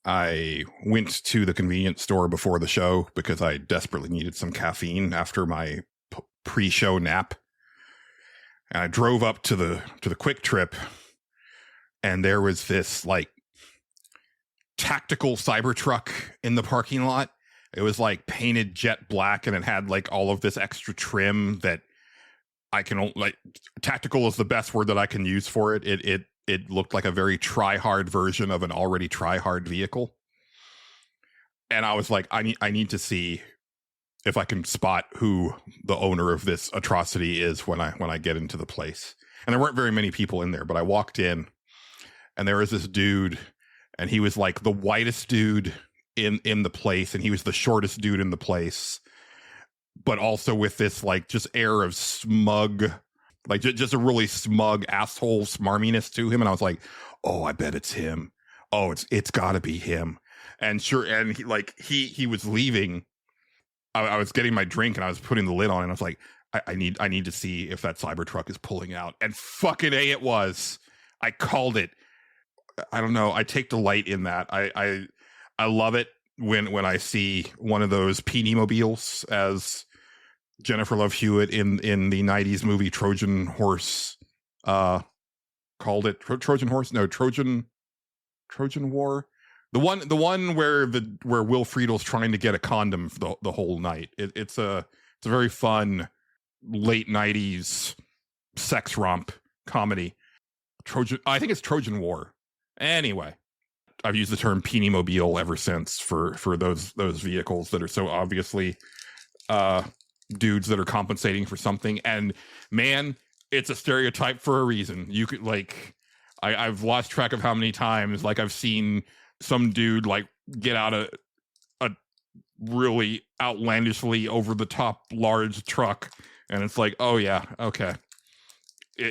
I went to the convenience store before the show because I desperately needed some caffeine after my pre-show nap. And I drove up to the Quick Trip, and there was this like tactical Cybertruck in the parking lot. It was like painted jet black, and it had like all of this extra trim that I can like. Tactical is the best word that I can use for it. It looked like a very try-hard version of an already try-hard vehicle. And I was like, I need to see if I can spot who the owner of this atrocity is when I get into the place. And there weren't very many people in there, but I walked in, and there was this dude, and he was like the whitest dude in the place, and he was the shortest dude in the place, but also with this like just air of smug, like just a really smug asshole smarminess to him. And I was like, oh, I bet it's him. Oh, it's gotta be him. And sure. And he was leaving. I was getting my drink and I was putting the lid on, and I was like, I need to see if that Cybertruck is pulling out. And fucking A, it was. I called it. I don't know. I take delight in that. I love it when I see one of those PD mobiles, as Jennifer Love Hewitt in the 90s movie Trojan Horse called it. Trojan Horse? No, Trojan War. The one where Will Friedel's trying to get a condom for the whole night. It's a very fun late 90s sex romp comedy. I think it's Trojan War. Anyway, I've used the term Peenie Mobile ever since for those vehicles that are so obviously dudes that are compensating for something. And man, it's a stereotype for a reason. You could like, I've lost track of how many times like I've seen some dude like get out a really outlandishly over the top large truck, and it's like, oh yeah, okay.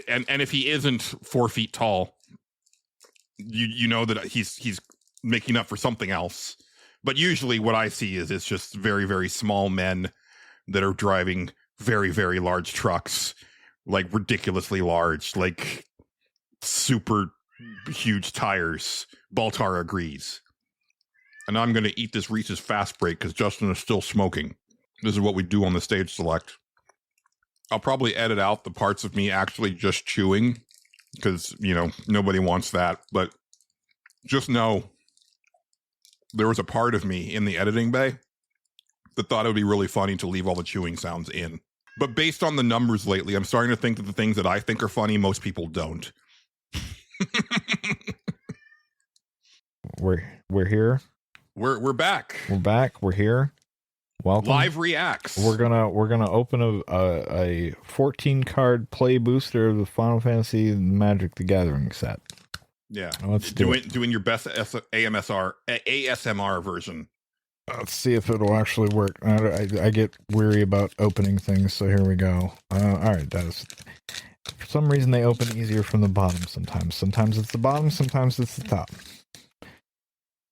And if he isn't 4 feet tall, you know that he's making up for something else. But usually what I see is it's just very, very small men that are driving very, very large trucks, like ridiculously large, like super huge tires. Baltar agrees. And I'm going to eat this Reese's Fast Break because Justin is still smoking. This is what we do on the Stage Select. I'll probably edit out the parts of me actually just chewing because, you know, nobody wants that. But just know there was a part of me in the editing bay that thought it would be really funny to leave all the chewing sounds in. But based on the numbers lately, I'm starting to think that the things that I think are funny, most people don't. We're here. We're back. We're back. We're here. Welcome. Live reacts. We're gonna open a 14 card play booster of the Final Fantasy Magic the Gathering set. Yeah, let's doing your best ASMR version. Let's see if it'll actually work. I get weary about opening things, so here we go. All right, for some reason they open easier from the bottom sometimes. Sometimes it's the bottom, sometimes it's the top.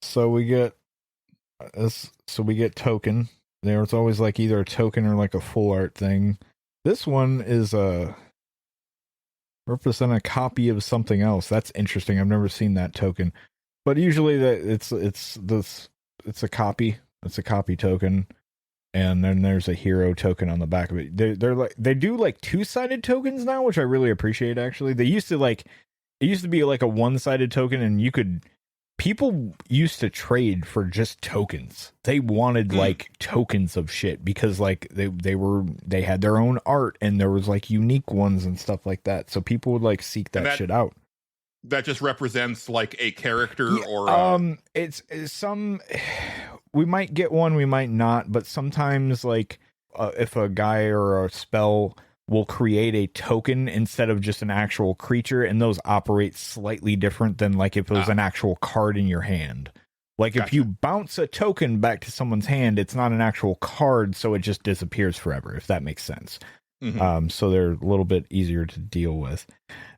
So we get this. So we get token. There's always like either a token or like a full art thing. This one is represent a copy of something else. That's interesting. I've never seen that token, but usually it's a copy. It's a copy token, and then there's a hero token on the back of it. They do like 2-sided tokens now, which I really appreciate. Actually, it used to be like a 1-sided token, and people used to trade for just tokens. They wanted like tokens of shit because like they had their own art, and there was like unique ones and stuff like that. So people would like seek that shit out. That just represents like a character or it's some. We might get one, we might not, but sometimes like if a guy or a spell will create a token instead of just an actual creature, and those operate slightly different than like if it was an actual card in your hand. Like if you bounce a token back to someone's hand, it's not an actual card, so it just disappears forever, if that makes sense. So they're a little bit easier to deal with.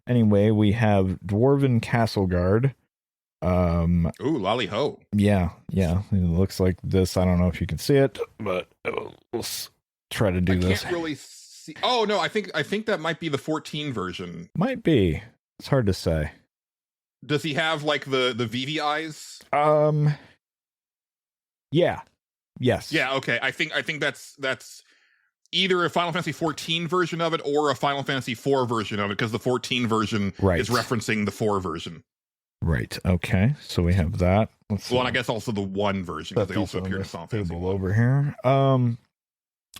Anyway, we have Dwarven Castle Guard. Ooh, lolly ho. Yeah. It looks like this. I don't know if you can see it, but we'll try to do this. I can't really see. Oh no, I think that might be the 14 version. Might be. It's hard to say. Does he have like the VV eyes? Yeah. Yes. Yeah. Okay. I think that's either a Final Fantasy 14 version of it or a Final Fantasy 4 version of it, because the 14 version is referencing the 4 version. Right. Okay. So we have that. Well, and I guess also the 1 version, because they also appear in Final Fantasy over here.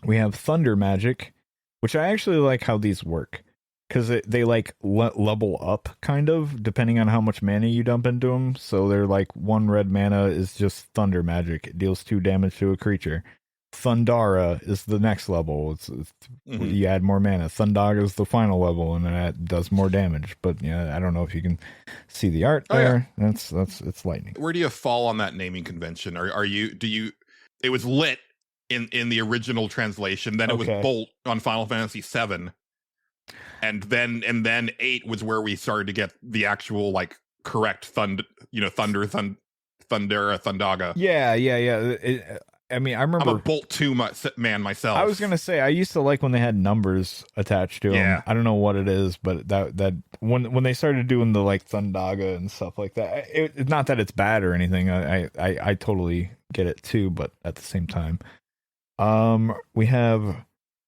We have Thunder Magic, which I actually like how these work, because they like level up kind of depending on how much mana you dump into them. So they're like 1 red mana is just Thunder Magic. It deals 2 damage to a creature. Thundara is the next level. You add more mana. Thundaga is the final level, and that does more damage. But yeah, I don't know if you can see the art there. Yeah. It's lightning. Where do you fall on that naming convention? It was lit in the original translation, then it was Bolt on Final Fantasy 7. And then 8 was where we started to get the actual like correct Thundaga. Yeah. I mean, I remember. I'm a Bolt 2 man myself. I was gonna say I used to like when they had numbers attached to them. I don't know what it is, but that when they started doing the like Thundaga and stuff like that, it's not that it's bad or anything. I totally get it too, but at the same time, we have.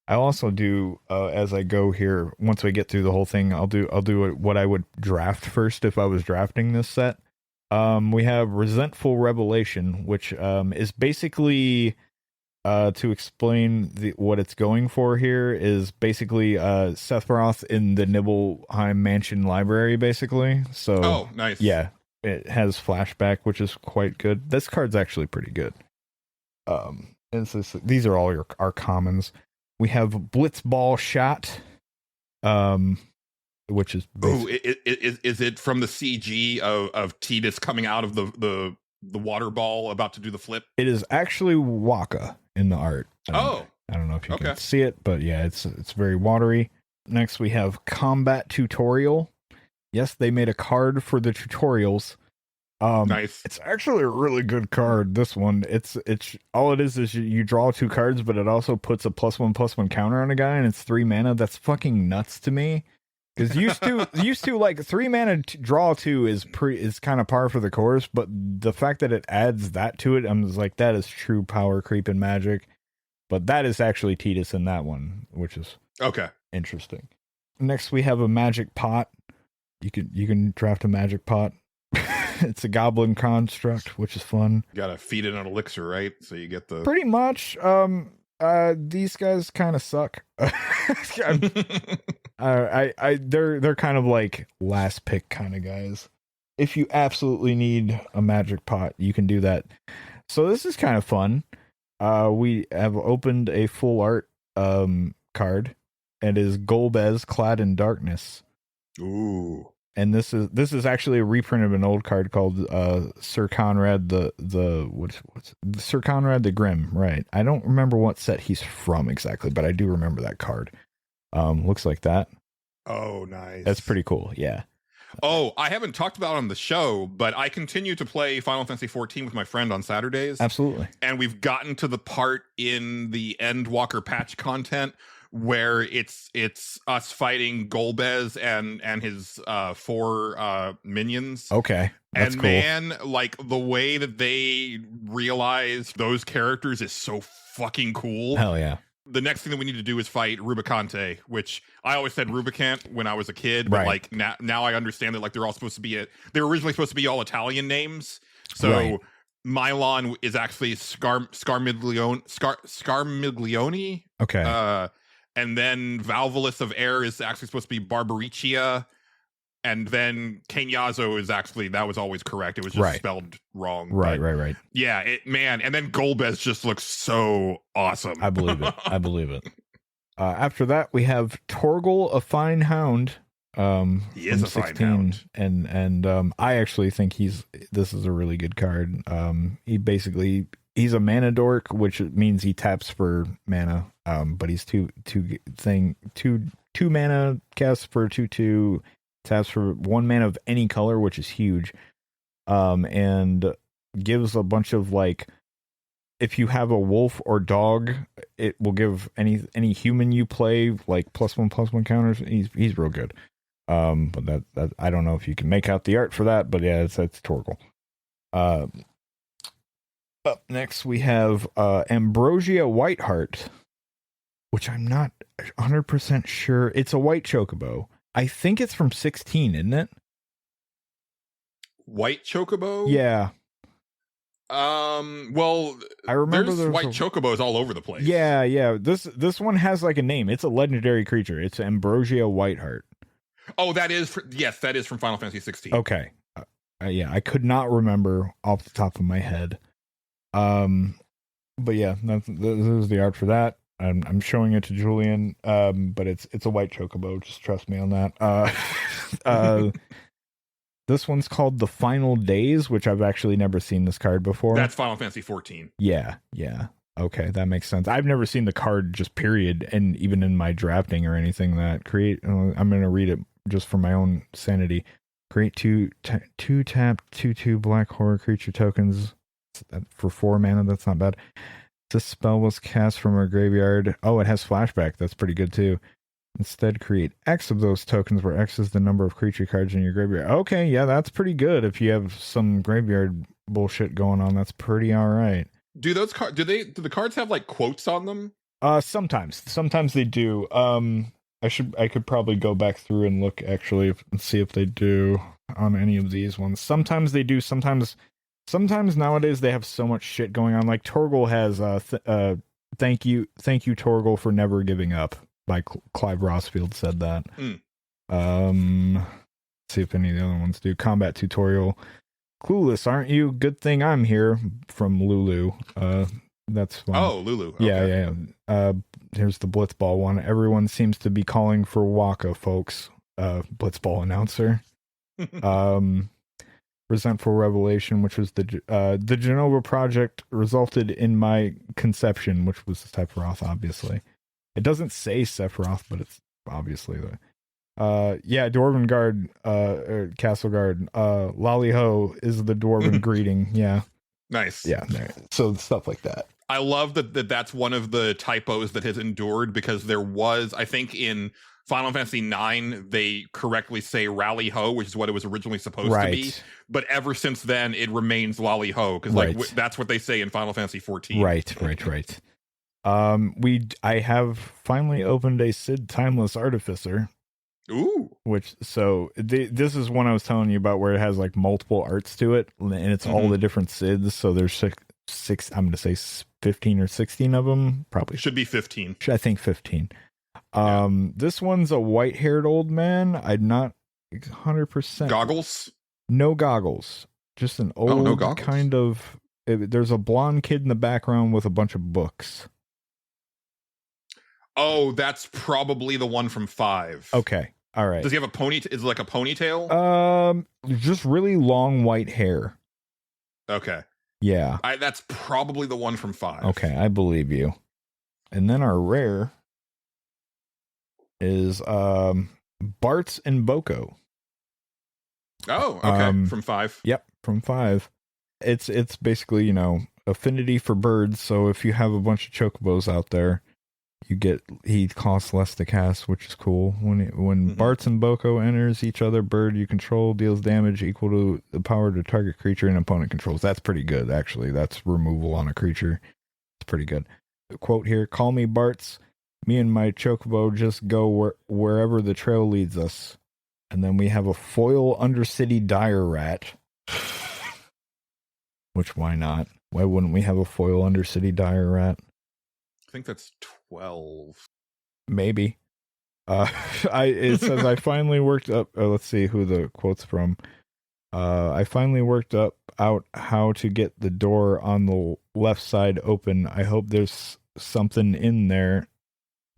I also do as I go here. Once we get through the whole thing, I'll do what I would draft first if I was drafting this set. We have Resentful Revelation, which is basically to explain what it's going for here is basically Sephiroth in the Nibelheim Mansion library, basically. So, nice. Yeah, it has flashback, which is quite good. This card's actually pretty good. These are all our commons. We have Blitzball Shot. Which is is it from the CG of Tidus coming out of the water ball about to do the flip? It is actually Waka in the art. I don't know if you can see it, but yeah, it's very watery. Next we have Combat Tutorial. Yes, they made a card for the tutorials. Nice. It's actually a really good card. This one, it's all it is you draw 2 cards, but it also puts a +1/+1 counter on a guy, and it's 3 mana. That's fucking nuts to me. Because used to like 3 mana draw 2 is kind of par for the course, but the fact that it adds that to it, I'm just like, that is true power creep in Magic. But that is actually Tidus in that one, which is interesting. Next we have a Magic Pot. You can draft a Magic Pot. It's a goblin construct, which is fun. You gotta feed it an elixir, right? So you get the pretty much. These guys kind of suck. They're kind of like last pick kind of guys. If you absolutely need a Magic Pot, you can do that. So this is kind of fun. We have opened a full art card. It is Golbez Clad in Darkness. Ooh. And this is actually a reprint of an old card called Sir Conrad Sir Conrad the Grim, right? I don't remember what set he's from exactly, but I do remember that card. Looks like that. Oh, nice. That's pretty cool, yeah. Oh, I haven't talked about it on the show, but I continue to play Final Fantasy 14 with my friend on Saturdays. Absolutely. And we've gotten to the part in the Endwalker patch content where it's us fighting Golbez and his 4 minions. Okay. That's and cool. Man, like the way that they realize those characters is so fucking cool. Hell yeah. The next thing that we need to do is fight Rubicante, which I always said Rubicant when I was a kid, but like now I understand that like they're all supposed to be they're originally supposed to be all Italian names. So Milon is actually Scarmiglione. Okay. And then Valvolus of Air is actually supposed to be Barbaricia. And then Kenyazo is actually, that was always correct. It was just spelled wrong. Right. Yeah, and then Golbez just looks so awesome. I believe it. After that, we have Torgal, a fine hound. He is a 16, fine hound. And I actually think this is a really good card. He's a mana dork, which means he taps for mana. But he's two mana casts for 2/2. Taps for 1 mana of any color, which is huge. And gives a bunch of like, if you have a wolf or dog, it will give any human you play like +1/+1 counters. He's real good. But that I don't know if you can make out the art for that, but yeah, that's Torgal. Up next we have Ambrosia Whiteheart, which I'm not 100% sure. It's a white chocobo. I think it's from 16, isn't it? White chocobo? Yeah. Well, I remember there's white chocobos all over the place. Yeah. This one has like a name. It's a legendary creature. It's Ambrosia Whiteheart. Oh, that is from Final Fantasy 16. Okay. Yeah, I could not remember off the top of my head. But yeah, this is the art for that. I'm showing it to Julian, but it's a white chocobo. Just trust me on that. This one's called The Final Days, which I've actually never seen this card before. That's Final Fantasy 14. Yeah. Okay, that makes sense. I've never seen the card just period, and even in my drafting or anything that I'm going to read it just for my own sanity. Create 2 tap 2/2 black horror creature tokens for 4 mana. That's not bad. This spell was cast from a graveyard. Oh, it has flashback. That's pretty good too. Instead, create X of those tokens, where X is the number of creature cards in your graveyard. Okay, yeah, that's pretty good. If you have some graveyard bullshit going on, that's pretty all right. Do those cards? Do the cards have like quotes on them? Sometimes they do. I could probably go back through and look actually and see if they do on any of these ones. Sometimes they do. Sometimes nowadays they have so much shit going on. Like Torgal has thank you Torgal for never giving up by Clive Rossfield said that. See if any of the other ones do. Combat tutorial. Clueless, aren't you? Good thing I'm here from Lulu. That's fun. Oh, Lulu. Okay. Yeah. Here's the Blitzball one. Everyone seems to be calling for Waka, folks. Blitzball announcer. Resentful Revelation, which was the Genova project, resulted in my conception, which was Sephiroth, obviously. It doesn't say Sephiroth, but it's obviously the Dwarven Guard, Castle Guard, Lolly Ho is the Dwarven greeting. Yeah. Nice. Yeah. So stuff like that. I love that's one of the typos that has endured, because there was, I think in Final Fantasy 9, they correctly say Rally Ho, which is what it was originally supposed to be. But ever since then, it remains Lolly Ho, because that's what they say in Final Fantasy 14. Right. I have finally opened a Sid Timeless Artificer. Ooh. This is one I was telling you about, where it has like multiple arts to it, and it's all the different Sids. So there's six. I'm going to say 15 or 16 of them. Probably should be 15. I think 15. This one's a white-haired old man. I'm not 100%. Goggles? No goggles. Just an old kind of. There's a blonde kid in the background with a bunch of books. Oh, that's probably the one from 5. Okay. All right. Does he have a ponytail? Is it like a ponytail? Just really long white hair. Okay. Yeah. That's probably the one from 5. Okay, I believe you. And then our rare is Bart's and Boko. Oh, okay. From 5. Yep, from 5. It's basically, affinity for birds. So if you have a bunch of chocobos out there, he costs less to cast, which is cool. When Bart's and Boko enters, each other bird you control deals damage equal to the power to target creature and opponent controls. That's pretty good, actually. That's removal on a creature. It's pretty good. The quote here: "Call me Bart's. Me and my chocobo just go wherever the trail leads us." And then we have a foil Undercity Dire Rat. Which, why not? Why wouldn't we have a foil Undercity Dire Rat? I think that's 12. Maybe. It says, I finally worked up, let's see who the quote's from. I finally worked out how to get the door on the left side open. I hope there's something in there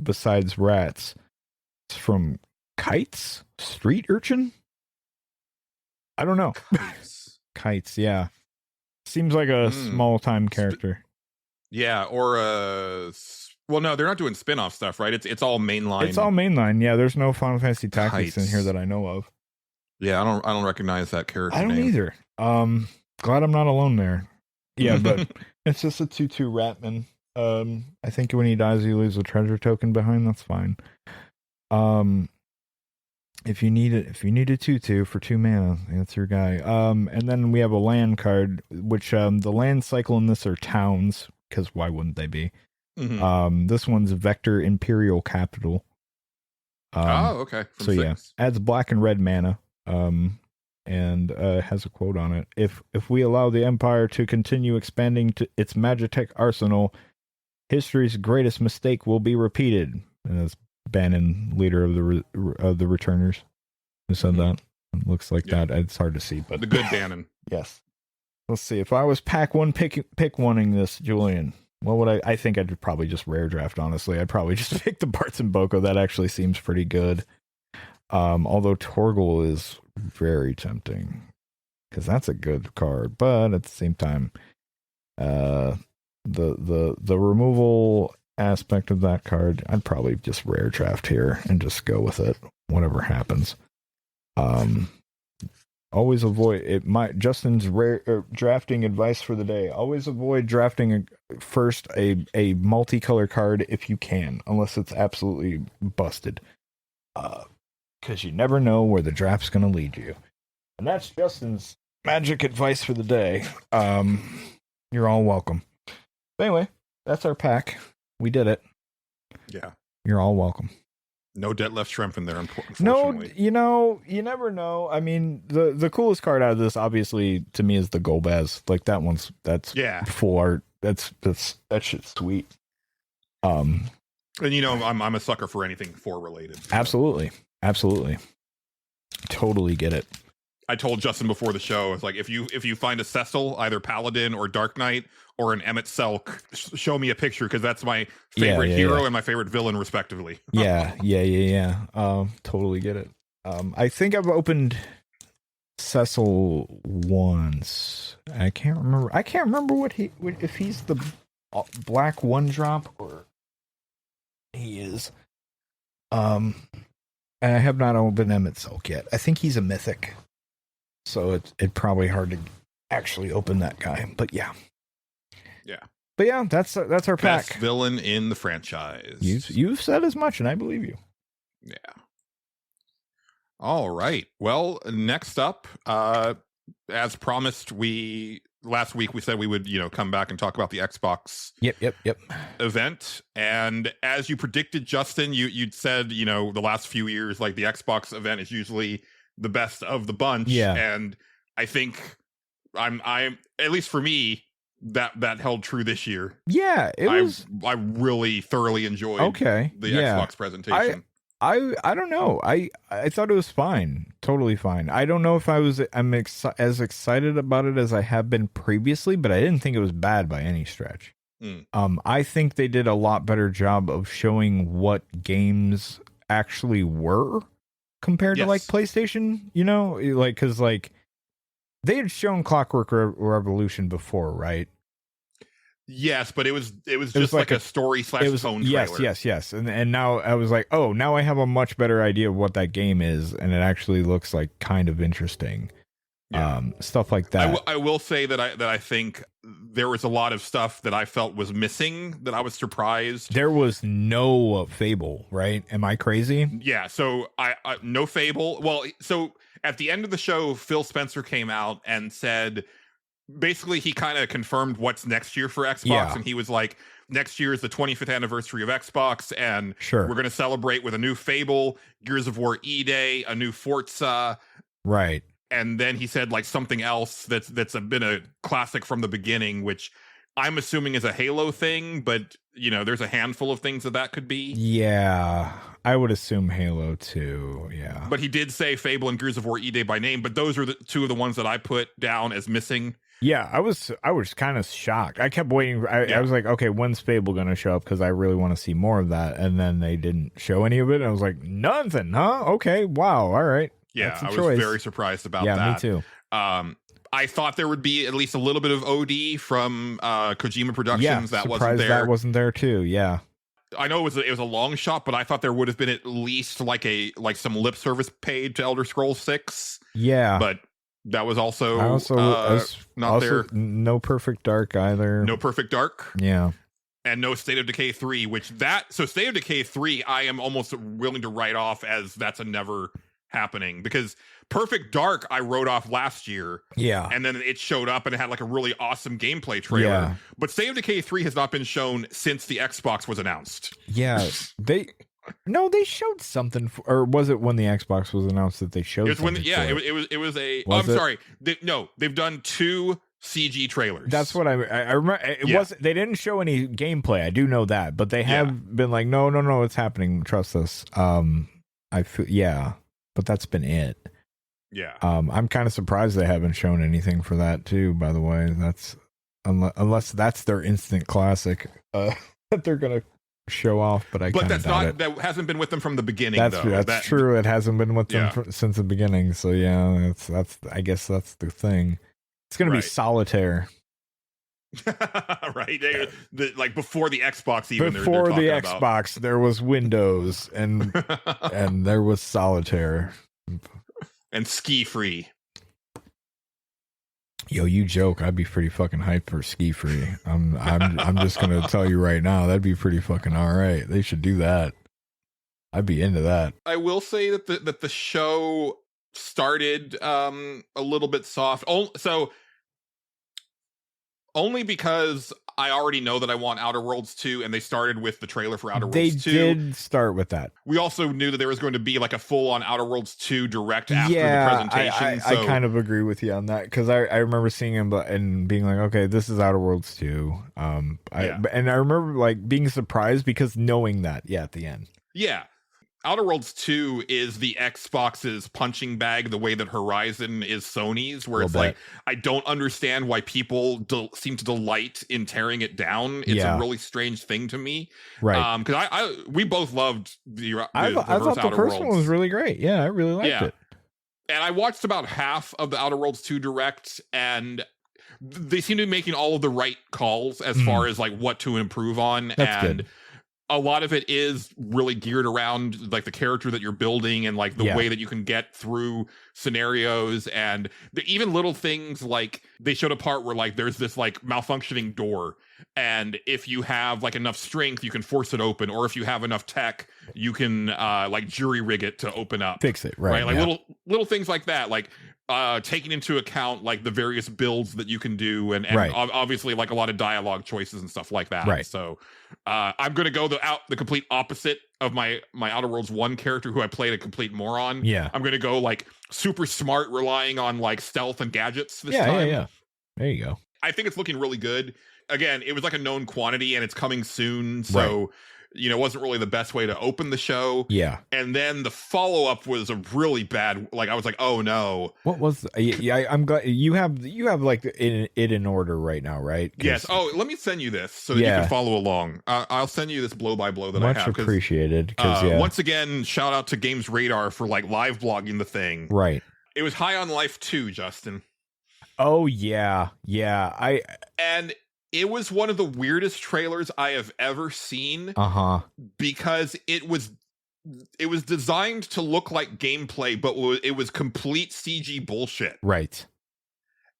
besides rats. It's from Kites? Street Urchin? I don't know. Kites, yeah. Seems like a small-time character. Yeah, or well, no, they're not doing spin-off stuff, right? It's all mainline. It's all mainline. Yeah, there's no Final Fantasy Tactics in here that I know of. Yeah, I don't recognize that character. I don't name. either. Glad I'm not alone there. Yeah, but it's just a 2/2 Ratman. I think when he dies, he leaves a treasure token behind. That's fine. If you need a 2/2 for 2 mana, that's your guy. And then we have a land card, which the land cycle in this are towns, because why wouldn't they be? This one's Vector Imperial Capital. Okay. From 6. Yeah, adds black and red mana. And has a quote on it. If we allow the Empire to continue expanding to its Magitech arsenal, history's greatest mistake will be repeated. And that's Bannon, leader of the Returners, who said that. It looks like that. It's hard to see, but the good Bannon. Yes. Let's see. If I was pick one-ing this, Julian, what would I think I'd probably just rare draft, honestly. I'd probably just pick the Bart's and Boko. That actually seems pretty good. Although Torgal is very tempting, because that's a good card, but at the same time, the removal aspect of that card, I'd probably just rare draft here and just go with it, whatever happens. Always avoid it. Justin's rare drafting advice for the day: always avoid drafting first a multicolor card if you can, unless it's absolutely busted. Because you never know where the draft's going to lead you. And that's Justin's magic advice for the day. You're all welcome. But anyway, that's our pack. We did it. Yeah. You're all welcome. No Detlef Schrempf in there, No, unfortunately. you never know. I mean, the coolest card out of this, obviously, to me, is the Golbaz. Like, that's full art. That shit's sweet. And I'm a sucker for anything 4 related. Absolutely. Totally get it. I told Justin before the show, it's like, if you find a Cecil, either Paladin or Dark Knight or an Emmett Selk, show me a picture, because that's my favorite hero and my favorite villain, respectively. Yeah. Totally get it. I think I've opened Cecil once. I can't remember if he's the black 1-drop or he is. And I have not opened Emmett Selk yet. I think he's a mythic, so it's probably hard to actually open that guy. But yeah. But yeah, that's our pack. Best villain in the franchise. You've said as much, and I believe you. Yeah. All right. Well, next up, as promised, last week we said we would, come back and talk about the Xbox event. And as you predicted, Justin, you'd said, the last few years, like, the Xbox event is usually the best of the bunch. Yeah. And I think I'm at least for me, that held true this year. Yeah, I really thoroughly enjoyed the Xbox presentation. I don't know. I thought it was fine. Totally fine. I don't know if I'm as excited about it as I have been previously, but I didn't think it was bad by any stretch. I think they did a lot better job of showing what games actually were compared to like PlayStation, because they had shown Clockwork Revolution before, right? Yes, but it was just like a story / phone trailer. Yes. And now I was like, oh, now I have a much better idea of what that game is, and it actually looks like kind of interesting. Yeah. Stuff like that. I will say that I think there was a lot of stuff that I felt was missing that I was surprised. There was no Fable, right? Am I crazy? Yeah, so I no Fable. Well, so at the end of the show, Phil Spencer came out and said, basically he kind of confirmed what's next year for Xbox, and he was like, next year is the 25th anniversary of Xbox, and we're going to celebrate with a new Fable, Gears of War E-Day, a new Forza. Right. And then he said like something else that's been a classic from the beginning, which I'm assuming is a Halo thing, but there's a handful of things that could be. Yeah, I would assume Halo too. Yeah, but he did say Fable and Gears of War E-Day by name, but those are the two of the ones that I put down as missing. Yeah, I was kind of shocked. I kept waiting. I was like, okay, when's Fable going to show up? Because I really want to see more of that. And then they didn't show any of it. And I was like, nothing, huh? Okay, wow, all right. Yeah, I was very surprised about that. Yeah, me too. I thought there would be at least a little bit of OD from Kojima Productions. That wasn't there. That wasn't there too. Yeah, I know it was a long shot, but I thought there would have been at least like some lip service paid to Elder Scrolls 6. Yeah, but that was also not there. No Perfect Dark either. No Perfect Dark. Yeah. And no State of Decay 3, so State of Decay 3, I am almost willing to write off as that's a never happening, because Perfect Dark I wrote off last year. Yeah. And then it showed up and it had like a really awesome gameplay trailer. Yeah. But State of Decay 3 has not been shown since the Xbox was announced. Yeah. They showed something or was it when the Xbox was announced that they showed it was something? It was a sorry. They've done 2 CG trailers. That's what I remember. It wasn't. They didn't show any gameplay. I do know that, but they have been like, no, it's happening. Trust us. But that's been it. Yeah. I'm kind of surprised they haven't shown anything for that too. By the way, that's unless that's their instant classic that they're gonna show off. But that's not it. That hasn't been with them from the beginning. That's true. It hasn't been with them since the beginning. So yeah, that's I guess that's the thing. It's gonna be Solitaire. Right, like before the Xbox, even before the Xbox, there was Windows and there was Solitaire and Ski Free. Yo, you joke. I'd be pretty fucking hyped for Ski Free. I'm just gonna tell you right now, that'd be pretty fucking all right. They should do that. I'd be into that. I will say that the show started a little bit soft. Only because I already know that I want Outer Worlds 2, and they started with the trailer for Outer Worlds 2. They did start with that. We also knew that there was going to be like a full-on Outer Worlds 2 direct after the presentation. I kind of agree with you on that, because I remember seeing him and being like, okay, this is Outer Worlds 2. And I remember like being surprised because knowing that, at the end. Yeah. Outer Worlds 2 is the Xbox's punching bag the way that Horizon is Sony's, where it's like, I don't understand why people seem to delight in tearing it down. It's a really strange thing to me. Right. Because we both loved I thought the first one was really great. Yeah, I really liked it. And I watched about half of the Outer Worlds 2 Direct, and they seem to be making all of the right calls as far as like what to improve on. That's good. A lot of it is really geared around like the character that you're building and like the way that you can get through scenarios, and even little things like they showed a part where like there's this like malfunctioning door, and if you have like enough strength you can force it open, or if you have enough tech you can like jury rig it to open up, fix it, right? Like little things like that, like taking into account like the various builds that you can do, and obviously like a lot of dialogue choices and stuff like that. Right. So I'm gonna go the complete opposite of my Outer Worlds 1 character, who I played a complete moron. Yeah. I'm gonna go like super smart, relying on like stealth and gadgets this time. Yeah. There you go. I think it's looking really good. Again, it was like a known quantity and it's coming soon, so it wasn't really the best way to open the show. Yeah. And then the follow-up was a really bad, like I was like, oh no. What was I'm glad you have like it in order right now, right? Yes. Oh, let me send you this so that you can follow along. I'll send you this blow by blow that I have. Much appreciated. Once again, shout out to Games Radar for like live blogging the thing. Right. It was High on Life 2, Justin. Oh yeah. And it was one of the weirdest trailers I have ever seen. Because it was designed to look like gameplay, but it was complete CG bullshit. Right.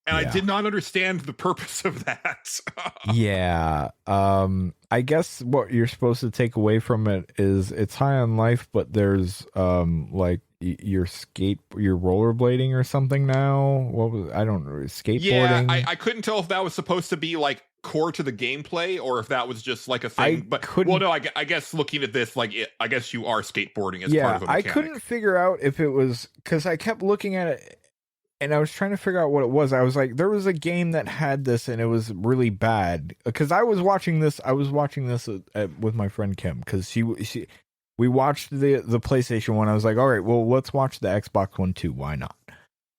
And I did not understand the purpose of that. Yeah. I guess what you're supposed to take away from it is it's high on life, but there's like you're rollerblading or something now. I don't know, skateboarding. Yeah, I couldn't tell if that was supposed to be like core to the gameplay or if that was just like a thing. I guess looking at this, like I guess you are skateboarding as part of a mechanic. I couldn't figure out if it was because I kept looking at it. And I was trying to figure out what it was. I was like, there was a game that had this, and it was really bad. Because I was watching this. With my friend Kim, because we watched the PlayStation one. I was like, all right, well, let's watch the Xbox one too. Why not?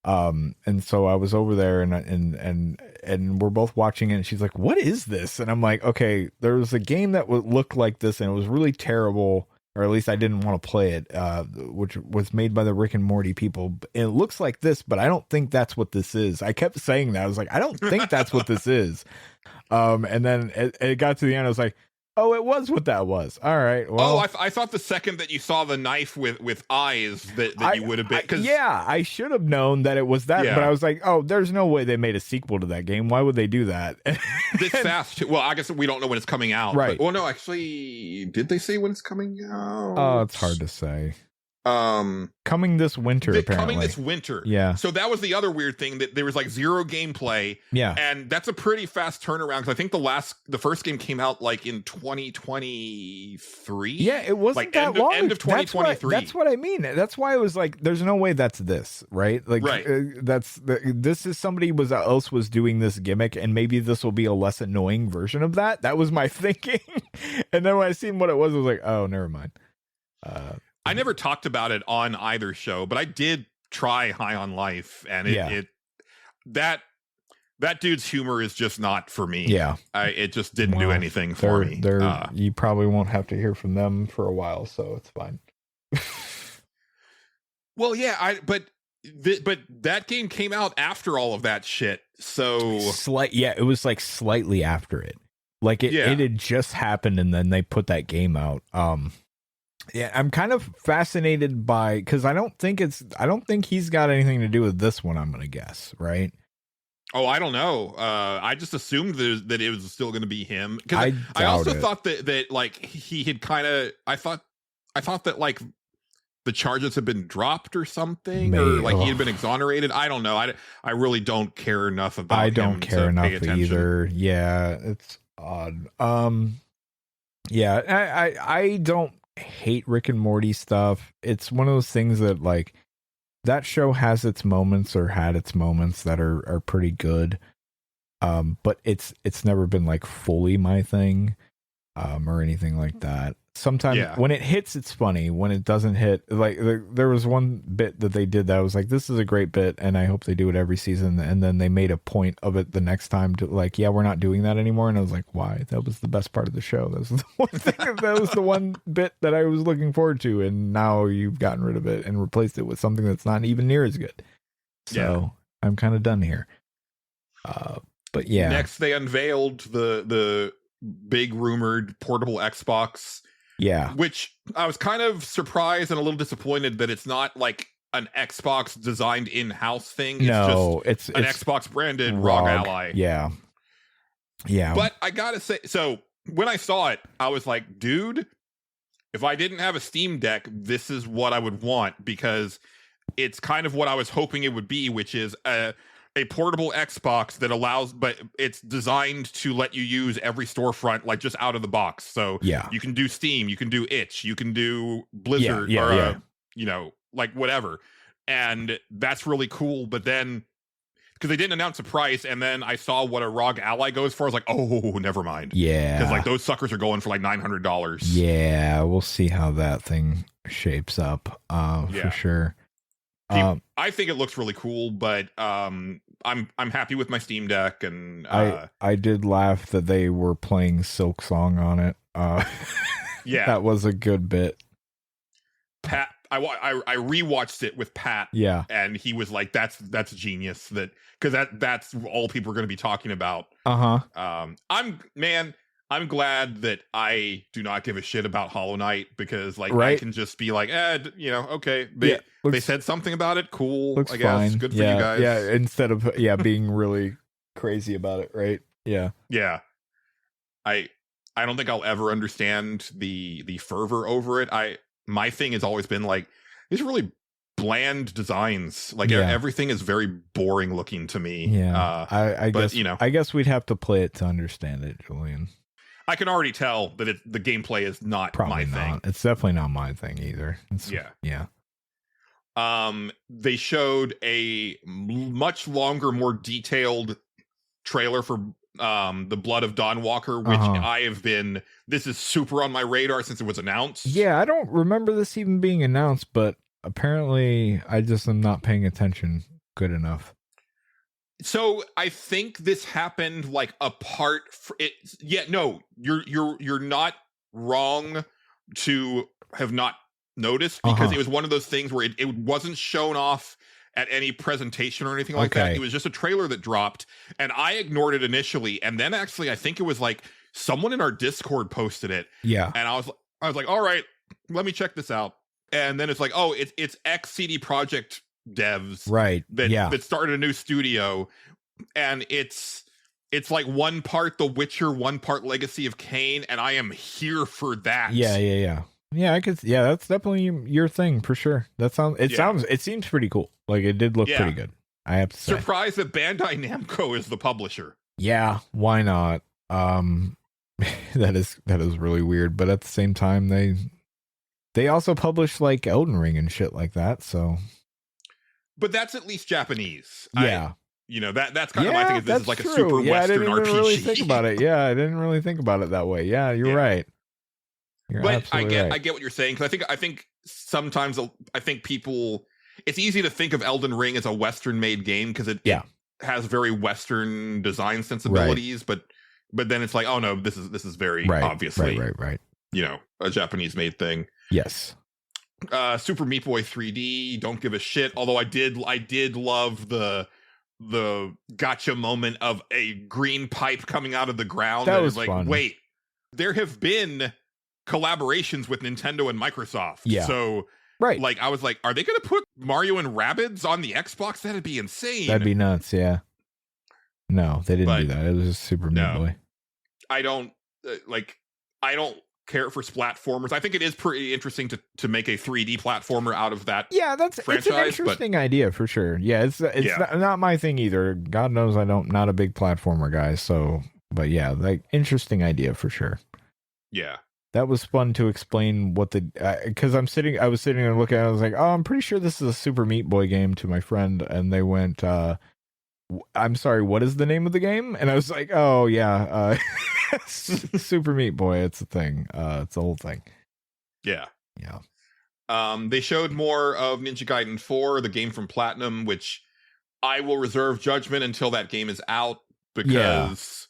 And so I was over there, and we're both watching it. And she's like, "What is this?" And I'm like, "Okay, there was a game that looked like this, and it was really terrible." Or at least I didn't want to play it, which was made by the Rick and Morty people. It looks like this, but I don't think that's what this is. I kept saying that. I was like, I don't think that's what this is. And then it got to the end. I was like, oh, it was what that was. All right. Well, I thought the second that you saw the knife with eyes that you would have been. I should have known that it was that. Yeah. But I was like, oh, there's no way they made a sequel to that game. Why would they do that? This fast. Well, I guess we don't know when it's coming out. Right. But, well, no, actually, did they say when it's coming out? Oh, it's hard to say. Coming this winter, apparently. Coming this winter. Yeah. So that was the other weird thing, that there was like zero gameplay. Yeah. And that's a pretty fast turnaround, because I think the first game came out like in 2023. Yeah, it wasn't like that long. End of 2023. That's what I mean. That's why I was like, there's no way that's this, right? Like, right. This is somebody else was doing this gimmick, and maybe this will be a less annoying version of that. That was my thinking. And then when I seen what it was, I was like, oh, never mind. I never talked about it on either show, but I did try High on Life, and that dude's humor is just not for me. Yeah, it just didn't do anything for me. You probably won't have to hear from them for a while, so it's fine. Well, yeah, but that game came out after all of that shit, so it was like slightly after it. Like it had just happened, and then they put that game out. Yeah, I'm kind of fascinated by, because I don't think he's got anything to do with this one, I'm gonna guess, right? Oh, I don't know. I just assumed that it was still going to be him, because I also thought that like he had kind of I thought that like the charges had been dropped or something, or like he had been exonerated. I don't know. I really don't care enough about. I don't care enough either. Yeah, it's odd. Yeah, I don't hate Rick and Morty stuff. It's one of those things that, like, that show has its moments, or had its moments, that are pretty good, but it's never been like fully my thing, or anything like that. Sometimes when it hits, it's funny. When it doesn't hit, like there was one bit that they did that I was like, this is a great bit, and I hope they do it every season. And then they made a point of it the next time to like, yeah, we're not doing that anymore. And I was like, why? That was the best part of the show. That was the one thing. That was the one bit that I was looking forward to, and now you've gotten rid of it and replaced it with something that's not even near as good. So I'm kind of done here. But yeah. Next, they unveiled the big rumored portable Xbox. Yeah. Which I was kind of surprised and a little disappointed that it's not like an Xbox designed in-house thing. It's an Xbox branded ROG Ally. Yeah. Yeah. But I gotta say, so when I saw it, I was like, dude, if I didn't have a Steam Deck, this is what I would want, because it's kind of what I was hoping it would be, which is a portable Xbox that allows, but it's designed to let you use every storefront, like just out of the box. So you can do Steam, you can do Itch, you can do Blizzard, like whatever. And that's really cool. But then, because they didn't announce a price, and then I saw what a ROG Ally goes for, I was like, oh, never mind. Yeah. Because like those suckers are going for like $900. Yeah, we'll see how that thing shapes up, for sure. I think it looks really cool, but I'm happy with my Steam Deck, and I did laugh that they were playing Silk Song on it. That was a good bit. I rewatched it with Pat. Yeah. And he was like, that's genius, that because that's all people are going to be talking about. I'm glad that I do not give a shit about Hollow Knight, because like I can just be like, okay, they said something about it, cool, I guess, fine. Good for you guys. Yeah, instead of being really crazy about it, right? Yeah. I don't think I'll ever understand the fervor over it. My thing has always been like, these really bland designs. Like everything is very boring looking to me. Yeah. I guess we'd have to play it to understand it, Julian. I can already tell that the gameplay is not Probably my thing. Not. It's definitely not my thing either. Yeah. They showed a much longer, more detailed trailer for the Blood of Dawnwalker, which this is super on my radar since it was announced. Yeah, I don't remember this even being announced, but apparently I just am not paying attention good enough. So I think this happened like apart from it. Yeah, no, you're not wrong to have not noticed, because it was one of those things where it wasn't shown off at any presentation or anything like that. It was just a trailer that dropped, and I ignored it initially, and then actually I think it was like someone in our Discord posted it. Yeah, and I was like, all right, let me check this out. And then it's like, oh, it's ex CD Projekt devs, right? That started a new studio, and it's like one part The Witcher, one part Legacy of Kain, and I am here for that. Yeah, I could. Yeah, that's definitely your thing for sure. It seems pretty cool. Like, it did look pretty good, I have to say. Surprised that Bandai Namco is the publisher. Yeah, why not? That is really weird, but at the same time, they also publish like Elden Ring and shit like that, so. But that's at least Japanese. Yeah. That's kind of my thing. This is like a super Western I didn't RPG. Really think about it. Yeah, I didn't really think about it that way. Yeah, you're right. But I get what you're saying, because I think sometimes people, it's easy to think of Elden Ring as a Western made game because it has very Western design sensibilities, but then it's like, oh no, this is very obviously right. A Japanese made thing. Yes. Super Meat Boy 3D, don't give a shit. Although I did love the gotcha moment of a green pipe coming out of the ground. That was like, fun. Wait, there have been collaborations with Nintendo and Microsoft. Yeah. So like, I was like, are they going to put Mario and Rabbids on the Xbox? That'd be insane. That'd be nuts. Yeah. No, they didn't do that. It was just Super Meat Boy. I don't care for splatformers. I think it is pretty interesting to make a 3D platformer out of that. Yeah, it's an interesting idea for sure. Yeah, it's not my thing either. God knows I'm not a big platformer guy. So, but yeah, like, interesting idea for sure. Yeah, that was fun to explain what because I was sitting there looking at it. I was like, oh, I'm pretty sure this is a Super Meat Boy game to my friend, and they went, I'm sorry, what is the name of the game? And I was like, oh yeah, Super Meat Boy, it's a thing. It's a whole thing. Yeah. They showed more of Ninja Gaiden 4, the game from Platinum, which I will reserve judgment until that game is out, because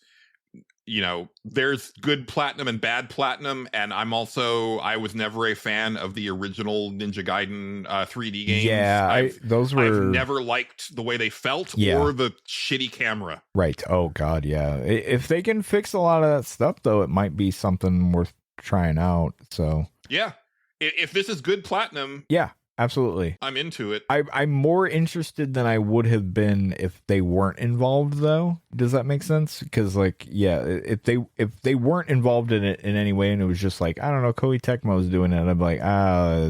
there's good Platinum and bad Platinum, and I was never a fan of the original Ninja Gaiden 3D games. Yeah, I've never liked the way they felt or the shitty camera. Right. Oh God, yeah. If they can fix a lot of that stuff, though, it might be something worth trying out. So yeah, if this is good Platinum, yeah, absolutely, I'm into it. I'm more interested than I would have been if they weren't involved, though. Does that make sense? Because if they weren't involved in it in any way, and it was just like, I don't know, Koei Tecmo's doing it, I'd be like,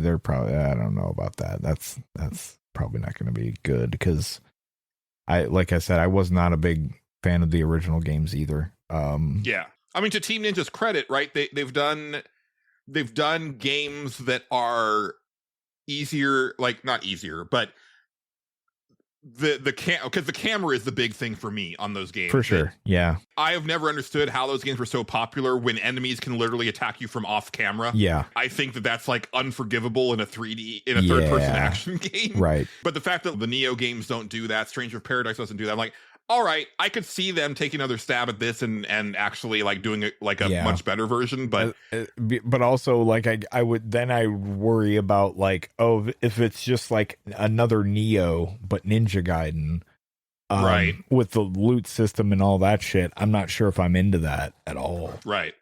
they're probably, I don't know about that. That's probably not going to be good, because like I said, I was not a big fan of the original games either. Yeah, I mean, to Team Ninja's credit, right? They've done games that are easier, like not easier, but because the camera is the big thing for me on those games. For sure. Yeah. I have never understood how those games were so popular when enemies can literally attack you from off camera. Yeah. I think that's like unforgivable in a third person action game. Right. But the fact that the Neo games don't do that, Stranger of Paradise doesn't do that, I'm like, all right, I could see them taking another stab at this and actually like doing it like a much better version, but also like I would worry about like, oh, if it's just like another Neo but Ninja Gaiden, right, with the loot system and all that shit. I'm not sure if I'm into that at all. Right.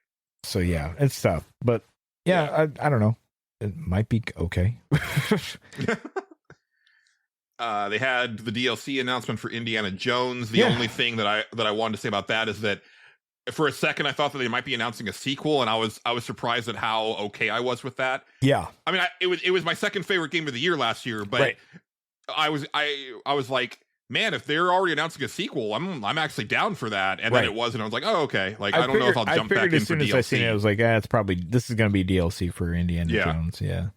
So yeah, it's tough, but I don't know. It might be okay. They had the DLC announcement for Indiana Jones. The only thing that I wanted to say about that is that for a second I thought that they might be announcing a sequel, and I was surprised at how okay I was with that. Yeah, I mean, it was my second favorite game of the year last year, but I was like, man, if they're already announcing a sequel, I'm actually down for that. And then it was, and I was like, oh, okay. Like I don't know if I'll jump back in for DLC. As soon as I seen it, I was like, this is going to be DLC for Indiana Jones. Yeah.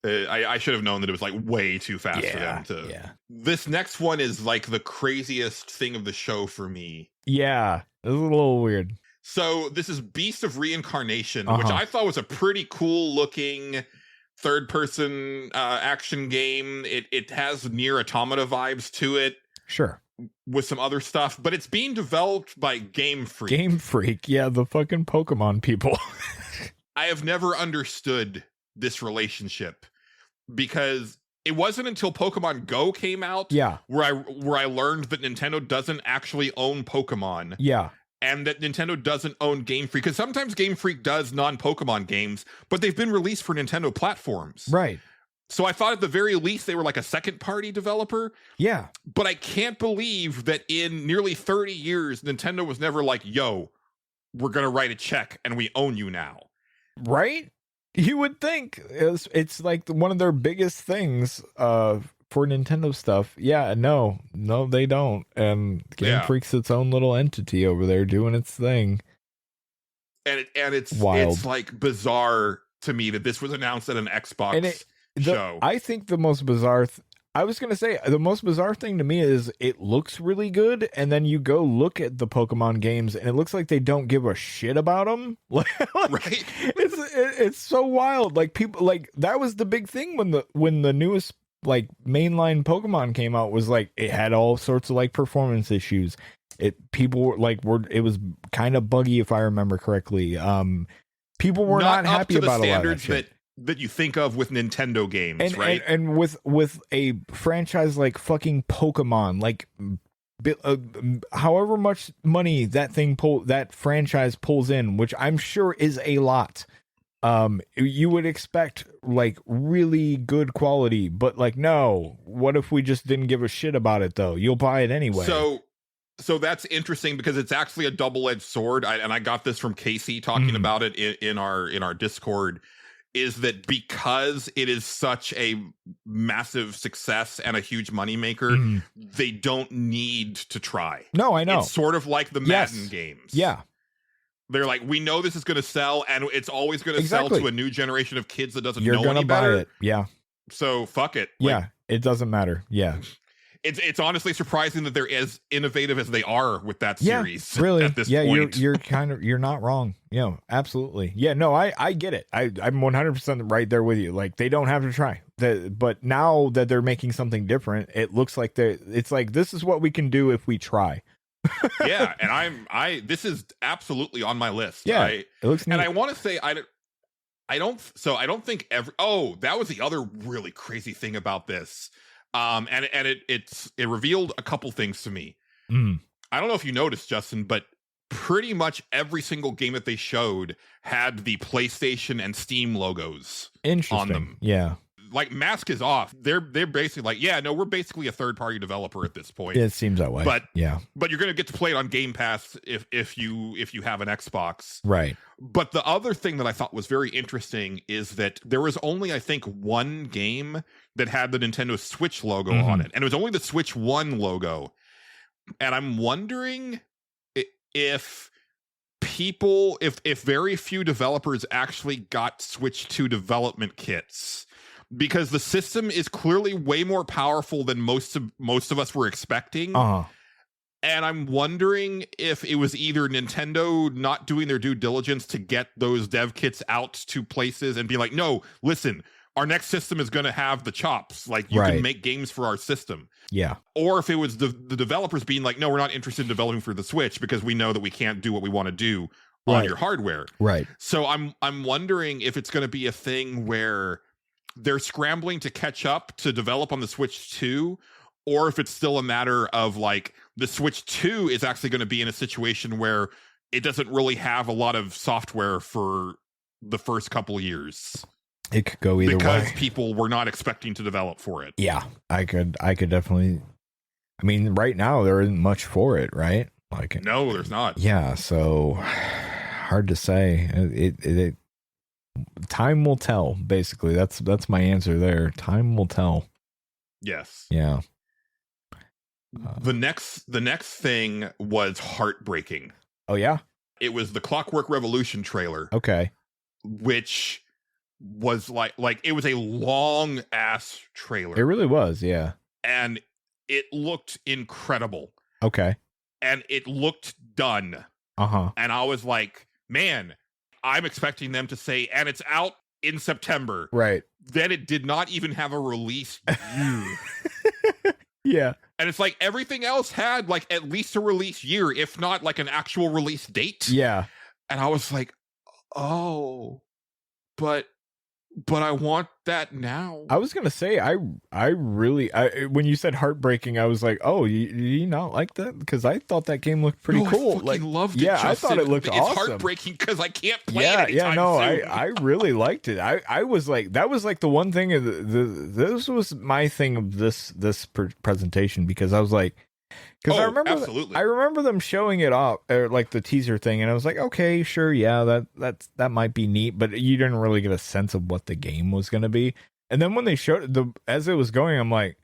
I should have known that it was like way too fast for them to. Yeah. This next one is like the craziest thing of the show for me. Yeah, it was a little weird. So this is Beast of Reincarnation, which I thought was a pretty cool looking third-person action game. It has Nier Automata vibes to it. Sure. With some other stuff, but it's being developed by Game Freak. Game Freak, yeah, the fucking Pokemon people. I have never understood this relationship, because it wasn't until Pokemon Go came out where I learned that Nintendo doesn't actually own Pokemon. Yeah. And that Nintendo doesn't own Game Freak, because sometimes Game Freak does non-Pokemon games, but they've been released for Nintendo platforms. Right. So I thought at the very least they were like a second-party developer. Yeah. But I can't believe that in nearly 30 years, Nintendo was never like, yo, we're going to write a check and we own you now. Right? You would think it's like one of their biggest things for Nintendo stuff. Yeah, no, they don't. And Game Freak's its own little entity over there doing its thing. And it's wild. It's like bizarre to me that this was announced at an Xbox show. I think the most bizarre I was going to say the most bizarre thing to me is it looks really good, and then you go look at the Pokemon games and it looks like they don't give a shit about them. Right? It's so wild. Like people, like that was the big thing when the newest like mainline Pokemon came out, was like it had all sorts of like performance issues. People were like it was kind of buggy, if I remember correctly. People were not happy about a lot of that shit that you think of with Nintendo games, right? And with a franchise like fucking Pokemon, like however much money that franchise pulls in, which I'm sure is a lot, you would expect like really good quality, but like, no, what if we just didn't give a shit about it though? You'll buy it anyway. So that's interesting, because it's actually a double-edged sword. I got this from Casey talking about it in our Discord. Is that because it is such a massive success and a huge moneymaker, they don't need to try. No, I know. It's sort of like the Madden games. Yeah. They're like, we know this is going to sell, and it's always going to sell to a new generation of kids that doesn't know any better. Buy it. Yeah. So fuck it. Yeah. It doesn't matter. Yeah. It's honestly surprising that they're as innovative as they are with that series. Really. At this point. You're not wrong. Yeah, absolutely. Yeah, no, I get it. I'm 100% right there with you. Like, they don't have to try. But now that they're making something different, it looks like it's like, this is what we can do if we try. Yeah, and this is absolutely on my list. Yeah, it looks neat. And I want to say I don't think that was the other really crazy thing about this. And it revealed a couple things to me. I don't know if you noticed, Justin, but pretty much every single game that they showed had the PlayStation and Steam logos on them. Yeah. Like, mask is off. They're basically like, yeah, no, we're basically a third-party developer at this point. It seems that way. But yeah. But you're going to get to play it on Game Pass if you have an Xbox. Right. But the other thing that I thought was very interesting is that there was only, I think, one game that had the Nintendo Switch logo on it. And it was only the Switch 1 logo. And I'm wondering if very few developers actually got Switch 2 development kits, because the system is clearly way more powerful than most of us were expecting. And I'm wondering if it was either Nintendo not doing their due diligence to get those dev kits out to places and be like, no, listen, our next system is going to have the chops. Like, you can make games for our system. Yeah. Or if it was the developers being like, no, we're not interested in developing for the Switch because we know that we can't do what we want to do on your hardware. Right. So I'm wondering if it's going to be a thing where they're scrambling to catch up to develop on the Switch 2, or if it's still a matter of like the Switch 2 is actually going to be in a situation where it doesn't really have a lot of software for the first couple years. It could go either way. Because people were not expecting to develop for it. Yeah, I could definitely. I mean, right now there isn't much for it, right? Like, no, there's not. Yeah, so hard to say. It time will tell. Basically, that's my answer there. Time will tell. Yes. Yeah. The next thing was heartbreaking. Oh yeah. It was the Clockwork Revolution trailer. Okay. Which was like it was a long ass trailer. It really was, yeah. And it looked incredible. Okay. And it looked done. Uh-huh. And I was like, man, I'm expecting them to say, and it's out in September. Right. Then it did not even have a release year. Yeah. And it's like everything else had like at least a release year, if not like an actual release date. Yeah. And I was like, oh, but I want that now. I was gonna say, I really, when you said heartbreaking, I was like, oh, you not like that? Because I thought that game looked pretty cool. I fucking loved it. Yeah, Justin. I thought it looked awesome. It's heartbreaking because I can't play it anytime soon. I really liked it. I was like, that was like the one thing of this was my thing of this presentation, because I was like, because I remember them showing it off, or like the teaser thing, and I was like, okay, sure, yeah, that might be neat, but you didn't really get a sense of what the game was going to be. And then when they showed as it was going, I'm like,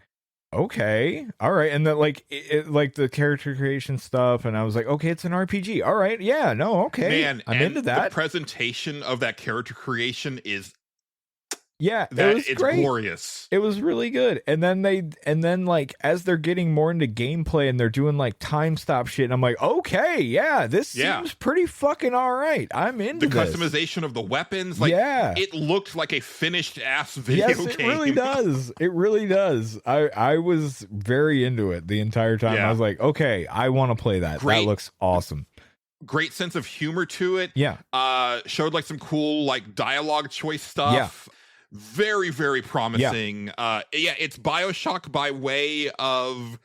okay, all right, and then like like the character creation stuff, and I was like, okay, it's an RPG, all right, yeah, no, okay, man, I'm into that. The presentation of that character creation is. Yeah, it's great. Glorious. It was really good. And then like as they're getting more into gameplay and they're doing like time stop shit, and I'm like, okay, yeah, this seems pretty fucking all right. I'm into the customization of the weapons. Like, it looked like a finished ass video game. Yes, it really does. It really does. I was very into it the entire time. I was like, okay, I want to play that. Great. That looks awesome. Great sense of humor to it. Yeah. Showed like some cool like dialogue choice stuff. Yeah. Very, very promising. It's BioShock by way of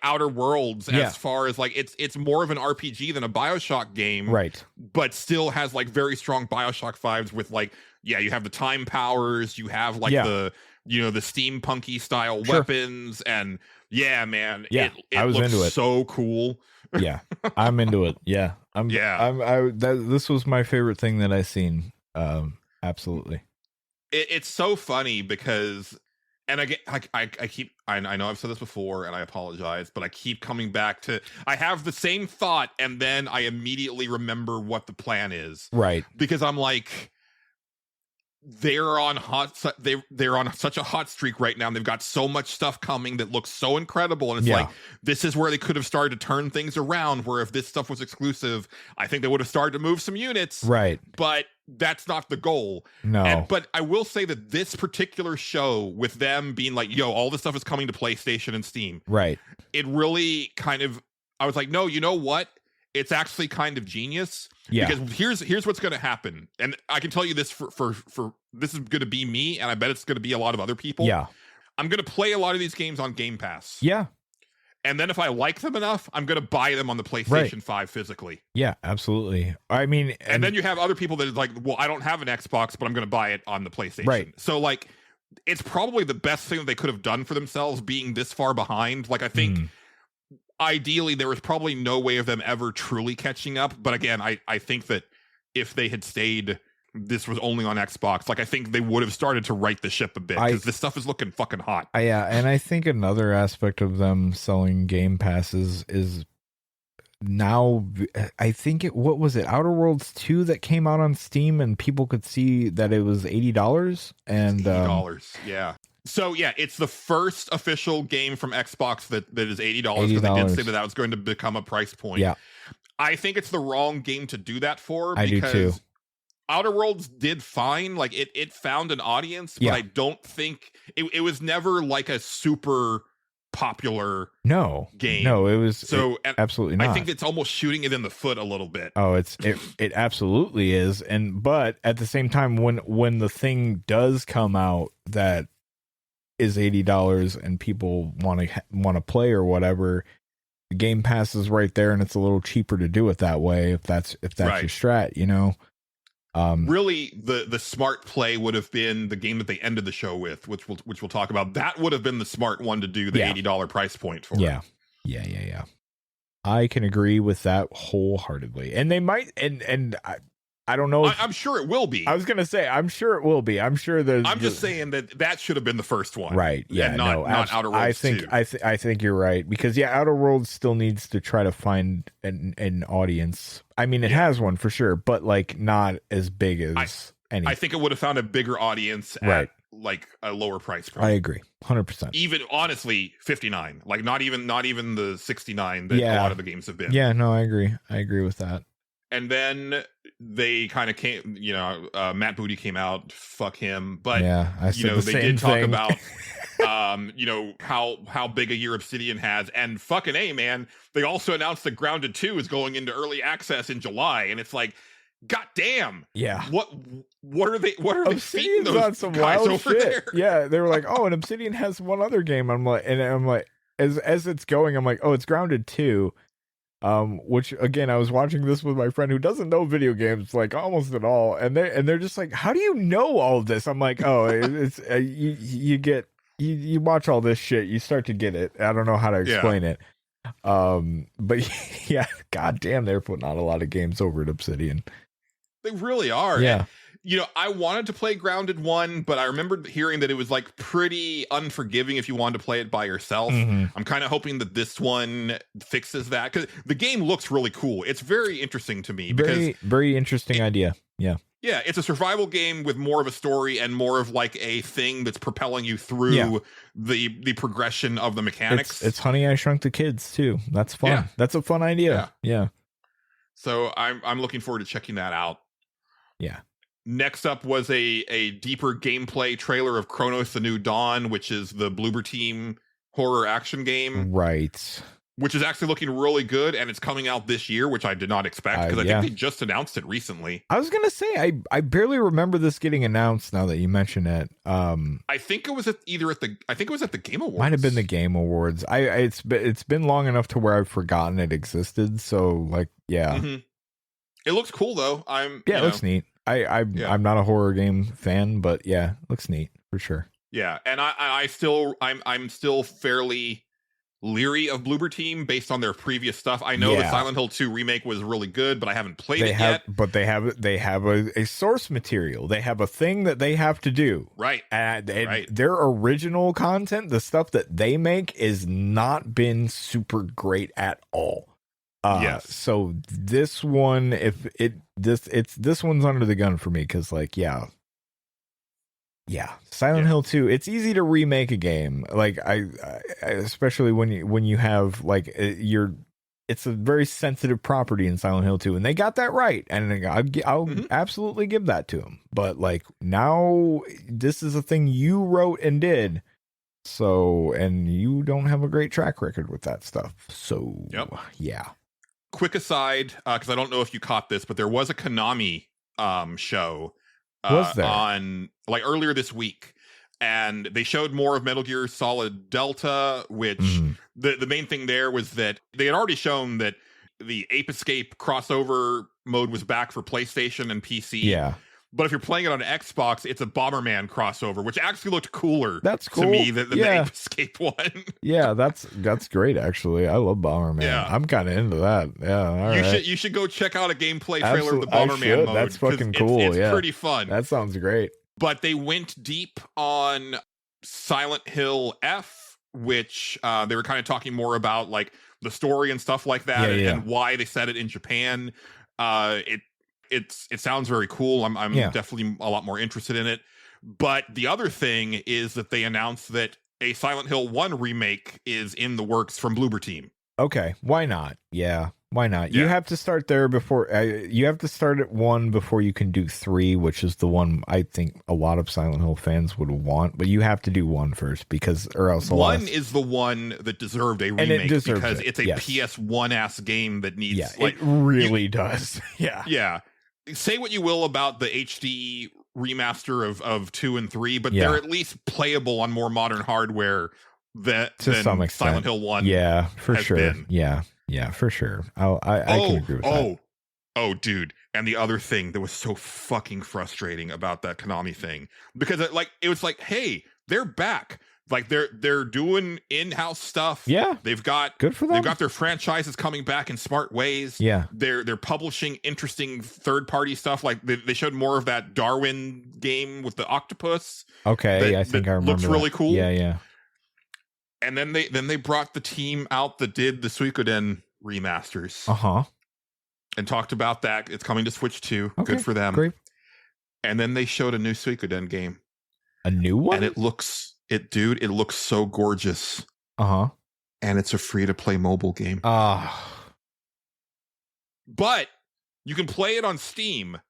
Outer Worlds, as far as like it's more of an RPG than a BioShock game, right? But still has like very strong BioShock vibes with like, you have the time powers, you have like the the steampunky style weapons, and man, it I was looks into it. So cool. Yeah, I'm into it. Yeah, this was my favorite thing that I've seen. Absolutely. It's so funny because, and again, I know I've said this before and I apologize, but I keep coming back to, I have the same thought and then I immediately remember what the plan is. Right. Because I'm like, they're on such a hot streak right now, and they've got so much stuff coming that looks so incredible, and it's like, this is where they could have started to turn things around, where if this stuff was exclusive, I think they would have started to move some units. Right. But that's not the goal. No. But I will say that this particular show, with them being like, all this stuff is coming to PlayStation and Steam. Right. It really kind of, I was like, no, you know what? It's actually kind of genius. Yeah. Because here's what's going to happen. And I can tell you this for this is going to be me, and I bet it's going to be a lot of other people. Yeah. I'm going to play a lot of these games on Game Pass. Yeah. And then if I like them enough, I'm going to buy them on the PlayStation 5 physically. Yeah, absolutely. I mean, and then you have other people that are like, well, I don't have an Xbox, but I'm going to buy it on the PlayStation. Right. So like, it's probably the best thing that they could have done for themselves, being this far behind. Like, I think ideally there was probably no way of them ever truly catching up. But again, I think that if they had stayed, this was only on Xbox, like I think they would have started to right the ship a bit, because this stuff is looking fucking hot. Yeah, and I think another aspect of them selling Game Passes is now, I think what was it, Outer Worlds 2 that came out on Steam, and people could see that it was $80, and $80, yeah. So yeah, it's the first official game from Xbox that is $80, because they did say that was going to become a price point. Yeah, I think it's the wrong game to do that for. I do too. Outer Worlds did fine. Like it found an audience, but I don't think it was never like a super popular game. No, it was absolutely not. I think it's almost shooting it in the foot a little bit. Oh, it absolutely is. But at the same time, when the thing does come out that is $80 and people want to play or whatever, the Game Pass is right there, and it's a little cheaper to do it that way if that's your strat, you know. Really, the smart play would have been the game that they ended the show with, which we'll talk about. That would have been the smart one to do the $80 price point for. Yeah. I can agree with that wholeheartedly, and they might, and I don't know. I'm sure it will be. I was gonna say, I'm sure it will be. I'm sure there's. I'm just saying that should have been the first one, right? Yeah, and not Outer Worlds. I think you're right, because Outer Worlds still needs to try to find an audience. I mean, it has one for sure, but like not as big as any. I think it would have found a bigger audience at like a lower price point. I agree, 100%. Even honestly, $59, like not even the $69 that a lot of the games have been. Yeah, no, I agree with that. And then they kind of came, Matt Booty came out, fuck him. But, I said they did talk about, how big a year Obsidian has. And fucking A, man, they also announced that Grounded 2 is going into early access in July. And it's like, God damn. Yeah. What are they feeding those on some guys wild over shit. there? Yeah, they were like, oh, and Obsidian has one other game. I'm like, as it's going, I'm like, oh, it's Grounded 2. Which again, I was watching this with my friend who doesn't know video games like almost at all, and they're just like, how do you know all of this? I'm like, oh, it's you watch all this shit, you start to get it. I don't know how to explain it. But yeah, goddamn, they're putting out a lot of games over at Obsidian. They really are. Yeah. And, I wanted to play Grounded 1, but I remember hearing that it was like pretty unforgiving if you wanted to play it by yourself. Mm-hmm. I'm kind of hoping that this one fixes that, because the game looks really cool. It's very interesting to me. Very interesting idea. Yeah. Yeah, it's a survival game with more of a story and more of like a thing that's propelling you through the progression of the mechanics. It's Honey, I Shrunk the Kids too. That's fun. Yeah. That's a fun idea. Yeah. So I'm looking forward to checking that out. Yeah. Next up was a deeper gameplay trailer of Chronos: The New Dawn, which is the Bloober Team horror action game. Right. Which is actually looking really good, and it's coming out this year, which I did not expect, because I think they just announced it recently. I was going to say, I barely remember this getting announced now that you mention it. I think it was at the Game Awards. Might have been the Game Awards. It's been long enough to where I've forgotten it existed, so like, yeah. Mm-hmm. It looks cool, though. It looks neat. I'm not a horror game fan, but yeah, it looks neat for sure. Yeah, and I'm still fairly leery of Bloober Team based on their previous stuff. I know the Silent Hill 2 remake was really good, but I haven't played it yet. But they have a source material. They have a thing that they have to do. Right. And their original content, the stuff that they make, is not been super great at all. Yes. So this one, this one's under the gun for me, because like, Silent Hill 2, it's easy to remake a game. Like I especially when you have like it's a very sensitive property in Silent Hill 2, and they got that right, and I'll absolutely give that to them. But like, now this is a thing you wrote and did. So, and you don't have a great track record with that stuff. So, yeah. Quick aside, because I don't know if you caught this, but there was a Konami show on like earlier this week, and they showed more of Metal Gear Solid Delta, which the main thing there was that they had already shown that the Ape Escape crossover mode was back for PlayStation and PC. Yeah. But if you're playing it on Xbox, it's a Bomberman crossover, which actually looked cooler. That's cool to me than the Ape Escape one. Yeah, that's great. Actually, I love Bomberman. Yeah. I'm kind of into that. Yeah, you should go check out a gameplay trailer of the Bomberman mode. That's fucking cool. It's pretty fun. That sounds great. But they went deep on Silent Hill F, which they were kind of talking more about like the story and stuff like that, and why they set it in Japan. It sounds very cool. I'm definitely a lot more interested in it. But the other thing is that they announced that a Silent Hill 1 remake is in the works from Bloober Team. Okay, why not? Yeah, Why not? Yeah. You have to start there before you have to start at 1 before you can do 3, which is the one I think a lot of Silent Hill fans would want. But you have to do 1 first because, or else 1 is the one that deserved a remake because it's a PS1 ass game that needs. Yeah, it really does. Yeah, yeah. Say what you will about the HD remaster of 2 and 3, but they're at least playable on more modern hardware than some extent. Silent Hill 1. Yeah, for sure. Been. Yeah, for sure. I can agree with that. Oh, dude. And the other thing that was so fucking frustrating about that Konami thing, because it was like, hey, they're back. Like they're doing in-house stuff. Yeah. They've got good for them. They've got their franchises coming back in smart ways. Yeah. They're publishing interesting third-party stuff. Like they showed more of that Darwin game with the octopus. Okay, I think I remember. Looks really cool. Yeah. And then they brought the team out that did the Suikoden remasters. And talked about that. It's coming to Switch 2. Okay, good for them. Great. And then they showed a new Suikoden game. A new one? And it looks so gorgeous. And it's a free-to-play mobile game. But you can play it on Steam.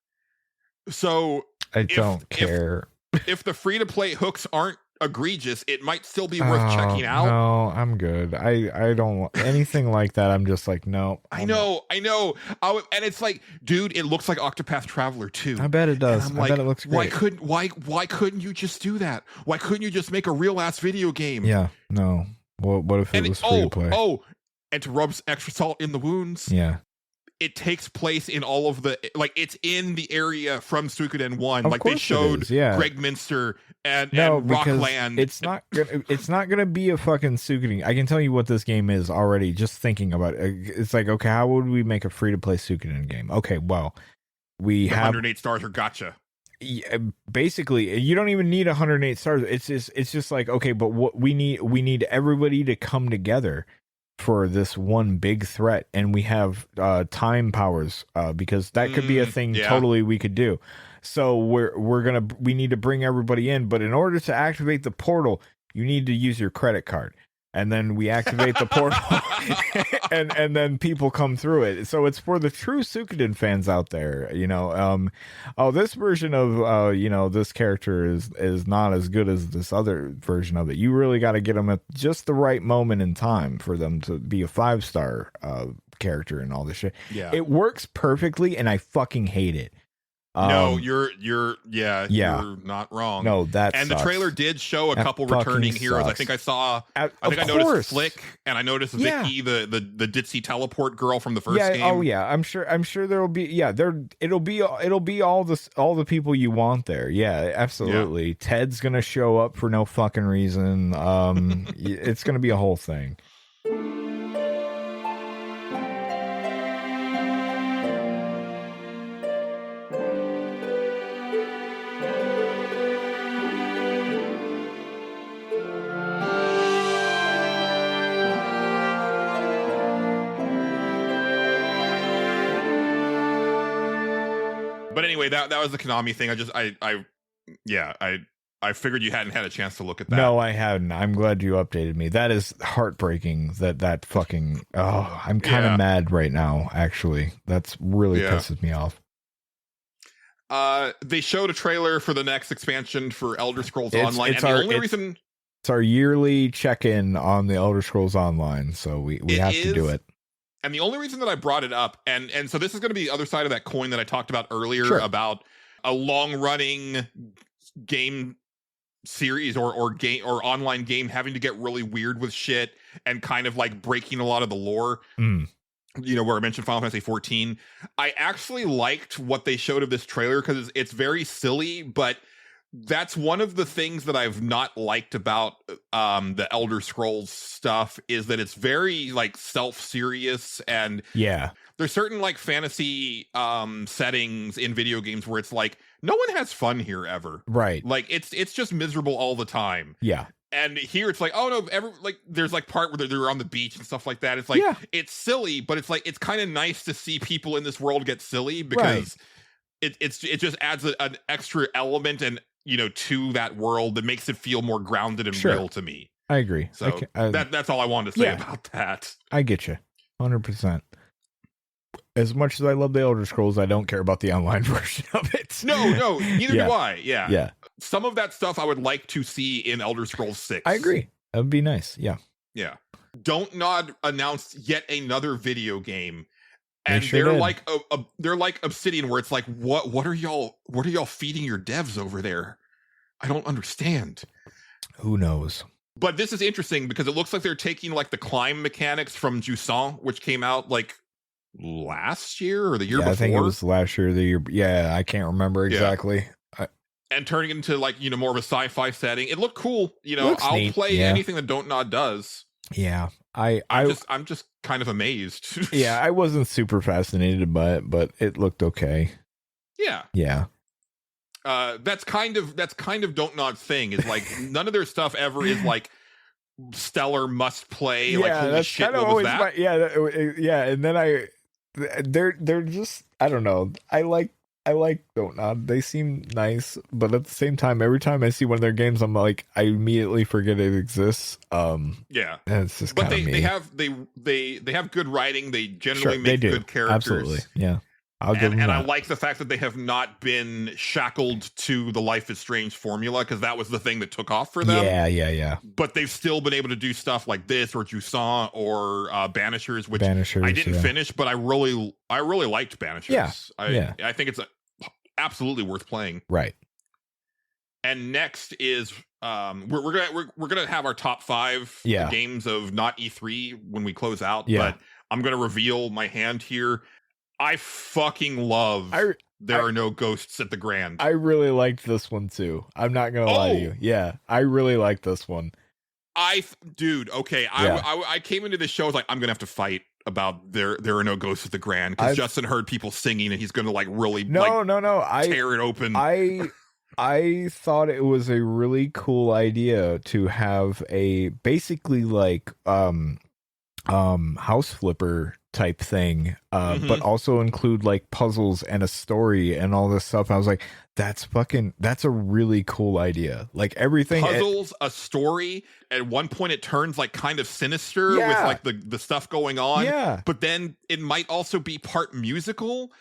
So I don't care. If the free-to-play hooks aren't egregious, it might still be worth checking out. No, I'm good. I don't anything like that. I'm just like, no. I know. And it's like, dude, it looks like Octopath Traveler 2. I bet it does. I bet it looks great. Why couldn't you just do that? Why couldn't you just make a real ass video game? Yeah, no. What if it was free to play? And to rub extra salt in the wounds. Yeah. It takes place in all of the it's in the area from Suikoden 1. Like they showed Greg Minster and Rockland. It's not gonna be a fucking Suikoden. I can tell you what this game is already just thinking about it. It's like, okay, how would we make a free to play Suikoden game? Okay, well, we have 108 stars or gotcha. Yeah, basically, you don't even need 108 stars. It's just like, okay, but what we need everybody to come together for this one big threat, and we have time powers because that could be a thing totally we could do. So we need to bring everybody in, but in order to activate the portal, you need to use your credit card. And then we activate the portal and then people come through it. So it's for the true Suikoden fans out there, this version of, this character is not as good as this other version of it. You really got to get them at just the right moment in time for them to be a 5-star character and all this shit. Yeah. It works perfectly and I fucking hate it. No, you're not wrong. No, that and sucks. The trailer did show a couple returning heroes. I think I noticed Flick, and I noticed Vicky, the ditzy teleport girl from the first game. Oh yeah, I'm sure there'll be it'll be all the people you want there. Yeah, absolutely. Yeah. Ted's gonna show up for no fucking reason. It's gonna be a whole thing. But anyway, that was the Konami thing. I figured you hadn't had a chance to look at that. No, I hadn't. I'm glad you updated me. That is heartbreaking. That fucking. Oh, I'm kind of mad right now. Actually, that's really pisses me off. They showed a trailer for the next expansion for Elder Scrolls Online, it's our yearly check-in on the Elder Scrolls Online, so we have to do it. And the only reason that I brought it up, and so this is going to be the other side of that coin that I talked about earlier about a long-running game series or online game having to get really weird with shit and kind of like breaking a lot of the lore. Where I mentioned Final Fantasy 14. I actually liked what they showed of this trailer because it's very silly, but that's one of the things that I've not liked about the Elder Scrolls stuff is that it's very like self-serious, and there's certain like fantasy settings in video games where it's like no one has fun here ever. Right. Like it's just miserable all the time. Yeah. And here it's like, oh no, there's like part where they're on the beach and stuff like that. It's like it's silly, but it's like it's kind of nice to see people in this world get silly because it just adds an extra element and to that world that makes it feel more grounded and real to me. I agree. So that's all I wanted to say about that. I get you 100%. as much as I love the Elder Scrolls, I don't care about the online version of it. No, neither Yeah. do I. Yeah. Yeah, Some of that stuff I would like to see in Elder Scrolls 6. I agree. That would be nice. Yeah. Yeah. Don't Nod announced yet another video game. They And sure they're did. like they're like Obsidian, where it's like, what are y'all feeding your devs over there? I don't understand. Who knows? But this is interesting because it looks like they're taking like the climb mechanics from Jusant, which came out like last year or the year before. I think it was last year, the year. Yeah, I can't remember exactly. And turning it into like, more of a sci-fi setting. It looked cool. Looks I'll neat, play yeah. anything that Don't Nod does. Yeah, I'm just kind of amazed. yeah, I wasn't super fascinated by it, but it looked okay. Yeah. Yeah. That's kind of Don't Nod's thing, is like none of their stuff ever is like stellar must play. Like, holy that's shit, kind of what was always that? yeah, and then they're just, I don't know. I like Don't Nod. They seem nice, but at the same time, every time I see one of their games, I'm like, I immediately forget it exists. Yeah. And it's just But kind of they have good writing. They generally make good characters. Absolutely. Yeah. I'll give them And I that. like the fact that they have not been shackled to the Life is Strange formula, because that was the thing that took off for them. Yeah. But they've still been able to do stuff like this, or Jusant, or Banishers, which Banishers, I didn't yeah. finish, but I really liked Banishers. Yeah. I think it's absolutely worth playing. Right. And next is we're gonna have our top 5 Yeah. games of not E3 when we close out. Yeah. But I'm gonna reveal my hand here. I fucking love There Are No Ghosts at the Grand. I really liked this one too. I'm not gonna lie to you. Yeah, I really liked this one. Dude, okay. Yeah. I came into this show, I was like, I'm gonna have to fight about There Are No Ghosts at the Grand, because Justin heard people singing and he's gonna like really No. tear it open. I thought it was a really cool idea to have a basically like house flipper type thing, but also include like puzzles and a story and all this stuff. I was like, that's a really cool idea. Like everything, puzzles, a story. At one point it turns like kind of sinister with like the stuff going on. Yeah. But then it might also be part musical.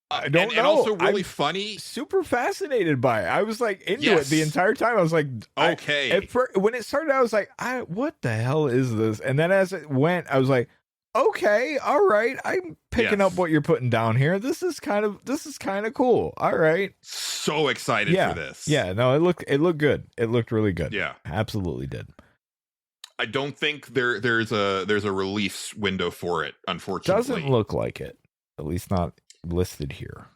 I don't know. And also really I'm funny. Super fascinated by it. I was like into it the entire time. I was like, okay. When it started, I was like, what the hell is this? And then as it went, I was like, okay, all right, I'm picking up what you're putting down here. This is kind of cool. All right. So excited for this. Yeah, no, it looked good. It looked really good. Yeah. Absolutely did. I don't think there's a release window for it, unfortunately. Doesn't look like it. At least not listed here.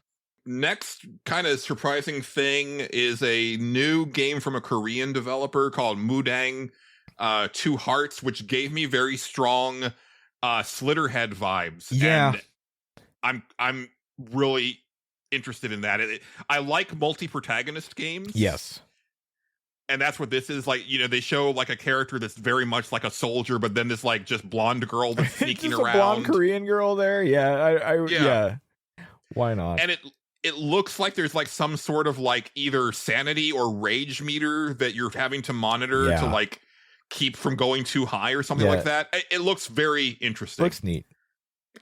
Next kind of surprising thing is a new game from a Korean developer called Mudang 2 Hearts, which gave me very strong Slitterhead vibes. Yeah. And I'm really interested in that. I like multi-protagonist games. Yes. And that's what this is. Like, they show like a character that's very much like a soldier, but then this like just blonde girl that's sneaking just around. A blonde Korean girl there. Yeah. Yeah. Why not? And it looks like there's like some sort of like either sanity or rage meter that you're having to monitor to like keep from going too high or something like that. It looks very interesting. Looks neat.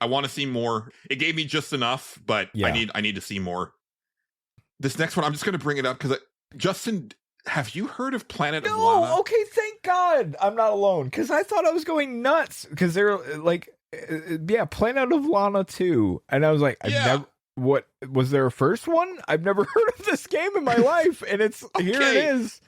I want to see more. It gave me just enough, but I need to see more. This next one, I'm just going to bring it up because Justin, have you heard of Planet of Lana? No, okay, thank God I'm not alone, because I thought I was going nuts, because they're like, Planet of Lana 2, and I was like, what was there a first one? I've never heard of this game in my life, and it's here it is.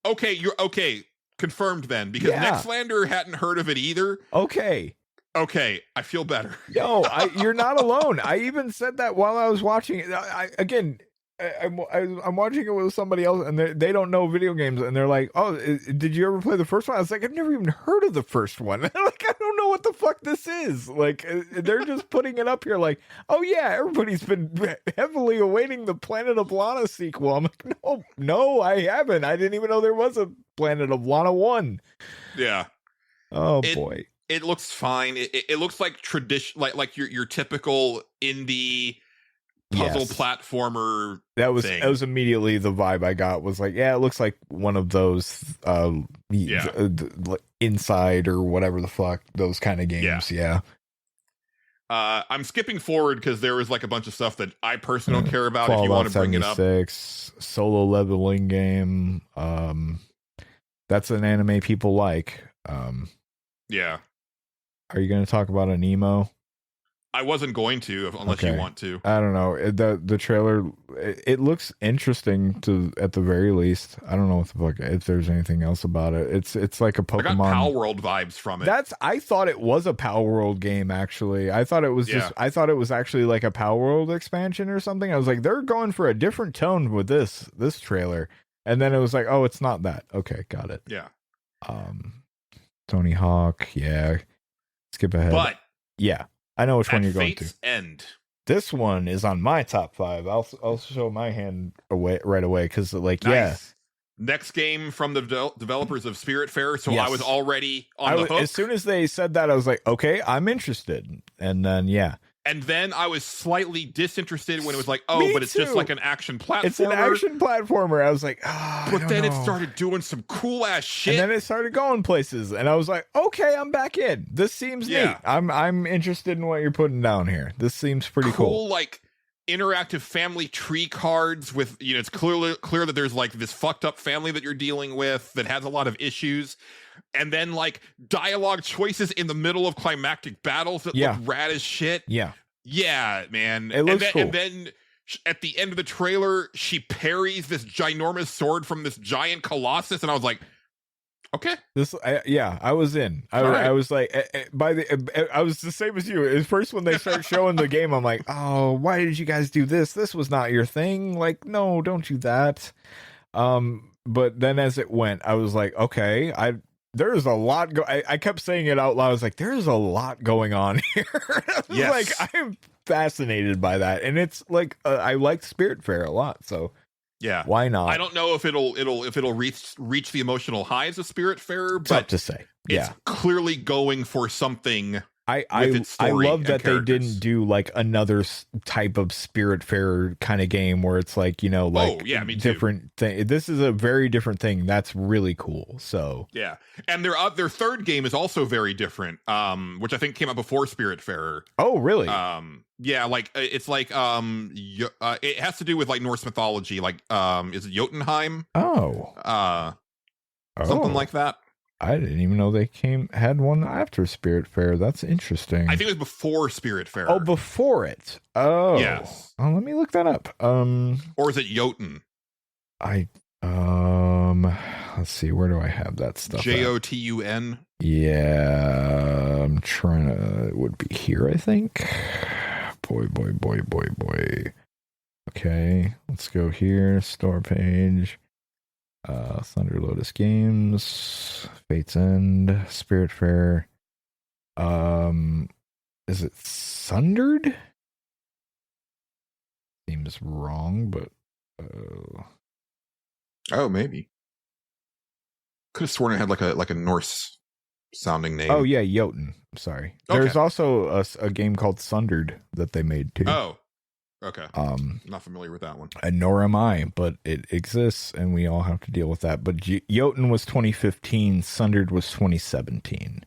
Okay, you're okay. Confirmed then, because Nextlander hadn't heard of it either. Okay, I feel better. No, you're not alone. I even said that while I was watching it. I'm watching it with somebody else, and they don't know video games, and they're like, "Oh, did you ever play the first one?" I was like, "I've never even heard of the first one." Like, I don't know what the fuck this is. Like, they're just putting it up here, like, "Oh yeah, everybody's been heavily awaiting the Planet of Lana sequel." I'm like, "No, I haven't. I didn't even know there was a Planet of Lana 1." Yeah. Oh boy, it looks fine. It looks like tradition, like your typical indie puzzle platformer. That was immediately the vibe I got. Was like, it looks like one of those Inside or whatever the fuck, those kind of games. Yeah. I'm skipping forward because there was like a bunch of stuff that I personally don't care about. If you Fallout want to bring it up, 76, solo leveling game. That's an anime people like. yeah, Are you going to talk about an emo? I wasn't going to unless you want to. I don't know. The trailer, it looks interesting at the very least. I don't know what the fuck, if there's anything else about it. It's like a Pokemon. I got Pal World vibes from it. I thought it was a Pal World game actually. I thought it was I thought it was actually like a Pal World expansion or something. I was like, they're going for a different tone with this trailer. And then it was like, oh, it's not that. Okay, got it. Yeah. Tony Hawk, yeah. Skip ahead. But yeah. I know which one you're going Fate's to. End. This one is on my top 5. I'll show my hand right away because, like, nice. yeah. Next game from the developers of Spiritfarer, so yes. I was already on the hook. As soon as they said that, I was like, okay, I'm interested. And then, yeah. And then I was slightly disinterested when it was like, Me but it's too. just like an action platformer. It's an action platformer. I was like, but then it started doing some cool ass shit. And then it started going places, and I was like, okay, I'm back in. This seems neat. I'm interested in what you're putting down here. This seems pretty cool. Like interactive family tree cards with, it's clear that there's like this fucked up family that you're dealing with that has a lot of issues. And then like dialogue choices in the middle of climactic battles that look rad as shit. Yeah, man. It looks cool. And then at the end of the trailer, she parries this ginormous sword from this giant colossus, and I was like, okay. I was in. I was like, I was the same as you. At first, when they start showing the game, I'm like, oh, why did you guys do this? This was not your thing. Like, no, don't do that. But then as it went, I was like, okay, there's a lot. I kept saying it out loud. I was like, there's a lot going on here. Like, I'm fascinated by that, and it's like I like Spiritfarer a lot, so yeah, why not? I don't know if it'll reach the emotional highs of Spiritfarer, but tough to say. It's clearly going for something. I love that they didn't do like another type of Spiritfarer kind of game where it's like, me different thing. This is a very different thing. That's really cool. So yeah, and their third game is also very different, which I think came out before Spiritfarer. Oh, really? Yeah, like it's like it has to do with like Norse mythology. Like is it Jotunheim? Something like that. I didn't even know they had one after Spiritfarer. That's interesting. I think it was before Spiritfarer. Oh, before it. Oh, yes. Oh, let me look that up. Or is it Jotun? Let's see. Where do I have that stuff? Jotun. Yeah, I'm trying to. It would be here, I think. Boy. Okay, let's go here. Store page. Thunder Lotus Games, Fate's End, Spiritfarer. Is it Sundered? Seems wrong, but oh, maybe. Could have sworn it had like a Norse sounding name. Oh yeah, Jotun. I'm sorry. Okay. There's also a game called Sundered that they made too. Oh. Okay. Not familiar with that one. And nor am I, but it exists, and we all have to deal with that. But Jotun was 2015, Sundered was 2017,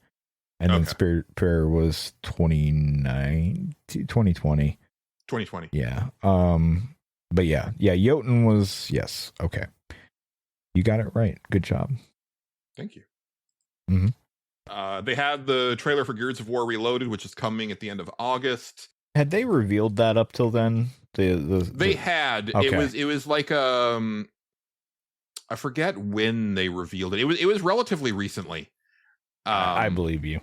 and then Spiritfarer was 2020. 2020. Yeah. But yeah, Jotun was okay. You got it right. Good job. Thank you. Mm-hmm. They had the trailer for Gears of War Reloaded, which is coming at the end of August. Had they revealed that up till then? They had. Okay. It was like I forget when they revealed it. It was relatively recently. I believe you.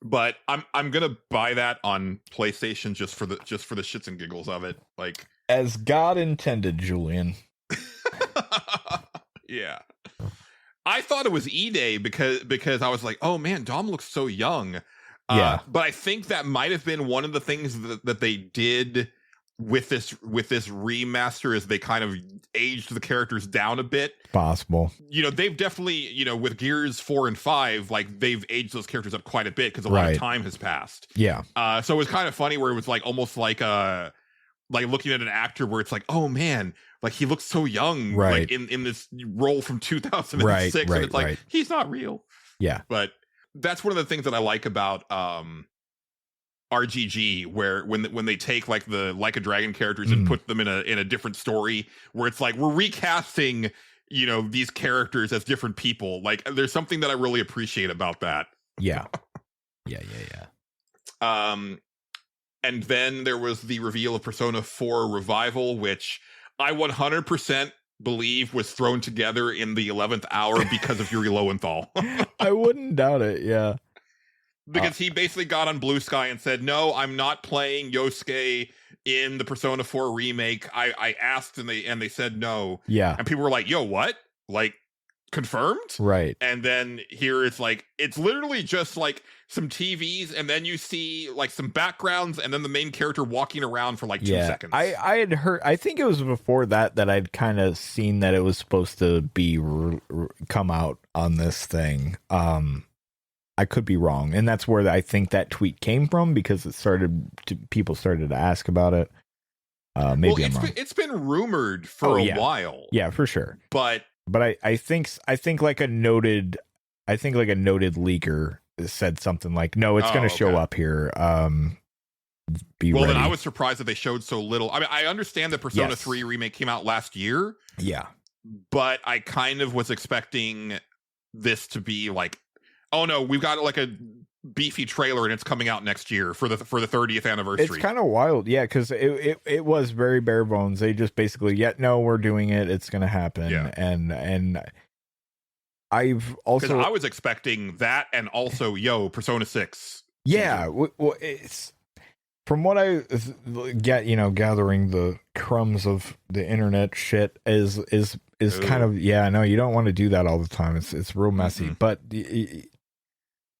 But I'm gonna buy that on PlayStation just for the shits and giggles of it. Like as God intended, Julian. Yeah. I thought it was E-Day because I was like, oh man, Dom looks so young. Yeah, but I think that might have been one of the things that they did with this remaster is they kind of aged the characters down a bit. Possible. They've definitely, with Gears 4 and 5, like they've aged those characters up quite a bit because a lot of time has passed. Yeah. So it was kind of funny where it was like almost like looking at an actor where it's like, oh man, like he looks so young, like in this role from 2006, and it's like he's not real. Yeah. But that's one of the things that I like about RGG, where when they take like the Like a Dragon characters and put them in a different story, where it's like we're recasting, you know, these characters as different people. Like there's something that I really appreciate about that. Yeah. And then there was the reveal of Persona 4 Revival, which I 100% believe was thrown together in the 11th hour because of Yuri Lowenthal. I wouldn't doubt it. Yeah. Because he basically got on Blue Sky and said, no, I'm not playing Yosuke in the Persona 4 remake. I asked and they said no. Yeah. And people were like, yo, what? Like, confirmed? Right. And then here it's like, it's literally just like some TVs, and then you see like some backgrounds, and then the main character walking around for like 2 seconds. I had heard, I think it was before that I'd kind of seen that it was supposed to be come out on this thing. I could be wrong, and that's where I think that tweet came from, because people started to ask about it. Maybe I'm wrong. It's been rumored for a while. Yeah, for sure. But I think like a noted leaker said something like, no, it's going to show up here. Be ready. Then I was surprised that they showed so little. I mean, I understand that Persona 3 remake came out last year. Yeah. But I kind of was expecting this to be like, oh no, we've got like a beefy trailer and it's coming out next year for the 30th anniversary. It's kind of wild. Yeah, because it was very bare bones. They just basically, no, we're doing it. It's going to happen. Yeah. And I've also, I was expecting that, and also Persona 6. Yeah, well, it's from what I get, gathering the crumbs of the internet shit is kind of, no, you don't want to do that all the time. It's real messy. But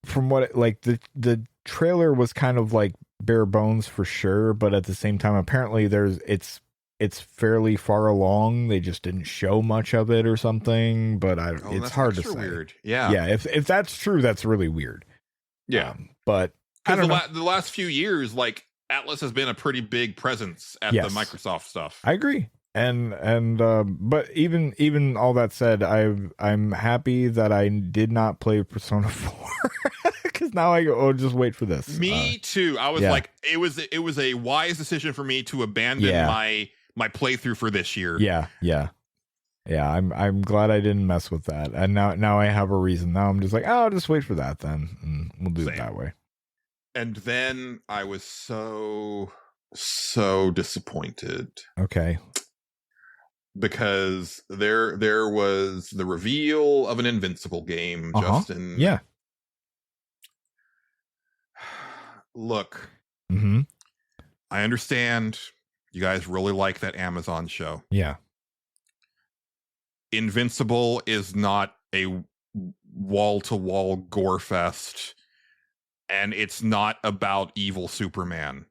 from what the trailer was kind of like bare bones for sure, but at the same time, apparently it's fairly far along. They just didn't show much of it or something, but it's hard to say. Weird. Yeah. Yeah. If that's true, that's really weird. Yeah. But because the last few years, like Atlas has been a pretty big presence at the Microsoft stuff. I agree. And but even all that said, I'm happy that I did not play Persona 4 because now I go, just wait for this. Me too. I was like, it was a wise decision for me to abandon my playthrough for this year. Yeah. I'm glad I didn't mess with that, and now I have a reason. Now I'm just like, I'll just wait for that then, and we'll do it that way. And then I was so disappointed. Okay. Because there was the reveal of an Invincible game, Justin. Yeah. Look, I understand you guys really like that Amazon show. Yeah. Invincible is not a wall-to-wall gore fest, and it's not about evil Superman.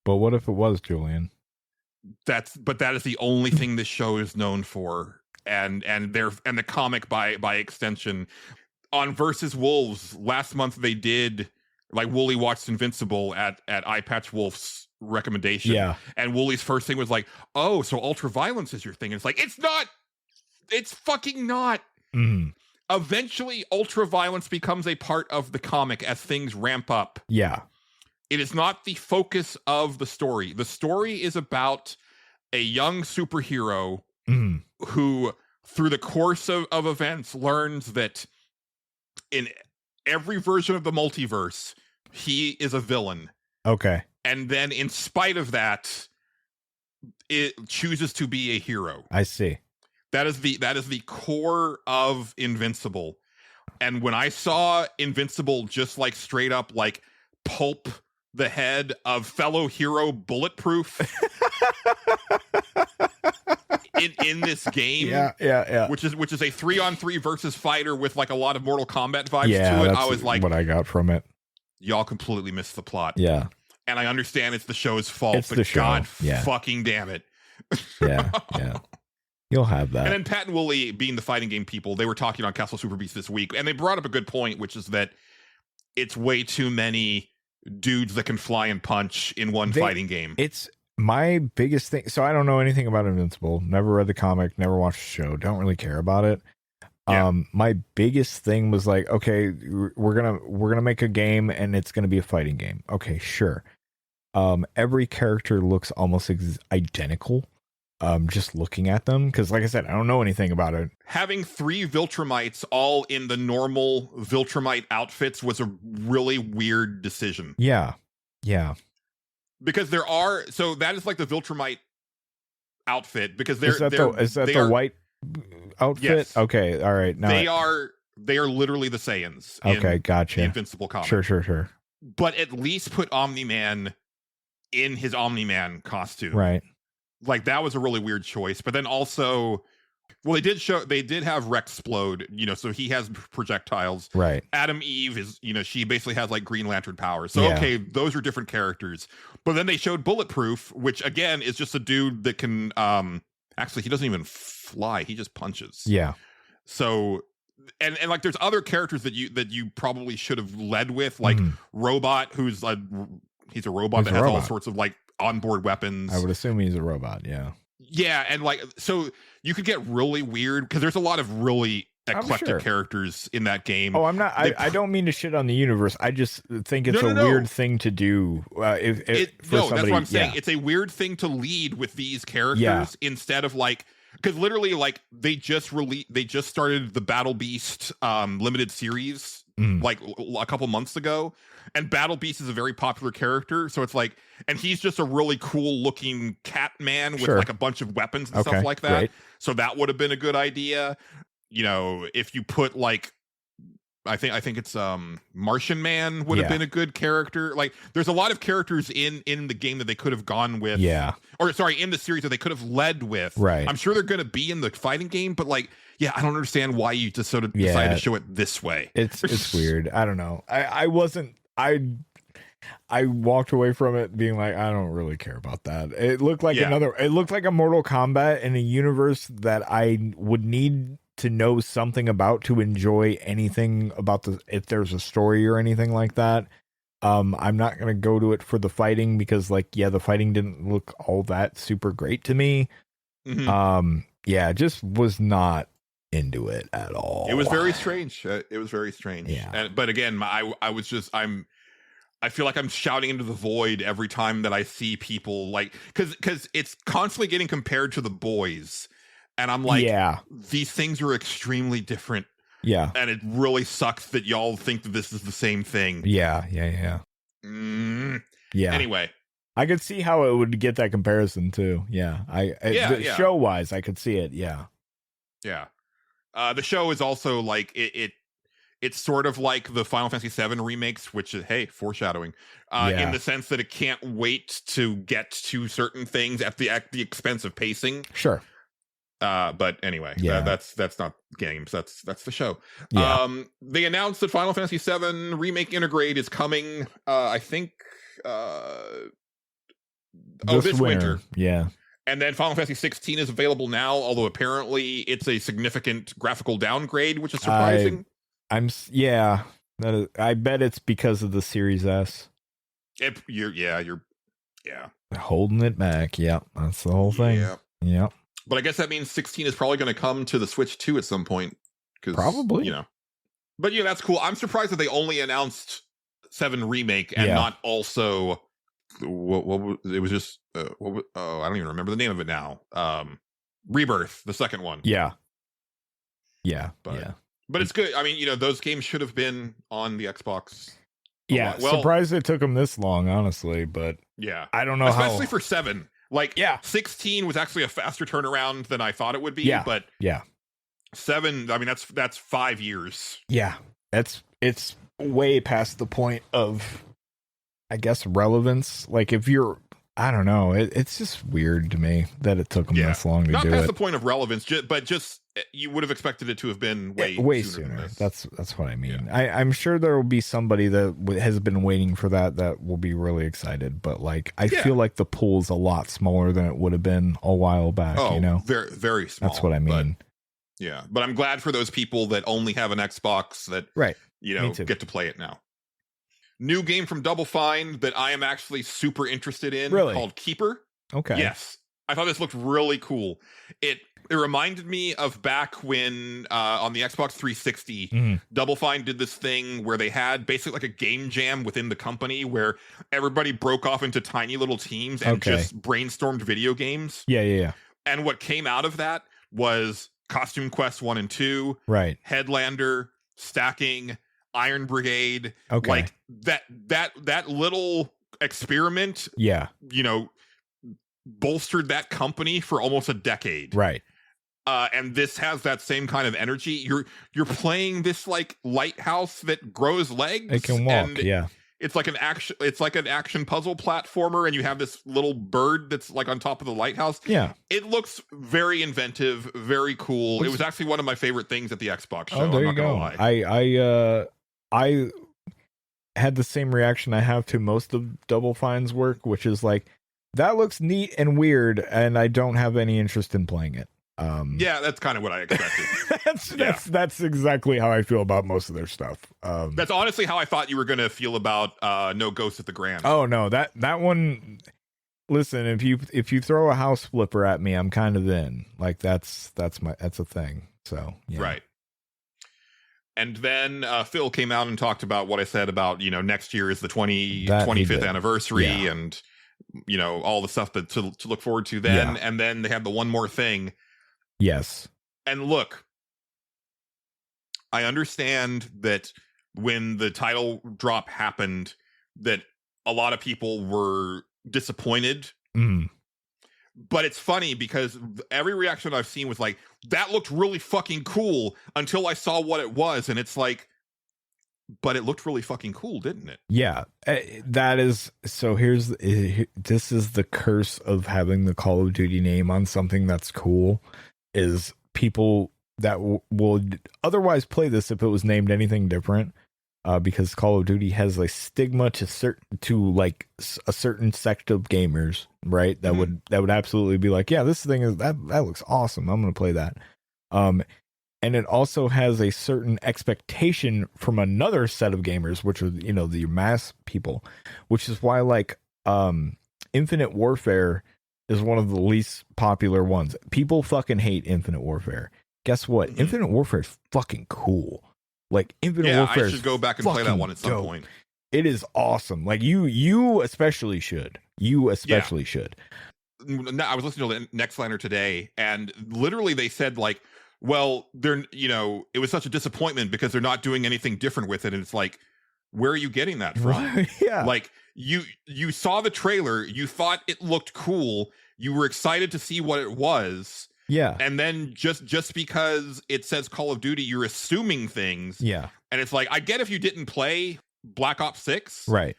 But what if it was, Julian? That is the only thing this show is known for, and the comic by extension. On Versus Wolves last month, they did like Wooly watched Invincible at Eyepatch Wolf's recommendation. Yeah, and Wooly's first thing was like, "Oh, so ultraviolence is your thing?" And it's like, it's not. It's fucking not. Eventually, ultraviolence becomes a part of the comic as things ramp up. Yeah. It is not the focus of the story. The story is about a young superhero who, through the course of events, learns that in every version of the multiverse, he is a villain. Okay. And then, in spite of that, it chooses to be a hero. I see. That is the core of Invincible. And when I saw Invincible just like straight up like pulp the head of fellow hero Bulletproof in this game, which is a 3-on-3 versus fighter with like a lot of Mortal Kombat vibes to it, I was like, what I got from it. Y'all completely missed the plot. Yeah. And I understand it's the show's fault, it's but the show. God fucking damn it. Yeah. You'll have that. And then Pat and Wooly, being the fighting game people, they were talking on Castle Super Beast this week, and they brought up a good point, which is that it's way too many dudes that can fly and punch in one fighting game. It's my biggest thing. So I don't know anything about Invincible. Never read the comic, never watched the show, don't really care about it. Yeah. My biggest thing was like, okay, we're gonna make a game and it's gonna be a fighting game. Okay, sure. Every character looks almost identical. Just looking at them, because like I said, I don't know anything about it. Having 3 Viltrumites all in the normal Viltrumite outfits was a really weird decision. Yeah. Because so that is like the Viltrumite outfit, because Is that the white outfit? Yes. Okay, all right. Now they are literally the Saiyans. Okay, in gotcha. The Invincible comic. Sure. But at least put Omni-Man in his Omni-Man costume. Right. Like, that was a really weird choice. But then also, well, they did have Rexplode, so he has projectiles. Right. Adam Eve is, she basically has like Green Lantern powers. So, Yeah. okay, those are different characters. But then they showed Bulletproof, which again is just a dude that can, actually, he doesn't even fly. He just punches. Yeah. So, and like, there's other characters that you probably should have led with, like Robot, he's a robot that has all sorts of like onboard weapons. I would assume he's a robot. Yeah. Yeah, and like, so you could get really weird, because there's a lot of really eclectic characters in that game. Oh, I'm not. I don't mean to shit on the universe. I just think it's a weird thing to do. That's what I'm saying. Yeah. It's a weird thing to lead with these characters instead of like, because literally, like, they just started the Battle Beast limited series like a couple months ago, and Battle Beast is a very popular character, so it's like, and he's just a really cool looking cat man with like a bunch of weapons and stuff like that. Great. So that would have been a good idea. If you put like, I think it's Martian Man would have been a good character. Like, there's a lot of characters in the game that they could have gone with. Yeah. Or sorry, in the series that they could have led with. Right. I'm sure they're going to be in the fighting game, but like, yeah, I don't understand why you just sort of decided to show it this way. It's weird. I don't know. I walked away from it being like, I don't really care about that. It looked like it looked like a Mortal Kombat in a universe that I would need to know something about to enjoy anything about if there's a story or anything like that. I'm not going to go to it for the fighting, because like, the fighting didn't look all that super great to me. Just was not into it at all. It was very strange. Yeah. But again, I feel like I'm shouting into the void every time that I see people, like, because it's constantly getting compared to The Boys. And I'm like, these things are extremely different. Yeah. And it really sucks that y'all think that this is the same thing. Yeah. Anyway. I could see how it would get that comparison too. Yeah. Show wise, I could see it. Yeah. Yeah. The show is also like, it's sort of like the Final Fantasy VII remakes, which is, hey, foreshadowing, in the sense that it can't wait to get to certain things at the expense of pacing. Sure. But anyway, that's not games. That's the show. Yeah. They announced that Final Fantasy VII Remake Intergrade is coming. I think this winter. Yeah. And then Final Fantasy 16 is available now, although apparently it's a significant graphical downgrade, which is surprising. I bet it's because of the Series S. You're holding it back. Yeah, that's the whole thing. Yeah. But I guess that means 16 is probably going to come to the Switch 2 at some point. Probably. But that's cool. I'm surprised that they only announced 7 Remake and not also what it was just I don't even remember the name of it now. Rebirth, the second one. Yeah. But it's good. I mean, those games should have been on the Xbox. Surprised it took them this long, honestly. But I don't know, especially for 7. Like, 16 was actually a faster turnaround than I thought it would be. Yeah. But 7, I mean, that's 5 years. Yeah, it's way past the point of, I guess, relevance. Like, if you're, I don't know, it's just weird to me that it took them this long to do it. Not past the point of relevance, but just you would have expected it to have been way sooner. That's what I mean. Yeah. I'm sure there will be somebody that has been waiting for that will be really excited. But like, I feel like the pool is a lot smaller than it would have been a while back. Very, very small. That's what I mean. But I'm glad for those people that only have an Xbox that get to play it now. New game from Double Fine that I am actually super interested in, called Keeper. Okay. Yes. I thought this looked really cool. It reminded me of back when on the Xbox 360, Double Fine did this thing where they had basically like a game jam within the company where everybody broke off into tiny little teams and just brainstormed video games. Yeah. And what came out of that was Costume Quest 1 and 2, right? Headlander, Stacking, Iron Brigade. Okay. Like that little experiment, yeah, you know, bolstered that company for almost a decade. Right. And this has that same kind of energy. You're playing this like lighthouse that grows legs. It can walk, yeah. It's like an action puzzle platformer, and you have this little bird that's like on top of the lighthouse. Yeah. It looks very inventive, very cool. It was actually one of my favorite things at the Xbox show. Oh, there you go. I had the same reaction I have to most of Double Fine's work, which is like, that looks neat and weird, and I don't have any interest in playing it. Yeah, that's kind of what I expected. That's exactly how I feel about most of their stuff. That's honestly how I thought you were going to feel about No Ghost at the Grand. Oh no, that one. Listen, if you throw a house flipper at me, I'm kind of in. Like that's a thing. So yeah. Right. And then Phil came out and talked about what I said about, you know, next year is the 25th anniversary, and you know, all the stuff that to look forward to then. And then they had the one more thing. Yes. And look, I understand that when the title drop happened, that a lot of people were disappointed. But it's funny because every reaction I've seen was like, that looked really fucking cool until I saw what it was. And it's like, but it looked really fucking cool, didn't it? Yeah, that is. So this is the curse of having the Call of Duty name on something that's cool, is people that would otherwise play this if it was named anything different, because Call of Duty has a stigma to like a certain sect of gamers, right? That would absolutely be like, yeah, this thing that looks awesome, I'm gonna play that. And it also has a certain expectation from another set of gamers, which are, you know, the mass people, which is why like Infinite Warfare is one of the least popular ones. People fucking hate Infinite Warfare. Guess what? Infinite Warfare is fucking cool. Like Infinite Warfare. I should go back and play that one at some point. It is awesome. Like you especially should. You especially should. I was listening to Nextlander today, and literally they said like, well, they're, you know, it was such a disappointment because they're not doing anything different with it. And it's like, where are you getting that from? Yeah. Like you saw the trailer, you thought it looked cool, you were excited to see what it was. Yeah. And then just because it says Call of Duty, you're assuming things. Yeah. And it's like, I get if you didn't play Black Ops 6. Right.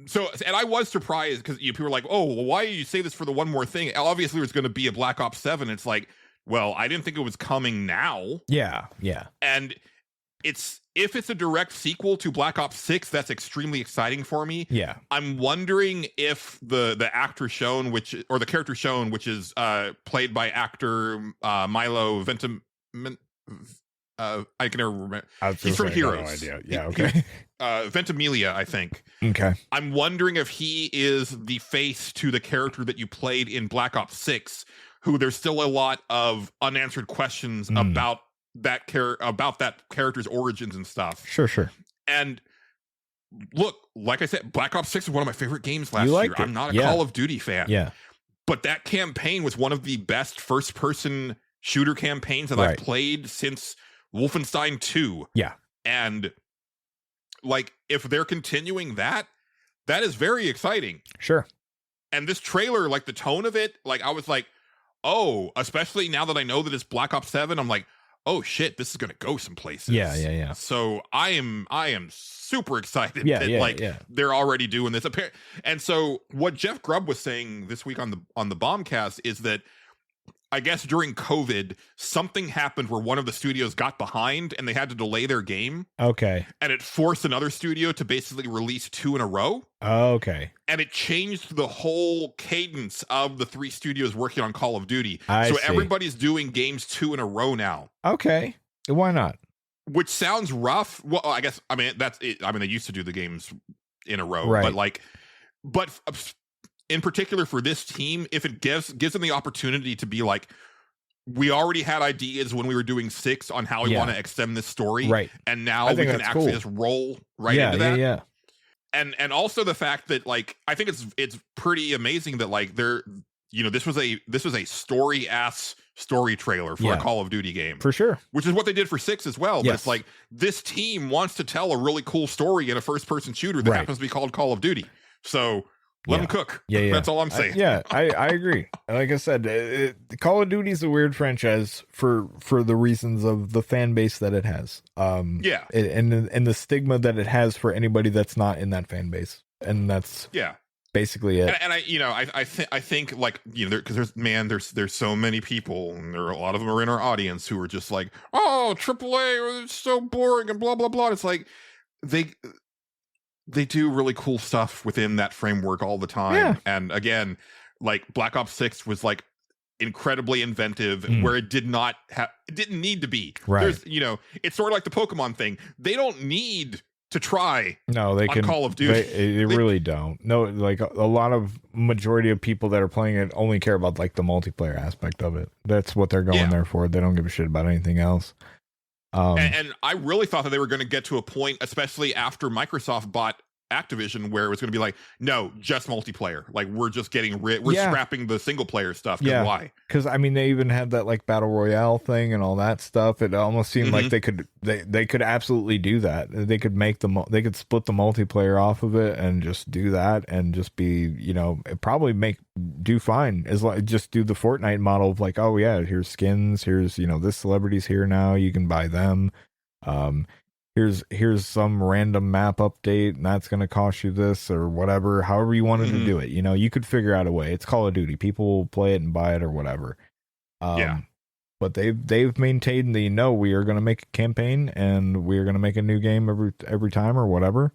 So, and I was surprised because people were like, oh, well, why did you say this for the one more thing? Obviously, there's going to be a Black Ops 7. It's like, well, I didn't think it was coming now. Yeah. And if it's a direct sequel to Black Ops 6, that's extremely exciting for me. Yeah. I'm wondering if the actor shown, or the character shown, which is played by actor Milo I can never remember. He's from Heroes. No idea. Yeah, okay. Ventimiglia, I think. Okay. I'm wondering if he is the face to the character that you played in Black Ops 6, who there's still a lot of unanswered questions about that character's origins and stuff. Sure. And look, like I said, Black Ops 6 is one of my favorite games last year. I'm not a Call of Duty fan. Yeah. But that campaign was one of the best first-person shooter campaigns that I've played since Wolfenstein 2. Yeah. And like, if they're continuing that is very exciting. Sure. And this trailer, like the tone of it, like I was like, oh, especially now that I know that it's Black Ops 7, I'm like, oh shit, this is gonna go some places. Yeah. So I am super excited that they're already doing this. And so what Jeff Grubb was saying this week on the Bombcast is that I guess during COVID, something happened where one of the studios got behind and they had to delay their game. Okay. And it forced another studio to basically release 2 in a row. Okay. And it changed the whole cadence of the 3 studios working on Call of Duty. I see. Everybody's doing games 2 in a row now. Okay. Why not? Which sounds rough. Well, I guess, I mean, that's it. I mean, they used to do the games in a row, right. but in particular for this team, if it gives them the opportunity to be like, we already had ideas when we were doing 6 on how we want to extend this story, right? And now we can actually just roll right into that. Yeah. And also the fact that like I think it's pretty amazing that like they're this was a story trailer for a Call of Duty game for sure, which is what they did for 6 as well. But it's like this team wants to tell a really cool story in a first person shooter that happens to be called Call of Duty. So let them cook. Yeah. That's all I'm saying. I agree. Like I said, Call of Duty is a weird franchise for the reasons of the fan base that it has. And the stigma that it has for anybody that's not in that fan base, and that's basically it. And I think like because there's so many people, and there are a lot of them are in our audience who are just like, oh, AAA, it's so boring and blah blah blah. It's like they do really cool stuff within that framework all the time. Yeah. And again, like Black Ops 6 was like incredibly inventive where it didn't need to be. Right. There's, it's sort of like the Pokemon thing. They don't need to try. No, they can Call of Duty. They really don't. No, like a lot of majority of people that are playing it only care about like the multiplayer aspect of it. That's what they're going there for. They don't give a shit about anything else. And I really thought that they were going to get to a point, especially after Microsoft bought Activision, where it was going to be like, no, just multiplayer. Like we're just getting we're scrapping the single player stuff. Yeah, why? Because I mean, they even had that like battle royale thing and all that stuff. It almost seemed like they could absolutely do that. They could they could split the multiplayer off of it and just do that and just be probably do fine as like just do the Fortnite model of like, oh yeah, here's skins, here's this celebrity's here now, you can buy them. Here's some random map update and that's going to cost you this or whatever, however you wanted to do it. You could figure out a way. It's Call of Duty. People will play it and buy it or whatever. But they've maintained we are going to make a campaign and we are going to make a new game every time or whatever.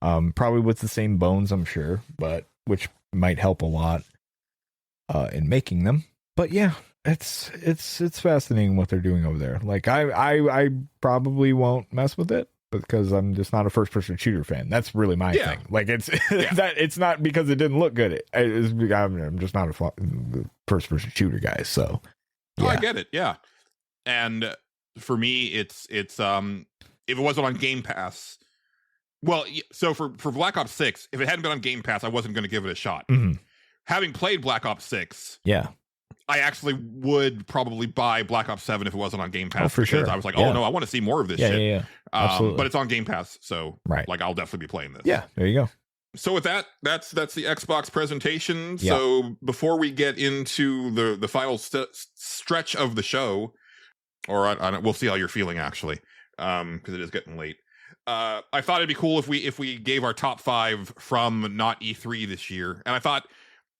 Probably with the same bones, I'm sure, but which might help a lot in making them. But yeah, it's fascinating what they're doing over there. Like I probably won't mess with it because I'm just not a first person shooter fan. That's really my thing. Like it's that it's not because it didn't look good. I'm just not a first person shooter guy. So I get it. Yeah. And for me, it's if it wasn't on Game Pass, well, so for Black Ops 6, if it hadn't been on Game Pass, I wasn't going to give it a shot. Having played Black Ops 6, I actually would probably buy Black Ops 7 if it wasn't on Game Pass. For sure. I was like, oh no, I want to see more of this shit. Yeah. Absolutely. But it's on Game Pass, so like I'll definitely be playing this. Yeah, there you go. So with that, that's the Xbox presentation. Yeah. So before we get into the final stretch of the show, or we'll see how you're feeling actually, because it is getting late. I thought it'd be cool if we gave our top 5 from not E3 this year, and I thought,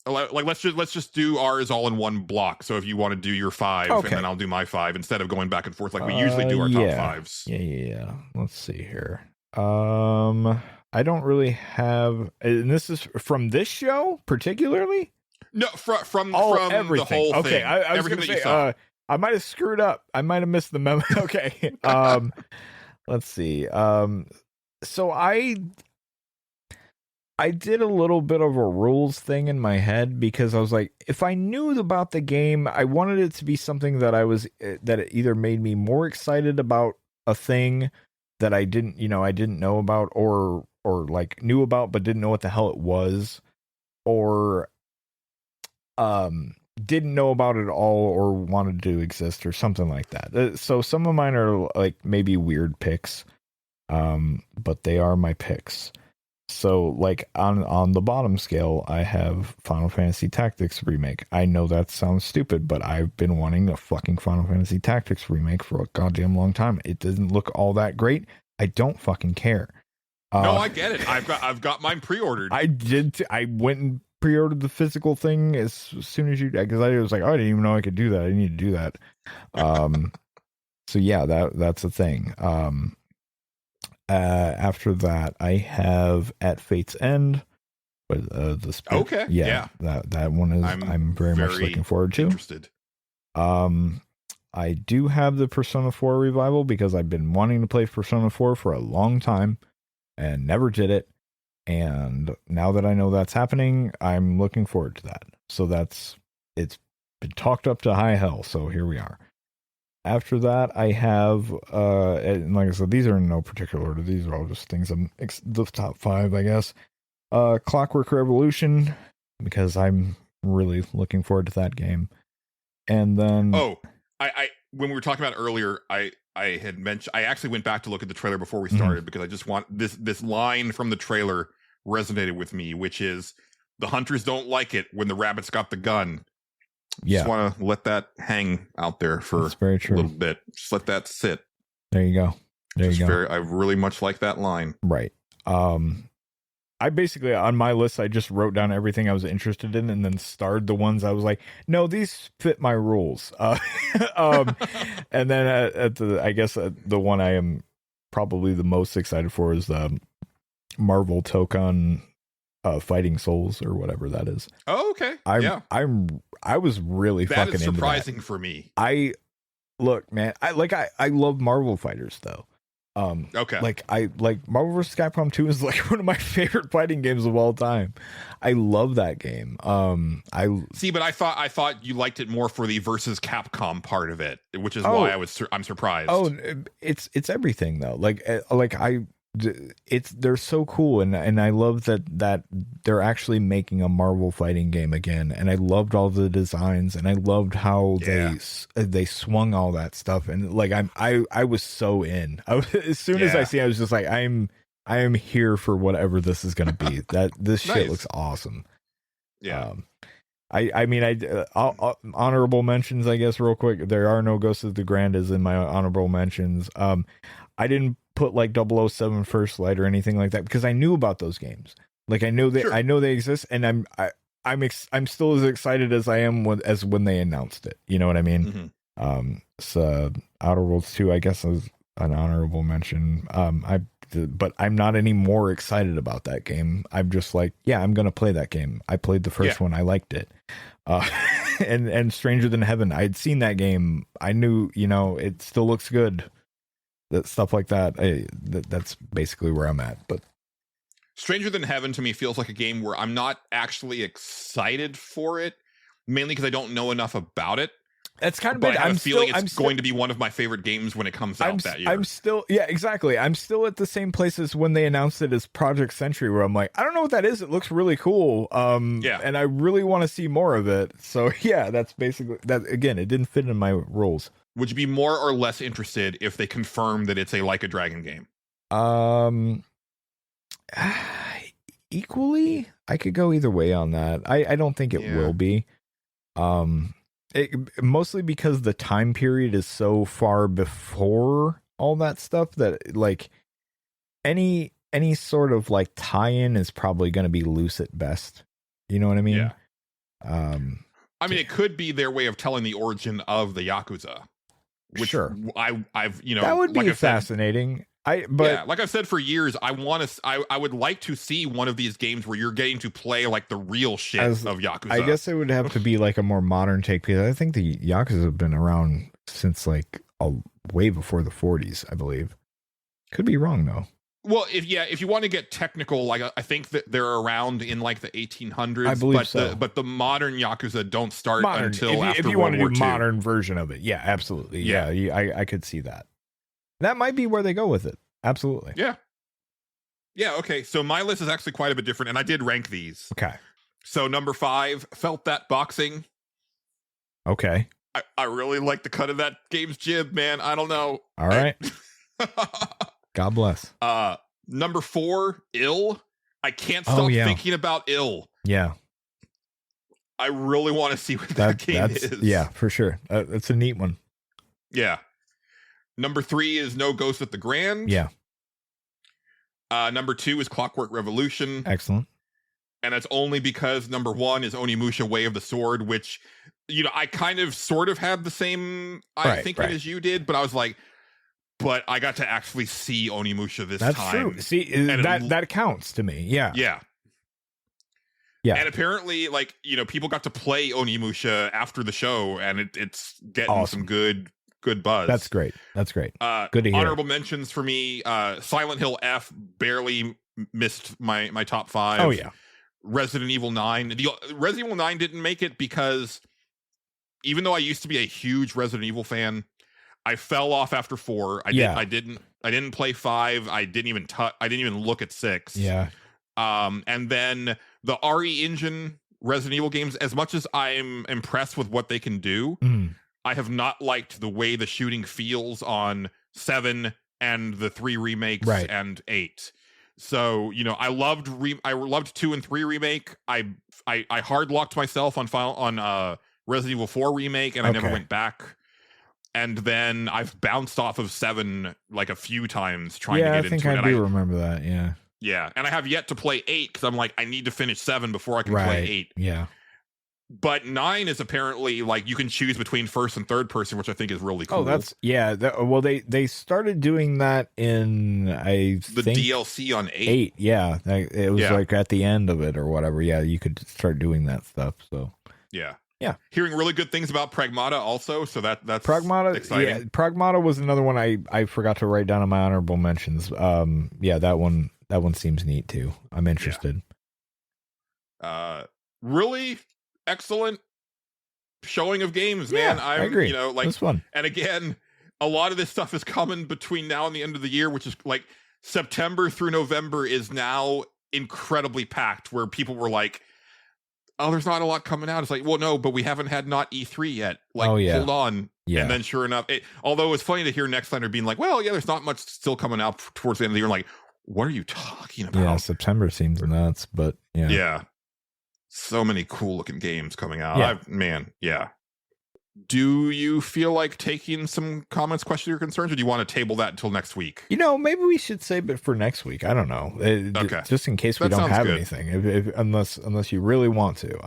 like let's just do ours all in one block. So if you want to do your 5, and then I'll do my 5 instead of going back and forth like we usually do our top 5s. Yeah. Let's see here. I don't really have, and this is from this show particularly. No, from everything. The whole thing. Okay, I was going to say, I might have screwed up. I might have missed the memo. Okay. Let's see. So I did a little bit of a rules thing in my head because I was like, if I knew about the game, I wanted it to be something that that it either made me more excited about a thing that I didn't know about or like knew about but didn't know what the hell it was, or didn't know about it all or wanted to exist or something like that. So some of mine are like maybe weird picks, but they are my picks. So like on the bottom scale, I have Final Fantasy Tactics Remake. I know that sounds stupid, but I've been wanting a fucking Final Fantasy Tactics Remake for a goddamn long time. It doesn't look all that great. I don't fucking care. No, I get it. I've got mine pre-ordered. I did. I went and pre-ordered the physical thing as soon as because I was like, oh, I didn't even know I could do that. I need to do that. So yeah, that's a thing. After that, I have At Fate's End. But that one is I'm very much looking forward to. Interested. I do have the Persona 4 revival because I've been wanting to play Persona 4 for a long time and never did it. And now that I know that's happening, I'm looking forward to that. So it's been talked up to high hell. So here we are. After that, I have, and like I said, these are in no particular order. These are all just things the top 5, I guess. Clockwork Revolution, because I'm really looking forward to that game. And then I when we were talking about it earlier, I had mentioned, I actually went back to look at the trailer before we started because I just want this line from the trailer resonated with me, which is the hunters don't like it when the rabbits got the gun. Just want to let that hang out there for very true. A little bit. Just let that sit. There you go. I really much like that line. Right. I basically, on my list, I just wrote down everything I was interested in and then starred the ones I was like, no, these fit my rules. And then I guess the one I am probably the most excited for is the Marvel Tokon Fighting Souls or whatever that is. Oh, okay. I was really that fucking is surprising into that. For me. Look, man, I love Marvel fighters though. Okay. Like Marvel vs. Capcom 2 is like one of my favorite fighting games of all time. I love that game. But I thought you liked it more for the versus Capcom part of it, which is why I'm surprised. Oh, it's everything though. They're so cool, and I love that they're actually making a Marvel fighting game again, and I loved all the designs, and I loved how they swung all that stuff, and like I was so in. As soon as I see, I was just like, I am here for whatever this is going to be. That this shit looks awesome. Yeah. Honorable mentions, I guess, real quick. There are no Ghosts of the Grandas in my honorable mentions. I didn't put like 007 First Light or anything like that because I knew about those games. Like I know they exist, and I'm still as excited as I am as when they announced it. You know what I mean? Mm-hmm. So Outer Worlds 2, I guess, is an honorable mention. But I'm not any more excited about that game. I'm just like, yeah, I'm gonna play that game. I played the first one. I liked it. And Stranger Than Heaven, I'd seen that game. I knew, it still looks good. That stuff like that. That's basically where I'm at. But Stranger Than Heaven to me feels like a game where I'm not actually excited for it, mainly because I don't know enough about it. That's kind of but I have a feeling it's going to be one of my favorite games when it comes out that year. Exactly. I'm still at the same place as when they announced it as Project Century, where I'm like, I don't know what that is. It looks really cool. And I really want to see more of it. So yeah, that's basically that. Again, it didn't fit in my rules. Would you be more or less interested if they confirm that it's a Like a Dragon game? Equally, I could go either way on that. I don't think it will be. Mostly because the time period is so far before all that stuff that like any sort of like tie-in is probably going to be loose at best. You know what I mean? Yeah. I mean, it could be their way of telling the origin of the Yakuza. Which I've that would be fascinating. Like I've said for years, I would like to see one of these games where you're getting to play like the real shit of Yakuza. I guess it would have to be like a more modern take because I think the Yakuza have been around since like way before the 40s, I believe. Could be wrong though. Well, if you want to get technical, like I think that they're around in like the 1800s. I believe so. But the modern Yakuza don't start until after if you World want to War do II. modern version of it, yeah, absolutely, yeah. I could see that. That might be where they go with it. Absolutely. Yeah. Okay. So my list is actually quite a bit different, and I did rank these. Okay. So number 5, Felt That Boxing. Okay. I really like the cut of that game's jib, man. I don't know. All right. God bless. Number 4, Ill. I can't stop thinking about Ill. Yeah. I really want to see what that game is. Yeah, for sure. It's a neat one. Yeah. Number 3 is No Ghost at the Grand. Yeah. Number 2 is Clockwork Revolution. Excellent. And that's only because number 1 is Onimusha Way of the Sword, which, I kind of sort of had the same thinking as you did, but I was like, but I got to actually see Onimusha this time. That's true. See, that counts to me. Yeah. Yeah. Yeah. And apparently, like, people got to play Onimusha after the show, and it's getting some good buzz. That's great. Good to hear. Honorable mentions for me, Silent Hill F barely missed my top 5. Oh yeah. Resident Evil 9. The Resident Evil 9 didn't make it because even though I used to be a huge Resident Evil fan, I fell off after 4. I didn't play 5. I didn't even look at 6. Yeah. And then the RE Engine Resident Evil games, as much as I'm impressed with what they can do, I have not liked the way the shooting feels on 7 and the 3 remakes and 8. So, you know, I loved 2 and 3 remake. I hard locked myself on Resident Evil 4 remake, and I never went back. And then I've bounced off of 7 like a few times trying to get into it. Yeah, I think I do remember that. Yeah. Yeah, and I have yet to play 8 because I'm like, I need to finish 7 before I can play 8. Yeah. But 9 is apparently like you can choose between first and third person, which I think is really cool. Oh, that's well, they started doing that in the DLC on 8. 8, yeah. It was like at the end of it or whatever. Yeah, you could start doing that stuff. So yeah. Hearing really good things about Pragmata also, so that's Pragmata exciting. Yeah, Pragmata was another one I forgot to write down in my honorable mentions. Yeah, that one seems neat too. I'm interested. Really excellent showing of games, man. I agree. You know, like this one. And again, a lot of this stuff is coming between now and the end of the year, which is like September through November is now incredibly packed, where people were like, oh, there's not a lot coming out. It's like, well, no, but we haven't had not E3 yet. Like, hold on. Yeah. And then sure enough, although it's funny to hear Nextlander being like, well, yeah, there's not much still coming out towards the end of the year. I'm like, what are you talking about? Yeah, September seems nuts, but yeah. Yeah. So many cool looking games coming out. Yeah. Do you feel like taking some comments, questions, or concerns, or do you want to table that until next week? You know, maybe we should save it for next week. I don't know. Okay. Just in case we don't have anything. Unless you really want to,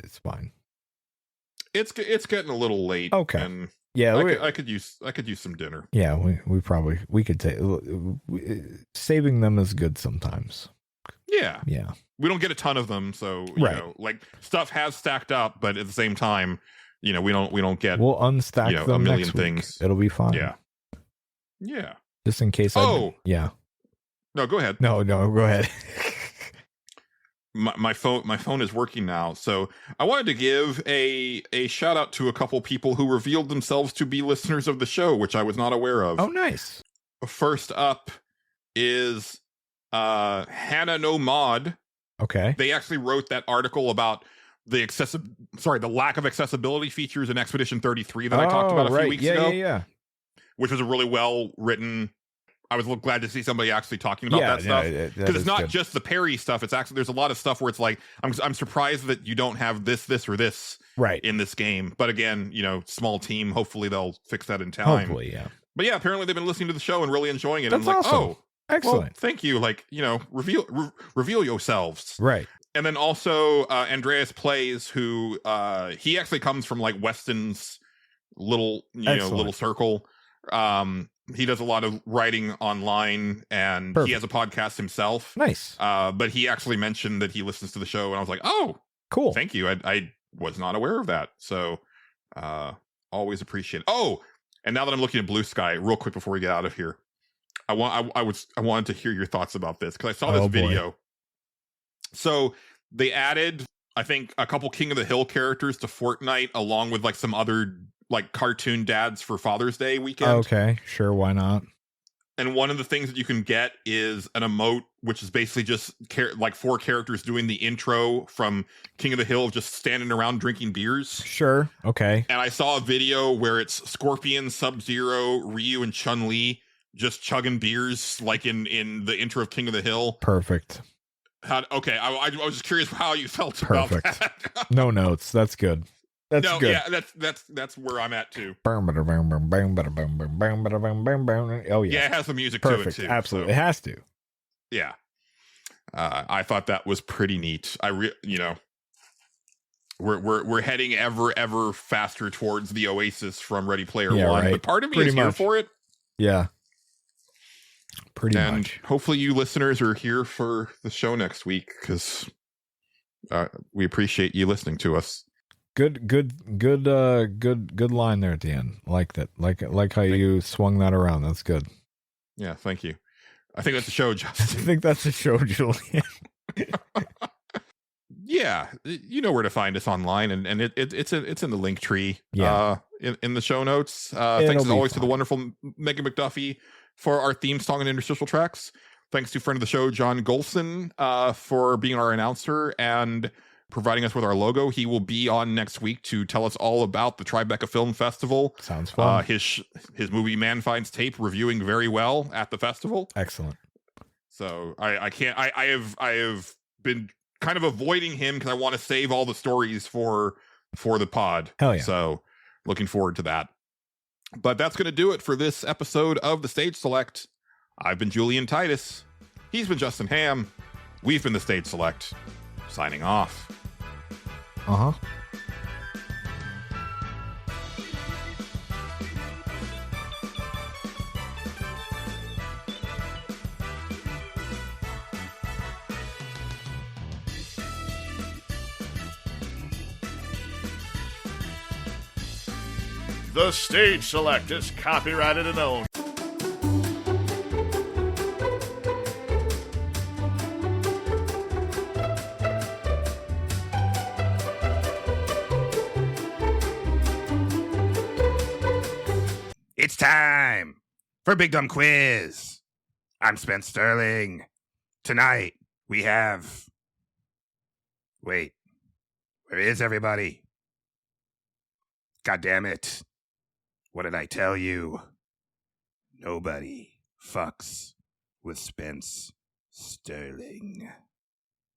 it's fine. It's getting a little late. Okay. And yeah, I could use some dinner. Yeah, we could take saving them is good sometimes. Yeah. Yeah. We don't get a ton of them, so you know, like stuff has stacked up, but at the same time, you know, we don't get. We'll unstack them a million next things. It'll be fine. Yeah. Just in case. No, go ahead. No, go ahead. my phone is working now, so I wanted to give a shout out to a couple people who revealed themselves to be listeners of the show, which I was not aware of. Oh, nice. First up is Hannah No Mod. Okay. They actually wrote that article about the lack of accessibility features in Expedition 33 that I talked about a few weeks ago. Yeah. Which was a really well written. I was glad to see somebody actually talking about that stuff, because it's not just the parry stuff. It's actually, there's a lot of stuff where it's like, I'm surprised that you don't have this or this in this game. But again, you know, small team. Hopefully they'll fix that in time. Hopefully, yeah. But yeah, apparently they've been listening to the show and really enjoying it. That's and I'm like, awesome. oh, excellent. Well, thank you. Like, you know, reveal yourselves. Right. And then also Andreas Plays, who he actually comes from like Weston's little circle. He does a lot of writing online, and he has a podcast himself. Nice. But he actually mentioned that he listens to the show, and I was like, oh, cool. Thank you. I was not aware of that. So always appreciate it. Oh, and now that I'm looking at Blue Sky, real quick before we get out of here, I wanted to hear your thoughts about this, because I saw this video. So they added, I think, a couple King of the Hill characters to Fortnite, along with like some other like cartoon dads for Father's Day weekend. Okay, sure, why not? And one of the things that you can get is an emote, which is basically just like 4 characters doing the intro from King of the Hill, just standing around drinking beers. Sure, okay. And I saw a video where it's Scorpion, Sub-Zero, Ryu, and Chun-Li just chugging beers, like in the intro of King of the Hill. Perfect. I was just curious how you felt about that. No notes. That's good. That's good. Yeah, that's where I'm at too. Oh yeah. Yeah, it has the music Perfect. to it too. Absolutely. So. It has to. Yeah. I thought that was pretty neat. We're heading ever faster towards the Oasis from Ready Player One. Right. But part of me is here for it. Yeah. Pretty much. Hopefully you listeners are here for the show next week, because we appreciate you listening to us. Good line there at the end. Like that. Like how you swung that around. That's good. Yeah, thank you. I think that's a show, I Justin. think that's a show, Julian. Yeah, you know where to find us online, and it's in the link tree. Yeah. In the show notes. Thanks as always to the fun. wonderful Megan McDuffie for our theme song and interstitial tracks. Thanks to friend of the show John Gholson for being our announcer and providing us with our logo. He will be on next week to tell us all about the Tribeca Film Festival. Sounds fun. His movie Man Finds Tape reviewing very well at the festival. Excellent. So I have been kind of avoiding him because I want to save all the stories for the pod. Hell yeah. So looking forward to that. But that's going to do it for this episode of the Stage Select. I've been Julian Titus. He's been Justin Ham. We've been the Stage Select. Signing off. Uh-huh. The Stage Select is copyrighted and owned. It's time for Big Dumb Quiz. I'm Spence Sterling. Tonight we have... Wait, where is everybody? God damn it. What did I tell you? Nobody fucks with Spence Sterling.